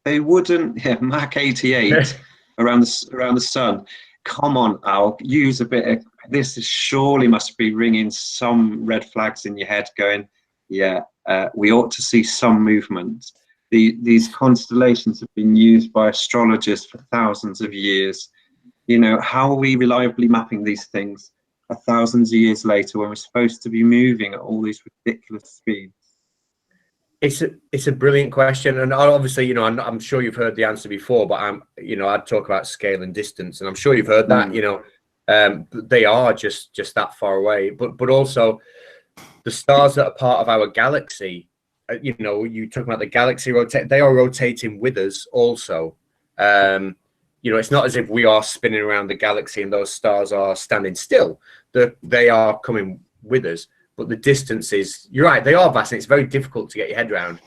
they wouldn't. Yeah, Mach 88 around the sun. Come on, Al, use a bit of this. Surely must be ringing some red flags in your head going, we ought to see some movement. These constellations have been used by astrologers for thousands of years. How are we reliably mapping these things thousands of years later when we're supposed to be moving at all these ridiculous speeds? It's a brilliant question, and obviously, I'm sure you've heard the answer before, but I'd talk about scale and distance, and I'm sure you've heard that. They are just that far away, but also the stars that are part of our galaxy. You talk about the galaxy rotate; they are rotating with us also. It's not as if we are spinning around the galaxy and those stars are standing still. They are coming with us. But the distances, you're right, they are vast, and it's very difficult to get your head around.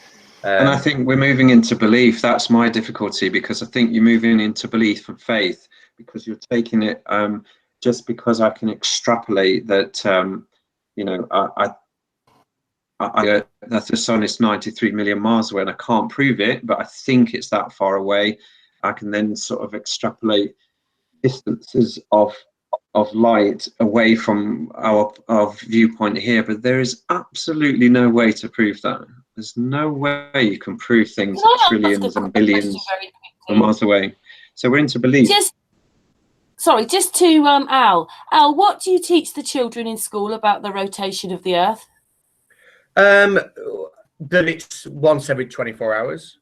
And I think we're moving into belief. That's my difficulty, because I think you're moving into belief and faith, because you're taking it just because I can extrapolate that, that the sun is 93 million miles away, and I can't prove it, but I think it's that far away. I can then sort of extrapolate distances of light away from our viewpoint here, but there is absolutely no way to prove that. There's no way you can prove things trillions and billions of miles away. So we're into belief. Just to Al. Al, what do you teach the children in school about the rotation of the Earth? That it's once every 24 hours.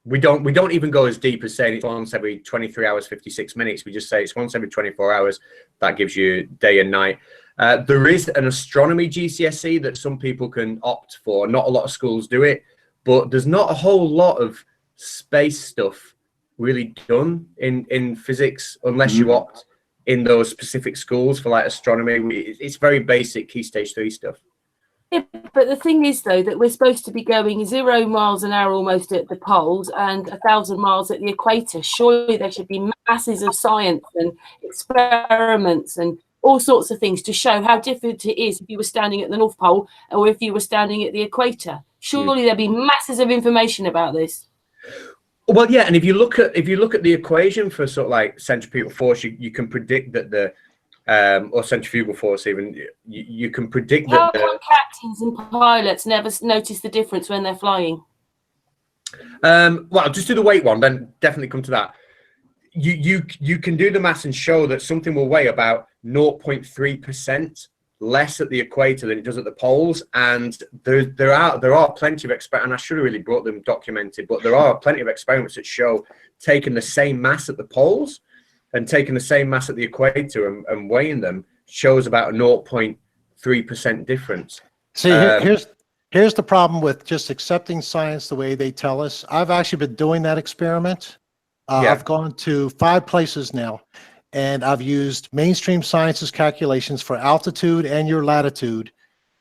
We don't even go as deep as saying it's once every 23 hours, 56 minutes. We just say it's once every 24 hours. That gives you day and night. There is an astronomy GCSE that some people can opt for. Not a lot of schools do it, but there's not a whole lot of space stuff really done in physics unless you opt in those specific schools for like astronomy. It's very basic key stage 3 stuff. Yeah, but the thing is, though, that we're supposed to be going 0 miles an hour almost at the poles and 1,000 miles at the equator. Surely there should be masses of science and experiments and all sorts of things to show how different it is if you were standing at the North Pole or if you were standing at the equator. Surely there'd be masses of information about this. Well, yeah, and if you look at the equation for sort of like centripetal force, you can predict that the or centrifugal force, even you can predict how that. How come captains and pilots never notice the difference when they're flying? Well, just do the weight one, then definitely come to that. You can do the maths and show that something will weigh about 0.3% less at the equator than it does at the poles, and there are plenty of experiments, and I should have really brought them documented, but there are plenty of experiments that show taking the same mass at the poles and taking the same mass at the equator and weighing them shows about a 0.3% difference. See, here's the problem with just accepting science the way they tell us. I've actually been doing that experiment. I've gone to 5 places now, and I've used mainstream science's calculations for altitude and your latitude,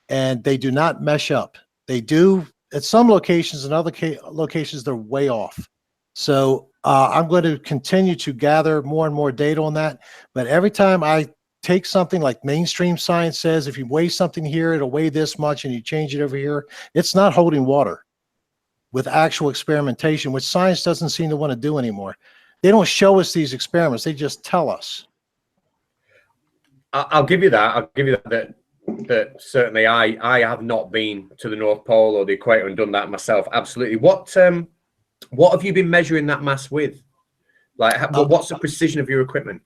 and they do not mesh up. They do at some locations, and other locations they're way off. So I'm going to continue to gather more and more data on that. But every time I take something like mainstream science says, if you weigh something here, it'll weigh this much, and you change it over here, it's not holding water with actual experimentation, which science doesn't seem to want to do anymore. They don't show us these experiments. They just tell us. I'll give you that. I'll give you that certainly I have not been to the North Pole or the equator and done that myself. Absolutely. What have you been measuring that mass with? Like, what's the precision of your equipment?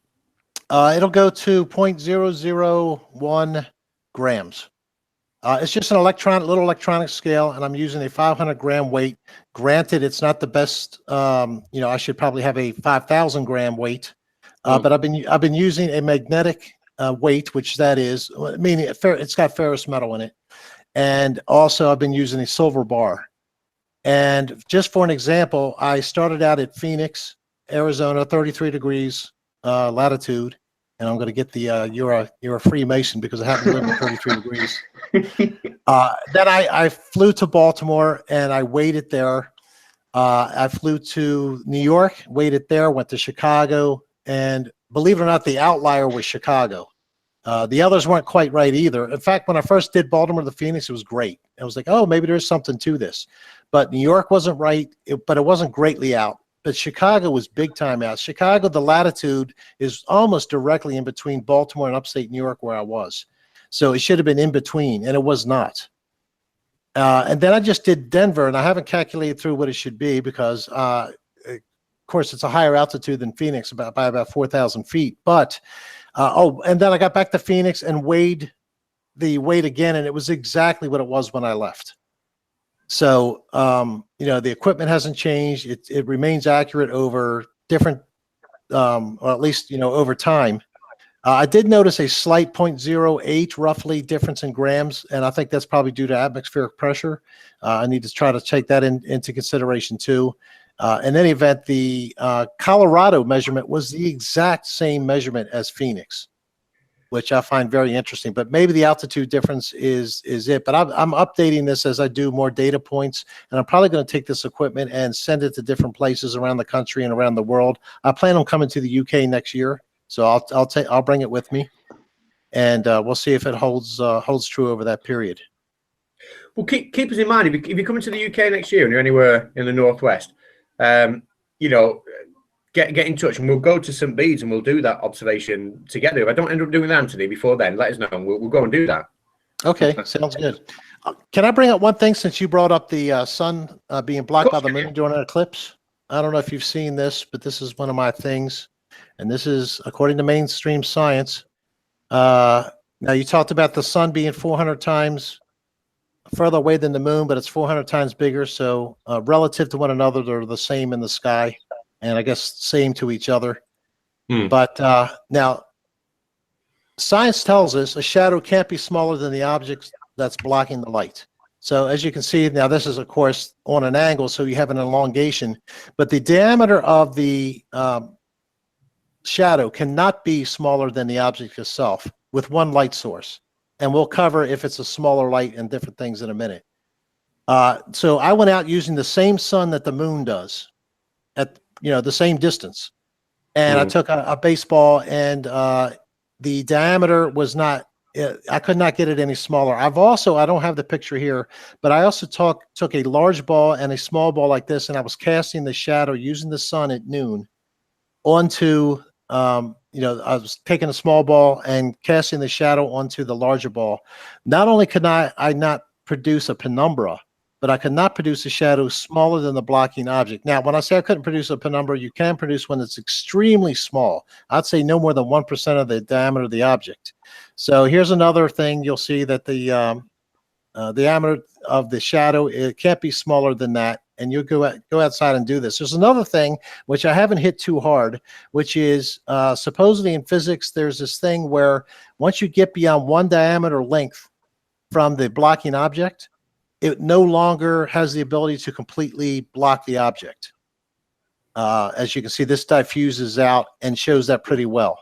It'll go to 0.001 grams. It's just an little electronic scale, and I'm using a 500 gram weight. Granted, it's not the best. I should probably have a 5,000 gram weight, but I've been using a magnetic weight, which that is, meaning it's got ferrous metal in it, and also I've been using a silver bar. And just for an example, I started out at Phoenix, Arizona, 33 degrees latitude. And I'm going to get the you're a Freemason because I happen to live in 33 degrees. Then I flew to Baltimore and I waited there. I flew to New York, waited there, went to Chicago, and believe it or not, the outlier was Chicago. The others weren't quite right either. In fact, when I first did Baltimore to Phoenix, it was great. I was like, oh, maybe there's something to this. But New York wasn't right, but it wasn't greatly out. But Chicago was big time out. Chicago, the latitude is almost directly in between Baltimore and upstate New York where I was. So it should have been in between, and it was not. And then I just did Denver, and I haven't calculated through what it should be because, of course, it's a higher altitude than Phoenix by about 4,000 feet. But, and then I got back to Phoenix and weighed the weight again, and it was exactly what it was when I left. So, the equipment hasn't changed. It remains accurate over different, or at least, over time. I did notice a slight 0.08 roughly difference in grams, and I think that's probably due to atmospheric pressure. I need to try to take that into consideration too. In any event, the Colorado measurement was the exact same measurement as Phoenix, which I find very interesting. But maybe the altitude difference is it. But I'm updating this as I do more data points, and I'm probably going to take this equipment and send it to different places around the country and around the world. I plan on coming to the UK next year, so I'll bring it with me, and we'll see if it holds true over that period. Well, keep us in mind, if you're coming to the UK next year and you're anywhere in the Northwest, you know, get in touch and we'll go to St. Bede's and we'll do that observation together. If I don't end up doing Anthony before then, let us know and we'll go and do that. Okay, sounds good. Can I bring up one thing since you brought up the sun being blocked by the moon during an eclipse? I don't know if you've seen this, but this is one of my things. And this is according to mainstream science. Now, you talked about the sun being 400 times further away than the moon, but it's 400 times bigger. So relative to one another, they're the same in the sky. And I guess same to each other. But now, science tells us a shadow can't be smaller than the object that's blocking the light. So as you can see, now this is, of course, on an angle, so you have an elongation. But the diameter of the shadow cannot be smaller than the object itself with one light source. And we'll cover if it's a smaller light and different things in a minute. So I went out using the same sun that the moon does at the same distance. And I took a baseball and the diameter was not, I could not get it any smaller. I don't have the picture here, but I also took a large ball and a small ball like this, and I was casting the shadow using the sun at noon onto, I was taking a small ball and casting the shadow onto the larger ball. Not only could I not produce a penumbra, but I could not produce a shadow smaller than the blocking object. Now, when I say I couldn't produce a penumbra, you can produce one that's extremely small. I'd say no more than 1% of the diameter of the object. So here's another thing. You'll see that the diameter of the shadow, it can't be smaller than that. And you go outside and do this. There's another thing, which I haven't hit too hard, which is supposedly in physics, there's this thing where once you get beyond one diameter length from the blocking object, it no longer has the ability to completely block the object. As you can see, this diffuses out and shows that pretty well.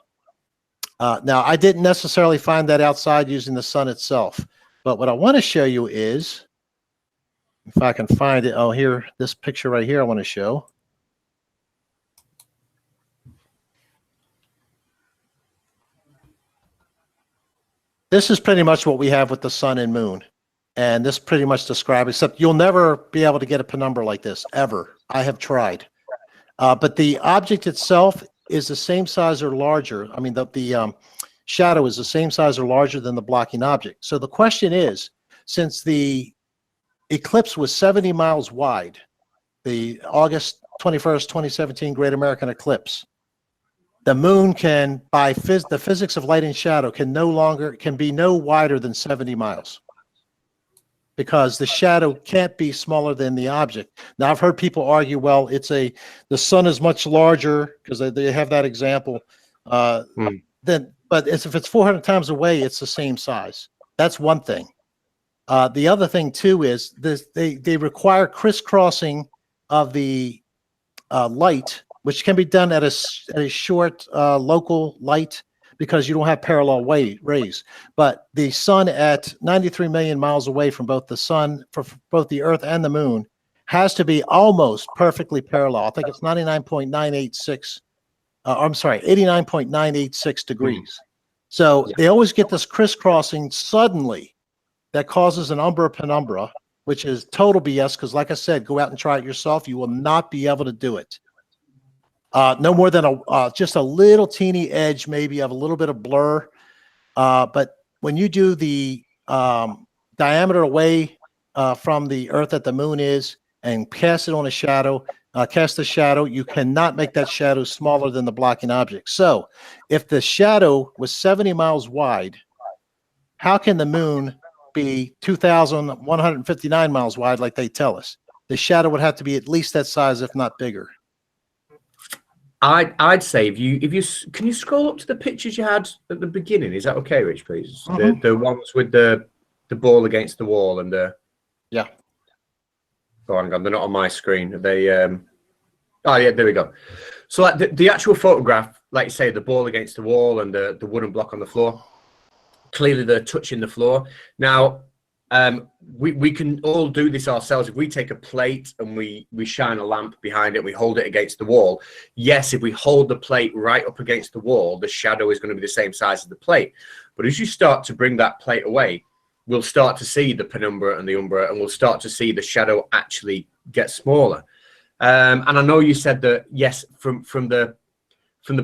Now, I didn't necessarily find that outside using the sun itself, but what I want to show you is, if I can find it, here, this picture right here I want to show. This is pretty much what we have with the sun and moon. And this pretty much describes, except you'll never be able to get a penumbra like this, ever. I have tried. But the object itself is the same size or larger. I mean, the shadow is the same size or larger than the blocking object. So the question is, since the eclipse was 70 miles wide, the August 21st, 2017 Great American Eclipse, the moon can, by the physics of light and shadow, can be no wider than 70 miles. Because the shadow can't be smaller than the object. Now, I've heard people argue, well, the sun is much larger, because they have that example. But if it's 400 times away, it's the same size. That's one thing. The other thing, too, is they require crisscrossing of the light, which can be done at a short local light, because you don't have parallel rays. But the sun at 93 million miles away from both the sun, for both the Earth and the moon, has to be almost perfectly parallel. I think it's 99.986. I'm sorry, 89.986 degrees. So they always get this crisscrossing suddenly that causes an umbra penumbra, which is total BS, because like I said, go out and try it yourself. You will not be able to do it. No more than just a little teeny edge, maybe of a little bit of blur. But when you do the diameter away from the Earth that the moon is and cast it on a shadow, cast the shadow, you cannot make that shadow smaller than the blocking object. So if the shadow was 70 miles wide, how can the moon be 2,159 miles wide like they tell us? The shadow would have to be at least that size, if not bigger. I'd say if you can you scroll up to the pictures you had at the beginning? Is that okay, Rich? Please, the ones with the ball against the wall and the yeah. Oh, hang on, they're not on my screen. They oh yeah, there we go. So like the actual photograph, like you say, the ball against the wall and the wooden block on the floor. Clearly, they're touching the floor now. We can all do this ourselves. If we take a plate and we shine a lamp behind it, we hold it against the wall. Yes, if we hold the plate right up against the wall, the shadow is going to be the same size as the plate. But as you start to bring that plate away, we'll start to see the penumbra and the umbra, and we'll start to see the shadow actually get smaller. And I know you said that, yes, from the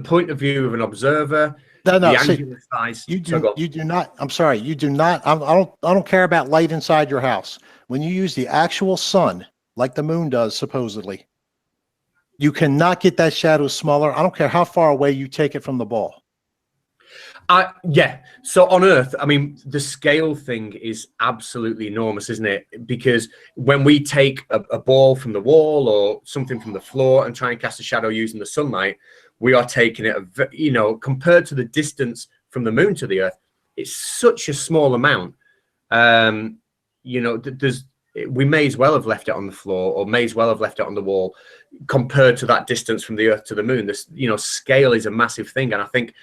point of view of an observer, No, the see, angular size. you do not. I'm sorry, you do not. I don't care about light inside your house. When you use the actual sun, like the moon does supposedly, you cannot get that shadow smaller. I don't care how far away you take it from the ball. Yeah. So on Earth, I mean, the scale thing is absolutely enormous, isn't it? Because when we take a ball from the wall or something from the floor and try and cast a shadow using the sunlight, we are taking it, you know, compared to the distance from the moon to the Earth, it's such a small amount. You know, we may as well have left it on the floor, or may as well have left it on the wall, compared to that distance from the Earth to the moon. This, you know, scale is a massive thing, and I think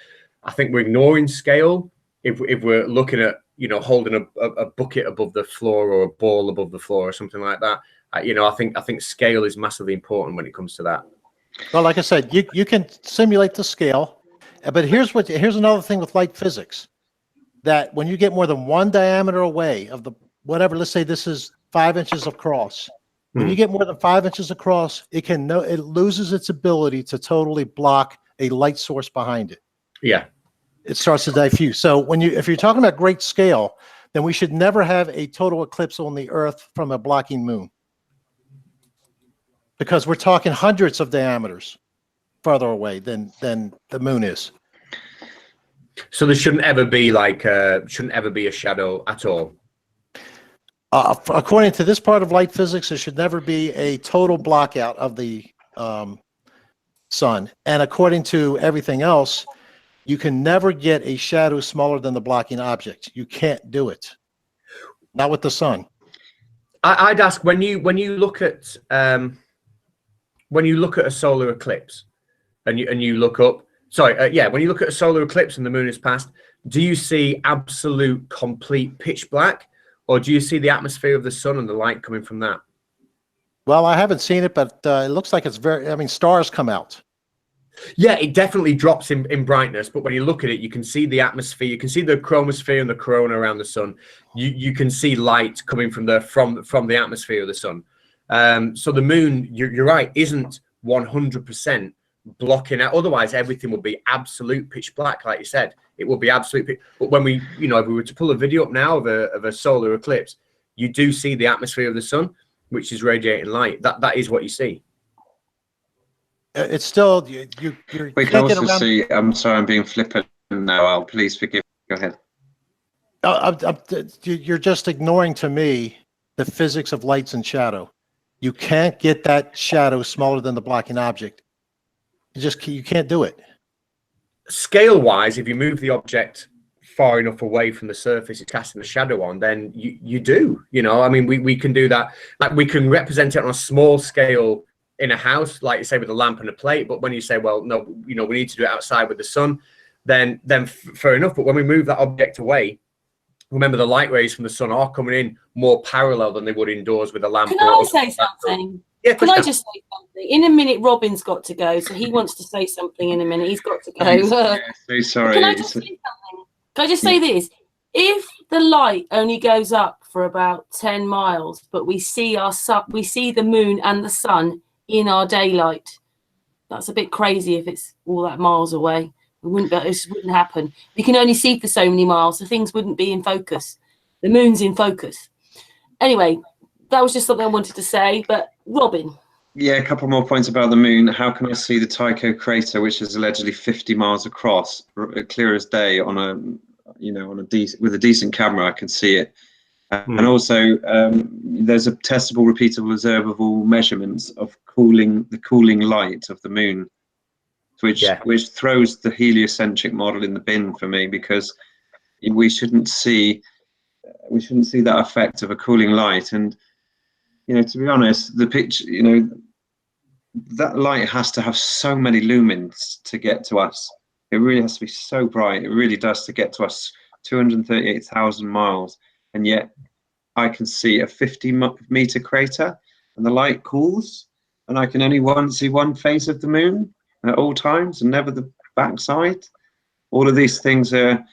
we're ignoring scale if we're looking at, you know, holding a bucket above the floor or a ball above the floor or something like that. You know, I think scale is massively important when it comes to that. Well, like I said, you can simulate the scale, but here's another thing with light physics, that when you get more than one diameter away of the whatever, let's say this is 5 inches across. When you get more than 5 inches across, it loses its ability to totally block a light source behind it. Yeah. It starts to diffuse. So if you're talking about great scale, then we should never have a total eclipse on the Earth from a blocking moon, because we're talking hundreds of diameters farther away than the moon is. So there shouldn't ever be a shadow at all. According to this part of light physics, there should never be a total blockout of the sun. And according to everything else, you can never get a shadow smaller than the blocking object. You can't do it. Not with the sun. I'd ask, when you look at a solar eclipse and you look up, when you look at a solar eclipse and the moon is passed, do you see absolute complete pitch black, or do you see the atmosphere of the sun and the light coming from that? Well, I haven't seen it, but it looks like it's stars come out. Yeah, it definitely drops in brightness, but when you look at it, you can see the atmosphere, you can see the chromosphere and the corona around the sun. You can see light coming from the atmosphere of the sun. So the moon, you're right, isn't 100% blocking out. Otherwise, everything would be absolute pitch black, like you said. It would be absolute pitch. But when if we were to pull a video up now of a solar eclipse, you do see the atmosphere of the sun, which is radiating light. That is what you see. It's still we can also see. I'm sorry, I'm being flippant now. Al, please forgive me. Go ahead. You're just ignoring to me the physics of lights and shadow. You can't get that shadow smaller than the blocking object. You can't do it. Scale wise, if you move the object far enough away from the surface it's casting the shadow on, then you do. You know, I mean, we can do that. Like, we can represent it on a small scale in a house, like you say, with a lamp and a plate. But when you say, well, no, we need to do it outside with the sun, then fair enough. But when we move that object away, remember, the light rays from the sun are coming in more parallel than they would indoors with a lamp. Can I say something? Yeah, can I just say something? In a minute, Robin's got to go, so he wants to say something in a minute. He's got to go. So sorry. Can I just say something? Can I just say this? If the light only goes up for about 10 miles, but we see the moon and the sun in our daylight, that's a bit crazy. If it's all that miles away, it wouldn't happen. We can only see for so many miles, so things wouldn't be in focus. The moon's in focus. Anyway, that was just something I wanted to say. But Robin. Yeah, a couple more points about the moon. How can I see the Tycho crater, which is allegedly 50 miles across, clear as day with a decent camera? I can see it. And also, there's a testable, repeatable, observable measurements of the cooling light of the moon, which throws the heliocentric model in the bin for me, because we shouldn't see that effect of a cooling light. And to be honest, the picture, that light has to have so many lumens to get to us. It really has to be so bright. It really does, to get to us, 238,000 miles. And yet I can see a 50-meter crater, and the light cools, and I can only see one face of the moon at all times and never the backside. All of these things are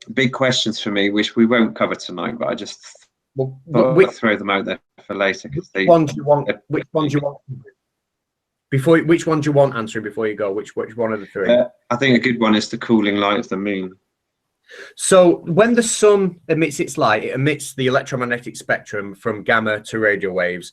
big questions for me, which we won't cover tonight, but I just Well, thought I'd throw them out there for later. which one do you want? Which one do you want? Which one do you want answering before you go? Which one of the three? I think a good one is the cooling light of the moon. So when the sun emits its light, it emits the electromagnetic spectrum from gamma to radio waves.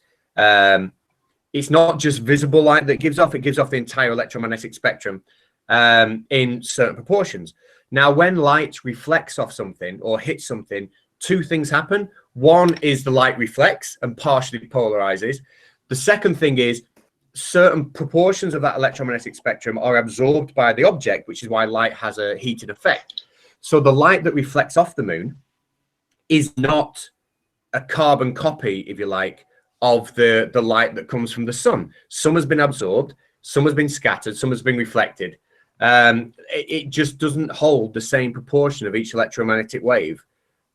It's not just visible light that gives off, it gives off the entire electromagnetic spectrum in certain proportions. Now, when light reflects off something or hits something, two things happen. One is the light reflects and partially polarizes. The second thing is certain proportions of that electromagnetic spectrum are absorbed by the object, which is why light has a heated effect. So the light that reflects off the moon is not a carbon copy, if you like, of the light that comes from the sun. Some has been absorbed, some has been scattered, some has been reflected. It just doesn't hold the same proportion of each electromagnetic wave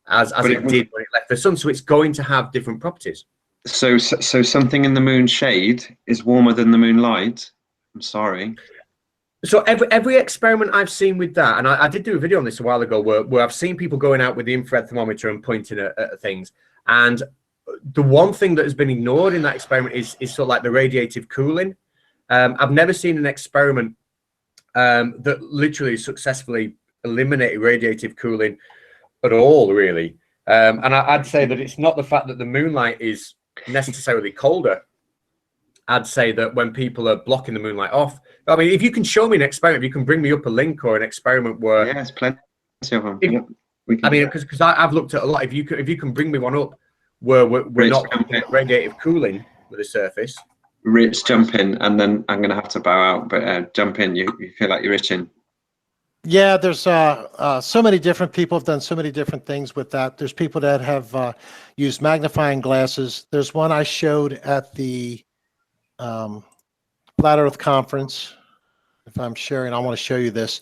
as it did when it left the sun. So it's going to have different properties. So something in the moon shade is warmer than the moonlight. I'm sorry. So every experiment I've seen with that, and I did do a video on this a while ago, where I've seen people going out with the infrared thermometer and pointing at things, and the one thing that has been ignored in that experiment is sort of like the radiative cooling. I've never seen an experiment that literally successfully eliminated radiative cooling at all, really. And I'd say that it's not the fact that the moonlight is necessarily colder. I'd say that when people are blocking the moonlight off, I mean, if you can show me an experiment, if you can bring me up a link or an experiment where, yeah, there's plenty of them. I mean, because I've looked at a lot. If you can bring me one up where we're not radiative cooling with the surface. Rich, jump in, and then I'm going to have to bow out. But jump in. You feel like you're itching. Yeah, there's so many different people have done so many different things with that. There's people that have used magnifying glasses. There's one I showed at the Flat Earth Conference. If I'm sharing, I want to show you this.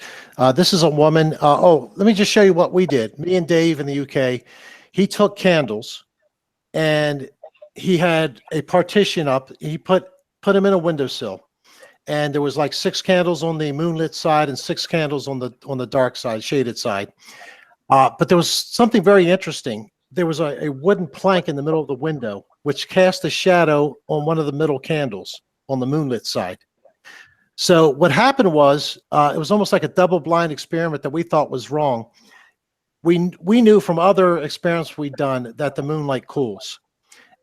This is a woman. Oh, let me just show you what we did. Me and Dave in the UK. He took candles, and he had a partition up. He put them in a windowsill, and there was like 6 candles on the moonlit side and 6 candles on the dark side, shaded side. But there was something very interesting. There was a wooden plank in the middle of the window, which cast a shadow on one of the middle candles on the moonlit side. So what happened was, it was almost like a double-blind experiment that we thought was wrong. We knew from other experiments we'd done that the moonlight cools.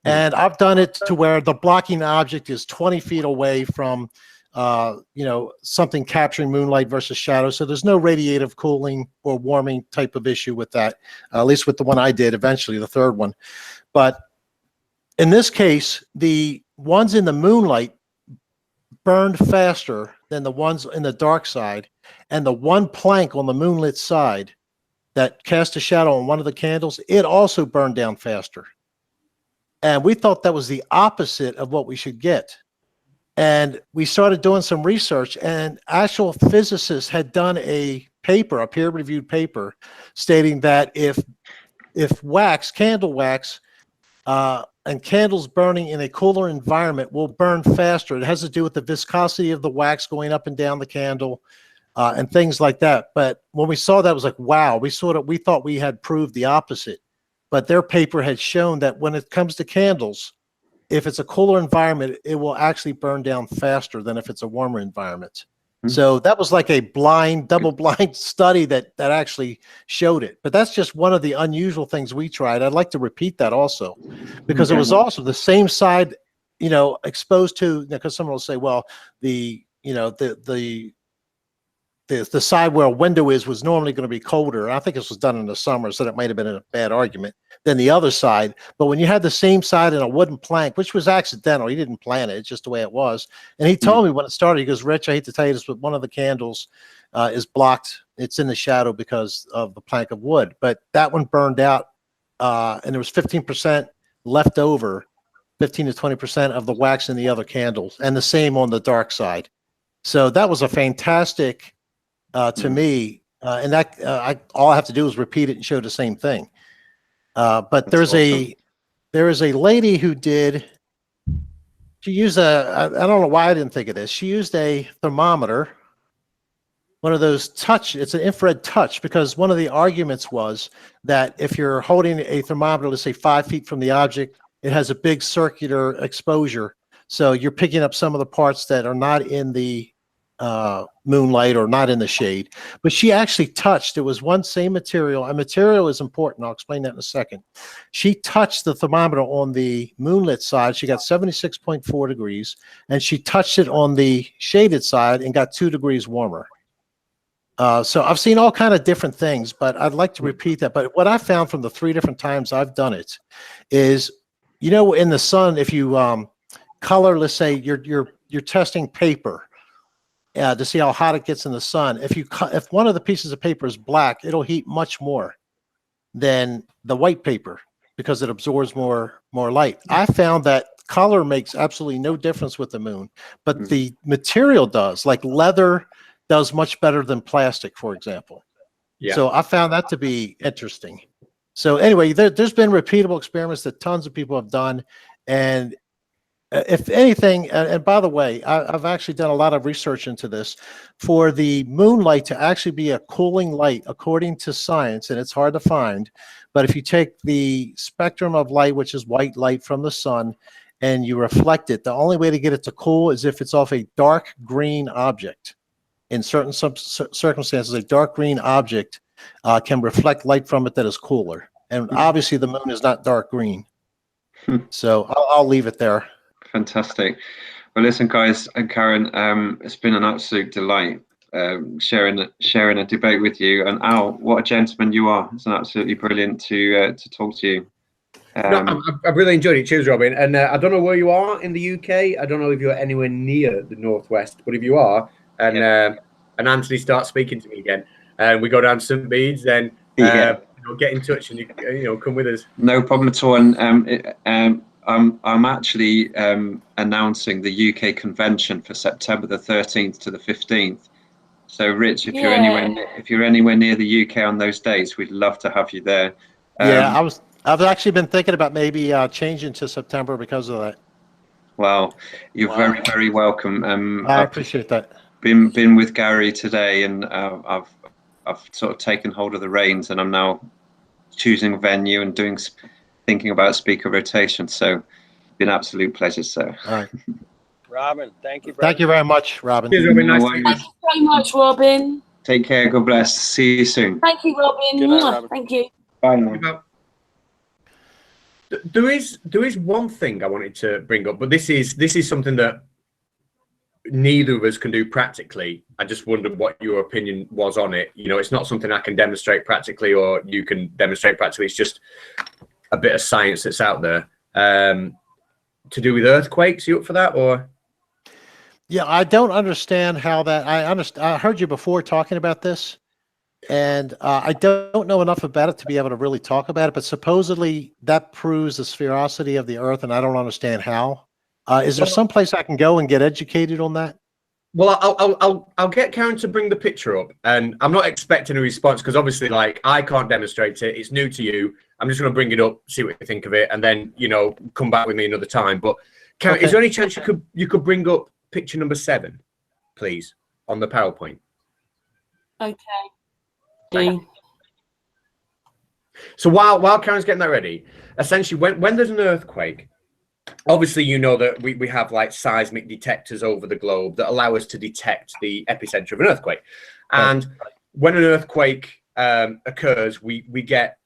And I've done it to where the blocking object is 20 feet away from, something capturing moonlight versus shadow. So there's no radiative cooling or warming type of issue with that, at least with the one I did eventually, the third one. But in this case, the ones in the moonlight burned faster than the ones in the dark side. And the one plank on the moonlit side that cast a shadow on one of the candles, it also burned down faster. And we thought that was the opposite of what we should get. And we started doing some research, and actual physicists had done a paper, a peer-reviewed paper, stating that if wax, candle wax, and candles burning in a cooler environment will burn faster. It has to do with the viscosity of the wax going up and down the candle, and things like that. But when we saw that, it was like, wow, we thought we had proved the opposite. But their paper had shown that when it comes to candles, if it's a cooler environment, it will actually burn down faster than if it's a warmer environment. Mm-hmm. So that was like a double-blind study that actually showed it. But that's just one of the unusual things we tried. I'd like to repeat that also, because it was also the same side, exposed to, because someone will say, well, the side where a window was normally going to be colder. I think this was done in the summer, so that might have been a bad argument than the other side. But when you had the same side in a wooden plank, which was accidental, he didn't plan it, it's just the way it was. And he told me when it started, he goes, Rich, I hate to tell you this, but one of the candles is blocked. It's in the shadow because of the plank of wood. But that one burned out, and there was 15% left over, 15 to 20% of the wax in the other candles, and the same on the dark side. So that was a fantastic to me, and that all I have to do is repeat it and show the same thing. But there is a lady who she used I don't know why I didn't think of this. She used a thermometer, one of those touch, it's an infrared touch, because one of the arguments was that if you're holding a thermometer, let's say 5 feet from the object, it has a big circular exposure. So you're picking up some of the parts that are not in the moonlight or not in the shade. But she actually touched, it was one same material, and material is important. I'll explain that in a second. She touched the thermometer on the moonlit side. She got 76.4 degrees, and she touched it on the shaded side and got 2 degrees warmer. So I've seen all kind of different things, but I'd like to repeat that. But what I found from the 3 different times I've done it is, you know, in the sun, if you color, let's say you're testing paper to see how hot it gets in the sun. If one of the pieces of paper is black, it'll heat much more than the white paper because it absorbs more light. I found that color makes absolutely no difference with the moon, but the material does. Like leather does much better than plastic, for example. Yeah. So I found that to be interesting. So anyway, there's been repeatable experiments that tons of people have done. And if anything, and by the way, I've actually done a lot of research into this, for the moonlight to actually be a cooling light, according to science, and it's hard to find, but if you take the spectrum of light, which is white light from the sun, and you reflect it, the only way to get it to cool is if it's off a dark green object. In certain circumstances, a dark green object can reflect light from it that is cooler. And obviously the moon is not dark green. So I'll leave it there. Fantastic. Well, listen, guys, and Karen, it's been an absolute delight sharing a debate with you. And Al, what a gentleman you are. It's absolutely brilliant to talk to you. No, I've really enjoyed it. Cheers, Robin. And I don't know where you are in the UK. I don't know if you're anywhere near the Northwest, but if you are, and Anthony starts speaking to me again, and we go down to St. Bede's, then get in touch and you come with us. No problem at all. And I'm actually announcing the UK convention for September the 13th to the 15th. So, Rich, if you're anywhere near the UK on those dates, we'd love to have you there. I've actually been thinking about maybe changing to September because of that. Well, you're very, very welcome. I appreciate that. Been with Gary today, and I've sort of taken hold of the reins, and I'm now choosing a venue and thinking about speaker rotation. So, it's been an absolute pleasure, sir. All right, Robin, thank you. Brother. Thank you very much, Robin. Cheers, Robin. Nice to meet you. Thank you very much, Robin. Take care. God bless. See you soon. Thank you, Robin. Good night, Robin. Thank you. Bye now. There is one thing I wanted to bring up, but this is something that neither of us can do practically. I just wondered what your opinion was on it. It's not something I can demonstrate practically, or you can demonstrate practically. It's just a bit of science that's out there to do with earthquakes. You up for that, or? Yeah, I don't understand how that. I heard you before talking about this, and I don't know enough about it to be able to really talk about it. But supposedly that proves the sphericity of the Earth, and I don't understand how. Is there some place I can go and get educated on that? Well, I'll get Karen to bring the picture up, and I'm not expecting a response because obviously, I can't demonstrate it. It's new to you. I'm just going to bring it up, see what you think of it, and then come back with me another time. But Karen, is there any chance you could bring up picture number 7, please, on the PowerPoint? Okay. So while Karen's getting that ready, essentially, when there's an earthquake, obviously, that we have seismic detectors over the globe that allow us to detect the epicenter of an earthquake. And when an earthquake occurs, we get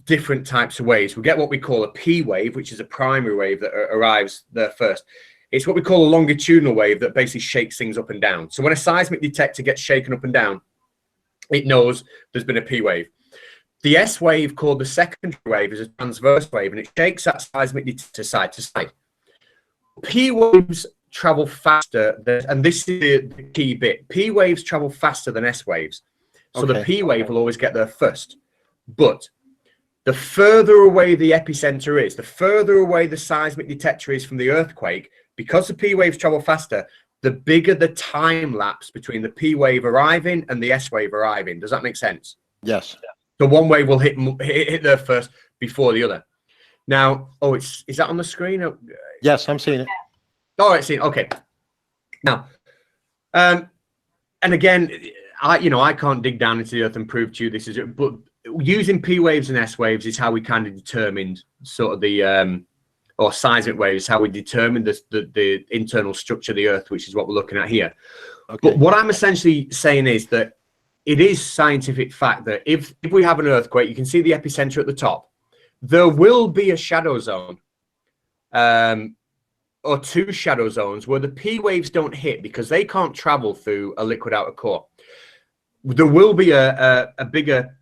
different types of waves. We get what we call a P wave, which is a primary wave that arrives there first. It's what we call a longitudinal wave that basically shakes things up and down. So when a seismic detector gets shaken up and down, it knows there's been a P wave. The S wave, called the secondary wave, is a transverse wave, and it shakes that seismic detector side to side. P waves travel faster and this is the key bit. P waves travel faster than S waves. So the P wave will always get there first. But the further away the epicenter is, the further away the seismic detector is from the earthquake, because the P waves travel faster, the bigger the time lapse between the P wave arriving and the S wave arriving. Does that make sense? Yes. So one wave will hit there first before the other. Now, is that on the screen? Yes, I'm seeing it. Oh, it's seen. Okay. Now, and again, I can't dig down into the earth and prove to you this is it, but using P waves and S waves is how we kind of determined sort of the or seismic waves, how we determined the internal structure of the earth, which is what we're looking at here. Okay. But what I'm essentially saying is that it is scientific fact that if we have an earthquake, you can see the epicenter at the top. There will be a shadow zone, or two shadow zones where the P waves don't hit because they can't travel through a liquid outer core. There will be a bigger,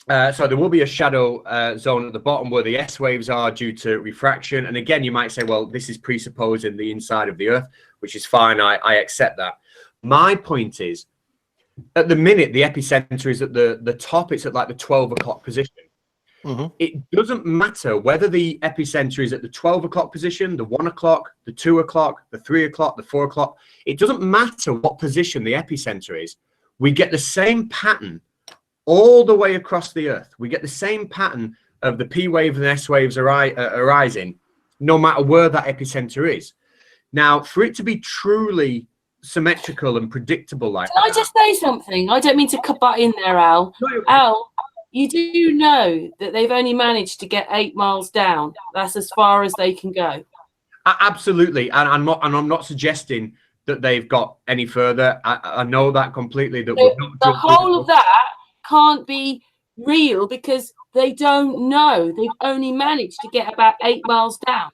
there will be a shadow zone at the bottom where the S waves are due to refraction. And again, you might say, well, this is presupposing the inside of the earth, which is fine. I accept that. My point is, at the minute, the epicenter is at the top. It's at like the 12 o'clock position. Mm-hmm. It doesn't matter whether the epicenter is at the 12 o'clock position, the 1 o'clock, the 2 o'clock, the 3 o'clock, the 4 o'clock. It doesn't matter what position the epicenter is. We get the same pattern all the way across the earth. We get the same pattern of the P wave and S waves arising, no matter where that epicenter is. Now, for it to be truly symmetrical and predictable like Can I just say something? I don't mean to butt in there, Al. No. Al, you do know that they've only managed to get 8 miles down. That's as far as they can go. Absolutely, and I'm not suggesting that they've got any further. I know that completely. That so the whole of that can't be real because they don't know. They've only managed to get about 8 miles down.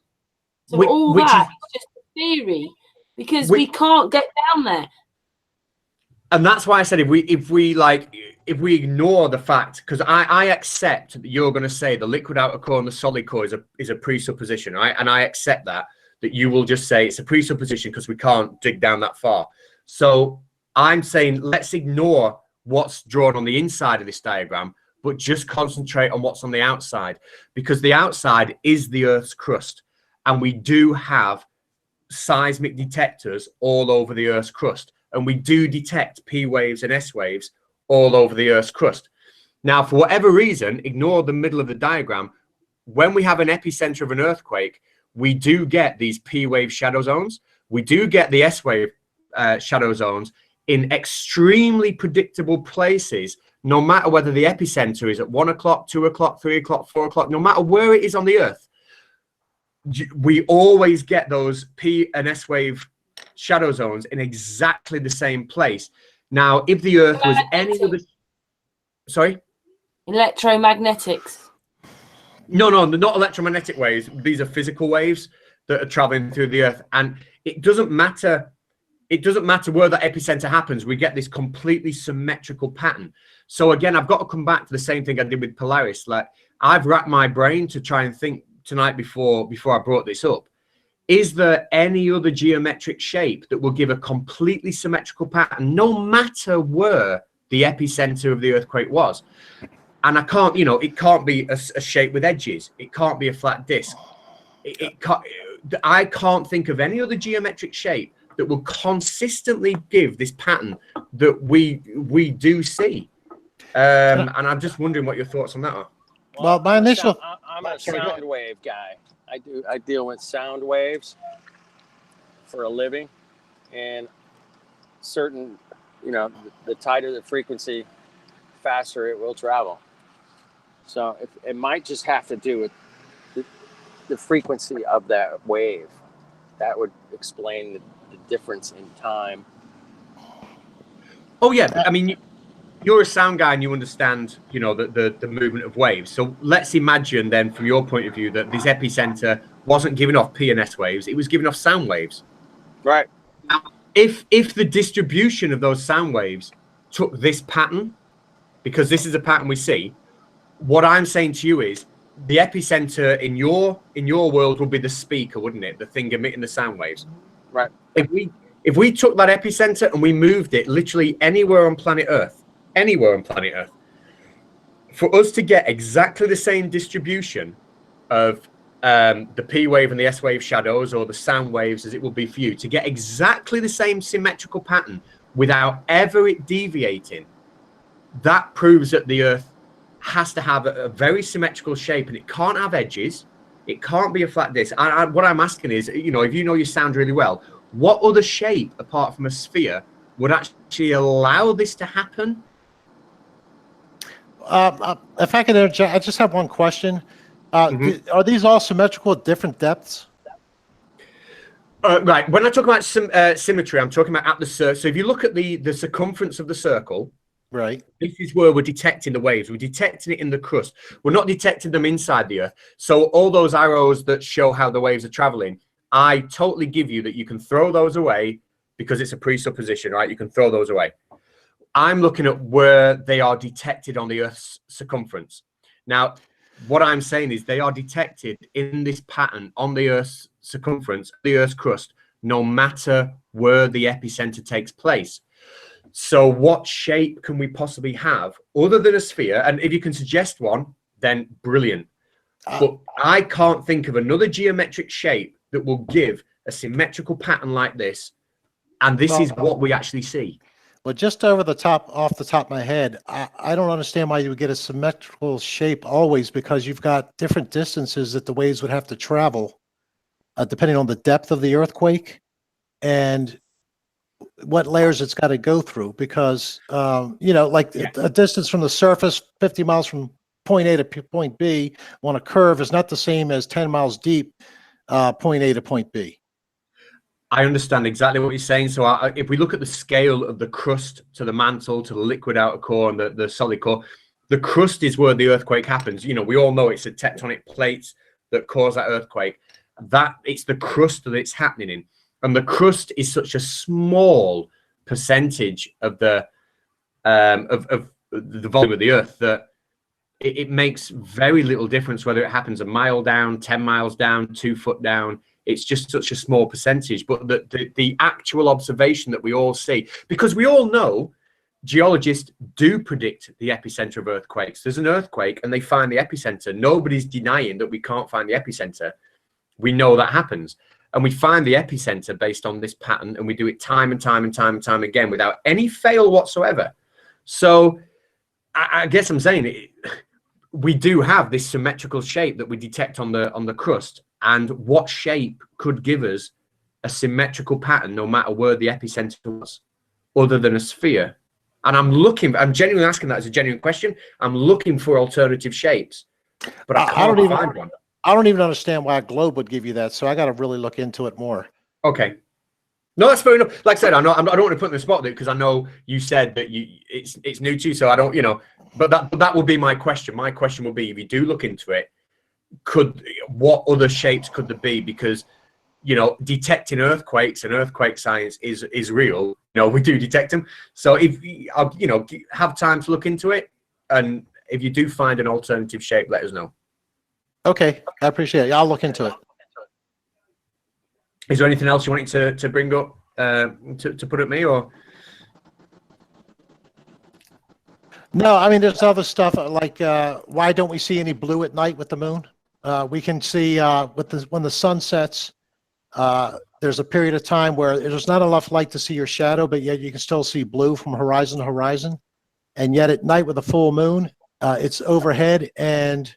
So is just a theory. Because we can't get down there, and that's why I said if we ignore the fact, because I accept that you're going to say the liquid outer core and the solid core is a presupposition, right? And I accept that you will just say it's a presupposition because we can't dig down that far. So I'm saying let's ignore what's drawn on the inside of this diagram, but just concentrate on what's on the outside, because the outside is the Earth's crust, and we do have seismic detectors all over the Earth's crust, and we do detect P waves and S waves all over the Earth's crust. Now, for whatever reason, ignore the middle of the diagram. When we have an epicenter of an earthquake, we do get these P wave shadow zones. We do get the S wave shadow zones in extremely predictable places, no matter whether the epicenter is at 1 o'clock, 2 o'clock, 3 o'clock, 4 o'clock, no matter where it is on the Earth. We always get those P and S wave shadow zones in exactly the same place. Now, if the Earth was any other... Sorry? Electromagnetics. No, they're not electromagnetic waves. These are physical waves that are traveling through the Earth. And it doesn't matter. It doesn't matter where that epicenter happens. We get this completely symmetrical pattern. So again, I've got to come back to the same thing I did with Polaris. Like, I've racked my brain to try and think tonight before I brought this up. Is there any other geometric shape that will give a completely symmetrical pattern, no matter where the epicenter of the earthquake was? And I can't, it can't be a shape with edges. It can't be a flat disc. I can't think of any other geometric shape that will consistently give this pattern that we do see. And I'm just wondering what your thoughts on that are. Well, my initial... I'm a sound wave guy. I deal with sound waves for a living, and certain, the tighter the frequency, faster it will travel. So it might just have to do with the frequency of that wave. That would explain the difference in time. Oh yeah, I mean, you're a sound guy and you understand, the movement of waves. So let's imagine then, from your point of view, that this epicenter wasn't giving off P and S waves; it was giving off sound waves. Right. Now, if the distribution of those sound waves took this pattern, because this is a pattern we see, what I'm saying to you is the epicenter in your world would be the speaker, wouldn't it? The thing emitting the sound waves. Right. If we took that epicenter and we moved it literally anywhere on planet Earth, for us to get exactly the same distribution of the P wave and the S wave shadows, or the sound waves as it will be for you, to get exactly the same symmetrical pattern without ever it deviating, that proves that the Earth has to have a very symmetrical shape, and it can't have edges. It can't be a flat disc. What I'm asking is, if you know your sound really well, what other shape apart from a sphere would actually allow this to happen? If I could interject, I just have one question. Mm-hmm. Are these all symmetrical at different depths? Right. When I talk about symmetry, I'm talking about at the circle. So if you look at the circumference of the circle, right, this is where we're detecting the waves. We're detecting it in the crust. We're not detecting them inside the Earth. So all those arrows that show how the waves are traveling, I totally give you that you can throw those away because it's a presupposition, right? You can throw those away. I'm looking at where they are detected on the Earth's circumference. Now, what I'm saying is they are detected in this pattern on the Earth's circumference, the Earth's crust, no matter where the epicenter takes place. So what shape can we possibly have other than a sphere? And if you can suggest one, then brilliant. But I can't think of another geometric shape that will give a symmetrical pattern like this. And this is what we actually see. Well, just off the top of my head, I don't understand why you would get a symmetrical shape always, because you've got different distances that the waves would have to travel, depending on the depth of the earthquake and what layers it's got to go through. Because, you know, like a distance from the surface, 50 miles from point A to point B on a curve is not the same as 10 miles deep, point A to point B. I understand exactly what you're saying. So if we look at the scale of the crust to the mantle, to the liquid outer core and the solid core, the crust is where the earthquake happens. You know, we all know it's the tectonic plates that cause that earthquake. That it's the crust that it's happening in. And the crust is such a small percentage of the volume of the Earth that it makes very little difference whether it happens a mile down, 10 miles down, 2 foot down. It's just such a small percentage. But the actual observation that we all see, because we all know geologists do predict the epicenter of earthquakes. There's an earthquake and they find the epicenter. Nobody's denying that we can't find the epicenter. We know that happens. And we find the epicenter based on this pattern, and we do it time and time and time and time again without any fail whatsoever. So I guess I'm saying we do have this symmetrical shape that we detect on the crust. And what shape could give us a symmetrical pattern no matter where the epicenter was, other than a sphere? And I'm genuinely asking that as a genuine question. I'm looking for alternative shapes, but I can't find one. I don't even understand why a globe would give you that, so I got to really look into it more. Okay. No, that's fair enough. Like I said, I don't want to put in the spot there because I know you said that it's new to you, so I don't, you know, but that will be my question. My question will be, if you do look into it, what other shapes could there be? Because, you know, detecting earthquakes and earthquake science is real. You know, we do detect them. So if you know, have time to look into it, and if you do find an alternative shape, let us know. Okay, I appreciate it. I'll look into it. Is there anything else you wanted to bring up to put at me, or? No, I mean, there's other stuff like why don't we see any blue at night with the moon? We can see when the sun sets, there's a period of time where there's not enough light to see your shadow, but yet you can still see blue from horizon to horizon. And yet at night with a full moon, it's overhead and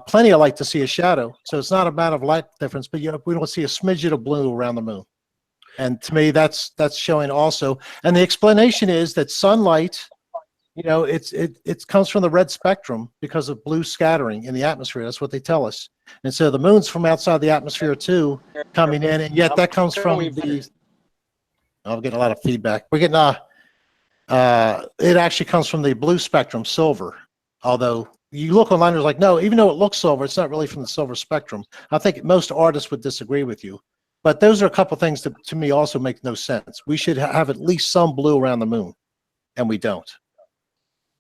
plenty of light to see a shadow. So it's not a matter of light difference, but we don't see a smidget of blue around the moon. And to me, that's showing also. And the explanation is that sunlight, you know, it comes from the red spectrum because of blue scattering in the atmosphere. That's what they tell us. And so the moon's from outside the atmosphere too, coming in, and yet that comes from the. I'm getting a lot of feedback. We're getting it actually comes from the blue spectrum, silver. Although you look online, it's like, no, even though it looks silver, it's not really from the silver spectrum. I think most artists would disagree with you. But those are a couple things that to me also make no sense. We should have at least some blue around the moon, and we don't.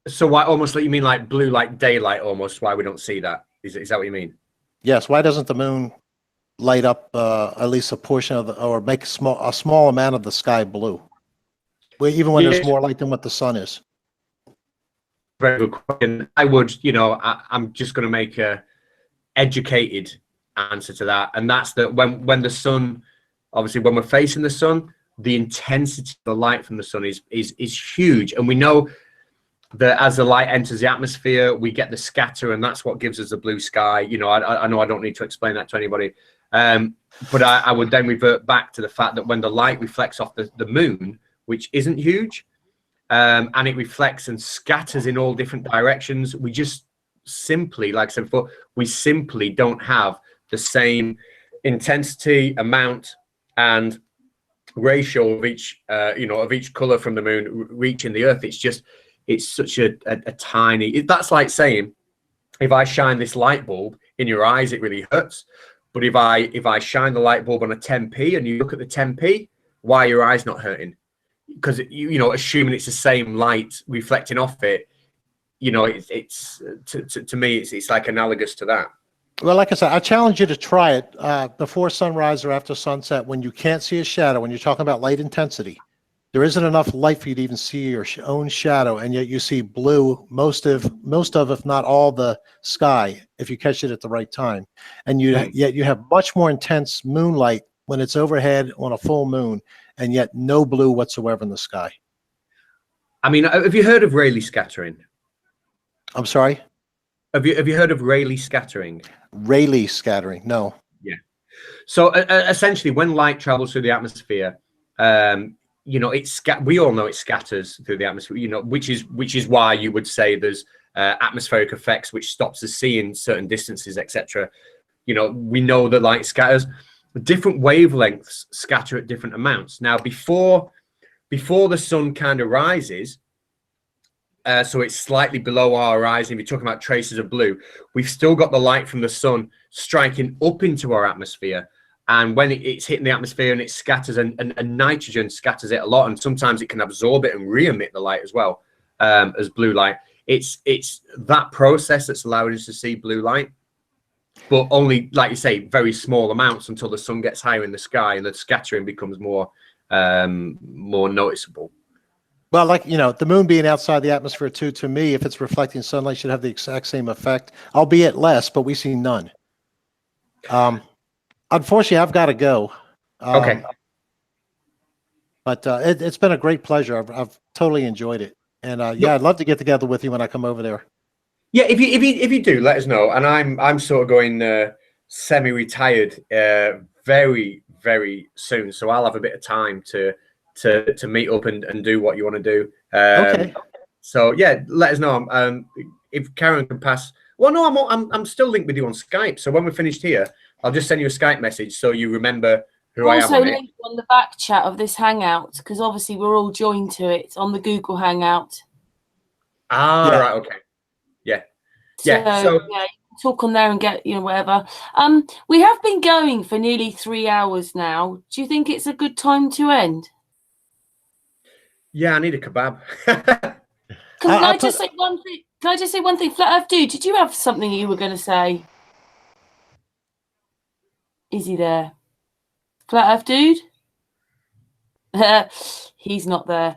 So why almost like you mean like blue, like daylight almost, why we don't see that? Is that what you mean? Yes. Why doesn't the moon light up at least a portion of or make a small amount of the sky blue? Even when there's more light than what the sun is. Very good question. I would, you know, I'm just going to make a educated answer to that, and that's that when the sun, obviously when we're facing the sun, the intensity of the light from the sun is huge, and we know that as the light enters the atmosphere, we get the scatter, and that's what gives us the blue sky. You know, I know I don't need to explain that to anybody, but I would then revert back to the fact that when the light reflects off the moon, which isn't huge, and it reflects and scatters in all different directions. We just simply, like I said before, we simply don't have the same intensity, amount, and ratio of each, of each color from the moon reaching the Earth. It's such a tiny. That's like saying, if I shine this light bulb in your eyes, it really hurts. But if I shine the light bulb on a 10p and you look at the 10p, why are your eyes not hurting? Because assuming it's the same light reflecting off it, it's to me it's like analogous to that. Well, like I said, I challenge you to try it before sunrise or after sunset when you can't see a shadow. When you're talking about light intensity, there isn't enough light for you to even see your own shadow, and yet you see blue most of, if not all, the sky if you catch it at the right time. And yet you have much more intense moonlight when it's overhead on a full moon, and yet no blue whatsoever in the sky. I mean, have you heard of Rayleigh scattering? I'm sorry? Have you heard of Rayleigh scattering? Rayleigh scattering, no. Yeah. So essentially, when light travels through the atmosphere, we all know it scatters through the atmosphere. Which is why you would say there's atmospheric effects which stops us seeing certain distances, etc. We know that light scatters. Different wavelengths scatter at different amounts. Now, before the sun kind of rises, so it's slightly below our horizon. We're talking about traces of blue. We've still got the light from the sun striking up into our atmosphere. And when it's hitting the atmosphere and it scatters, and nitrogen scatters it a lot, and sometimes it can absorb it and re-emit the light as well as blue light. It's that process that's allowing us to see blue light, but only, like you say, very small amounts until the sun gets higher in the sky and the scattering becomes more noticeable. Well, the moon being outside the atmosphere too, to me, if it's reflecting sunlight, should have the exact same effect, albeit less, but we see none. Unfortunately, I've got to go. Okay. But it's been a great pleasure. I've totally enjoyed it. And I'd love to get together with you when I come over there. Yeah, if you do, let us know. And I'm sort of going semi-retired very, very soon, so I'll have a bit of time to meet up and do what you want to do. Okay. So yeah, let us know. If Karen can pass. Well, no, I'm still linked with you on Skype. So when we're finished here, I'll just send you a Skype message so you remember who I am. Also linked on the back chat of this Hangout, because obviously we're all joined to it on the Google Hangout. Ah, yeah. Right, okay. Yeah. Yeah. So yeah, you can talk on there and get, whatever. We have been going for nearly 3 hours now. Do you think it's a good time to end? Yeah, I need a kebab. Can I just say one thing? Can I just say one thing? Flat Earth Dude, did you have something you were going to say? Is he there? Flat Earth Dude? He's not there.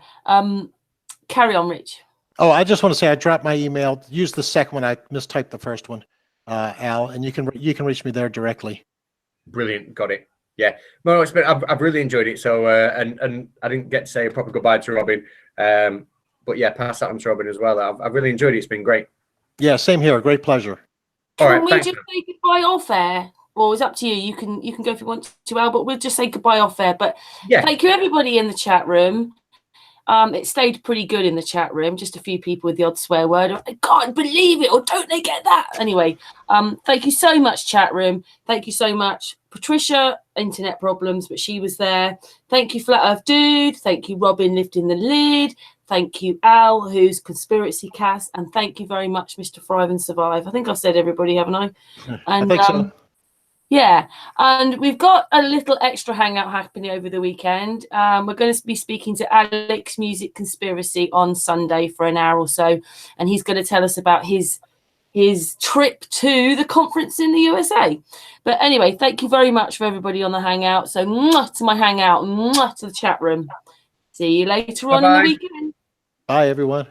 Carry on, Rich. Oh, I just want to say I dropped my email. Use the second one. I mistyped the first one, Al, and you can reach me there directly. Brilliant. Got it. Yeah. Well, I've really enjoyed it. So, and I didn't get to say a proper goodbye to Robin. But yeah, pass that on to Robin as well. I've really enjoyed it. It's been great. Yeah, same here. Great pleasure. All right. Can we just say goodbye off air? Well, it's up to you. You can go if you want to, Al, but we'll just say goodbye off air. But yeah, thank you everybody in the chat room. It stayed pretty good in the chat room. Just a few people with the odd swear word. I can't believe it, or don't they get that? Anyway, thank you so much, chat room. Thank you so much, Patricia. Internet problems, but she was there. Thank you, Flat Earth Dude. Thank you, Robin, Lifting the Lid. Thank you, Al, who's ConspiracyKatz, and thank you very much, Mr. Thrive and Survive. I think I've said everybody, haven't I? And I think so. Yeah, and we've got a little extra hangout happening over the weekend. We're going to be speaking to Alex Music Conspiracy on Sunday for an hour or so, and he's going to tell us about his trip to the conference in the USA. But anyway, thank you very much for everybody on the hangout. So mwah to my hangout, mwah to the chat room. See you later on in the weekend. Bye, everyone.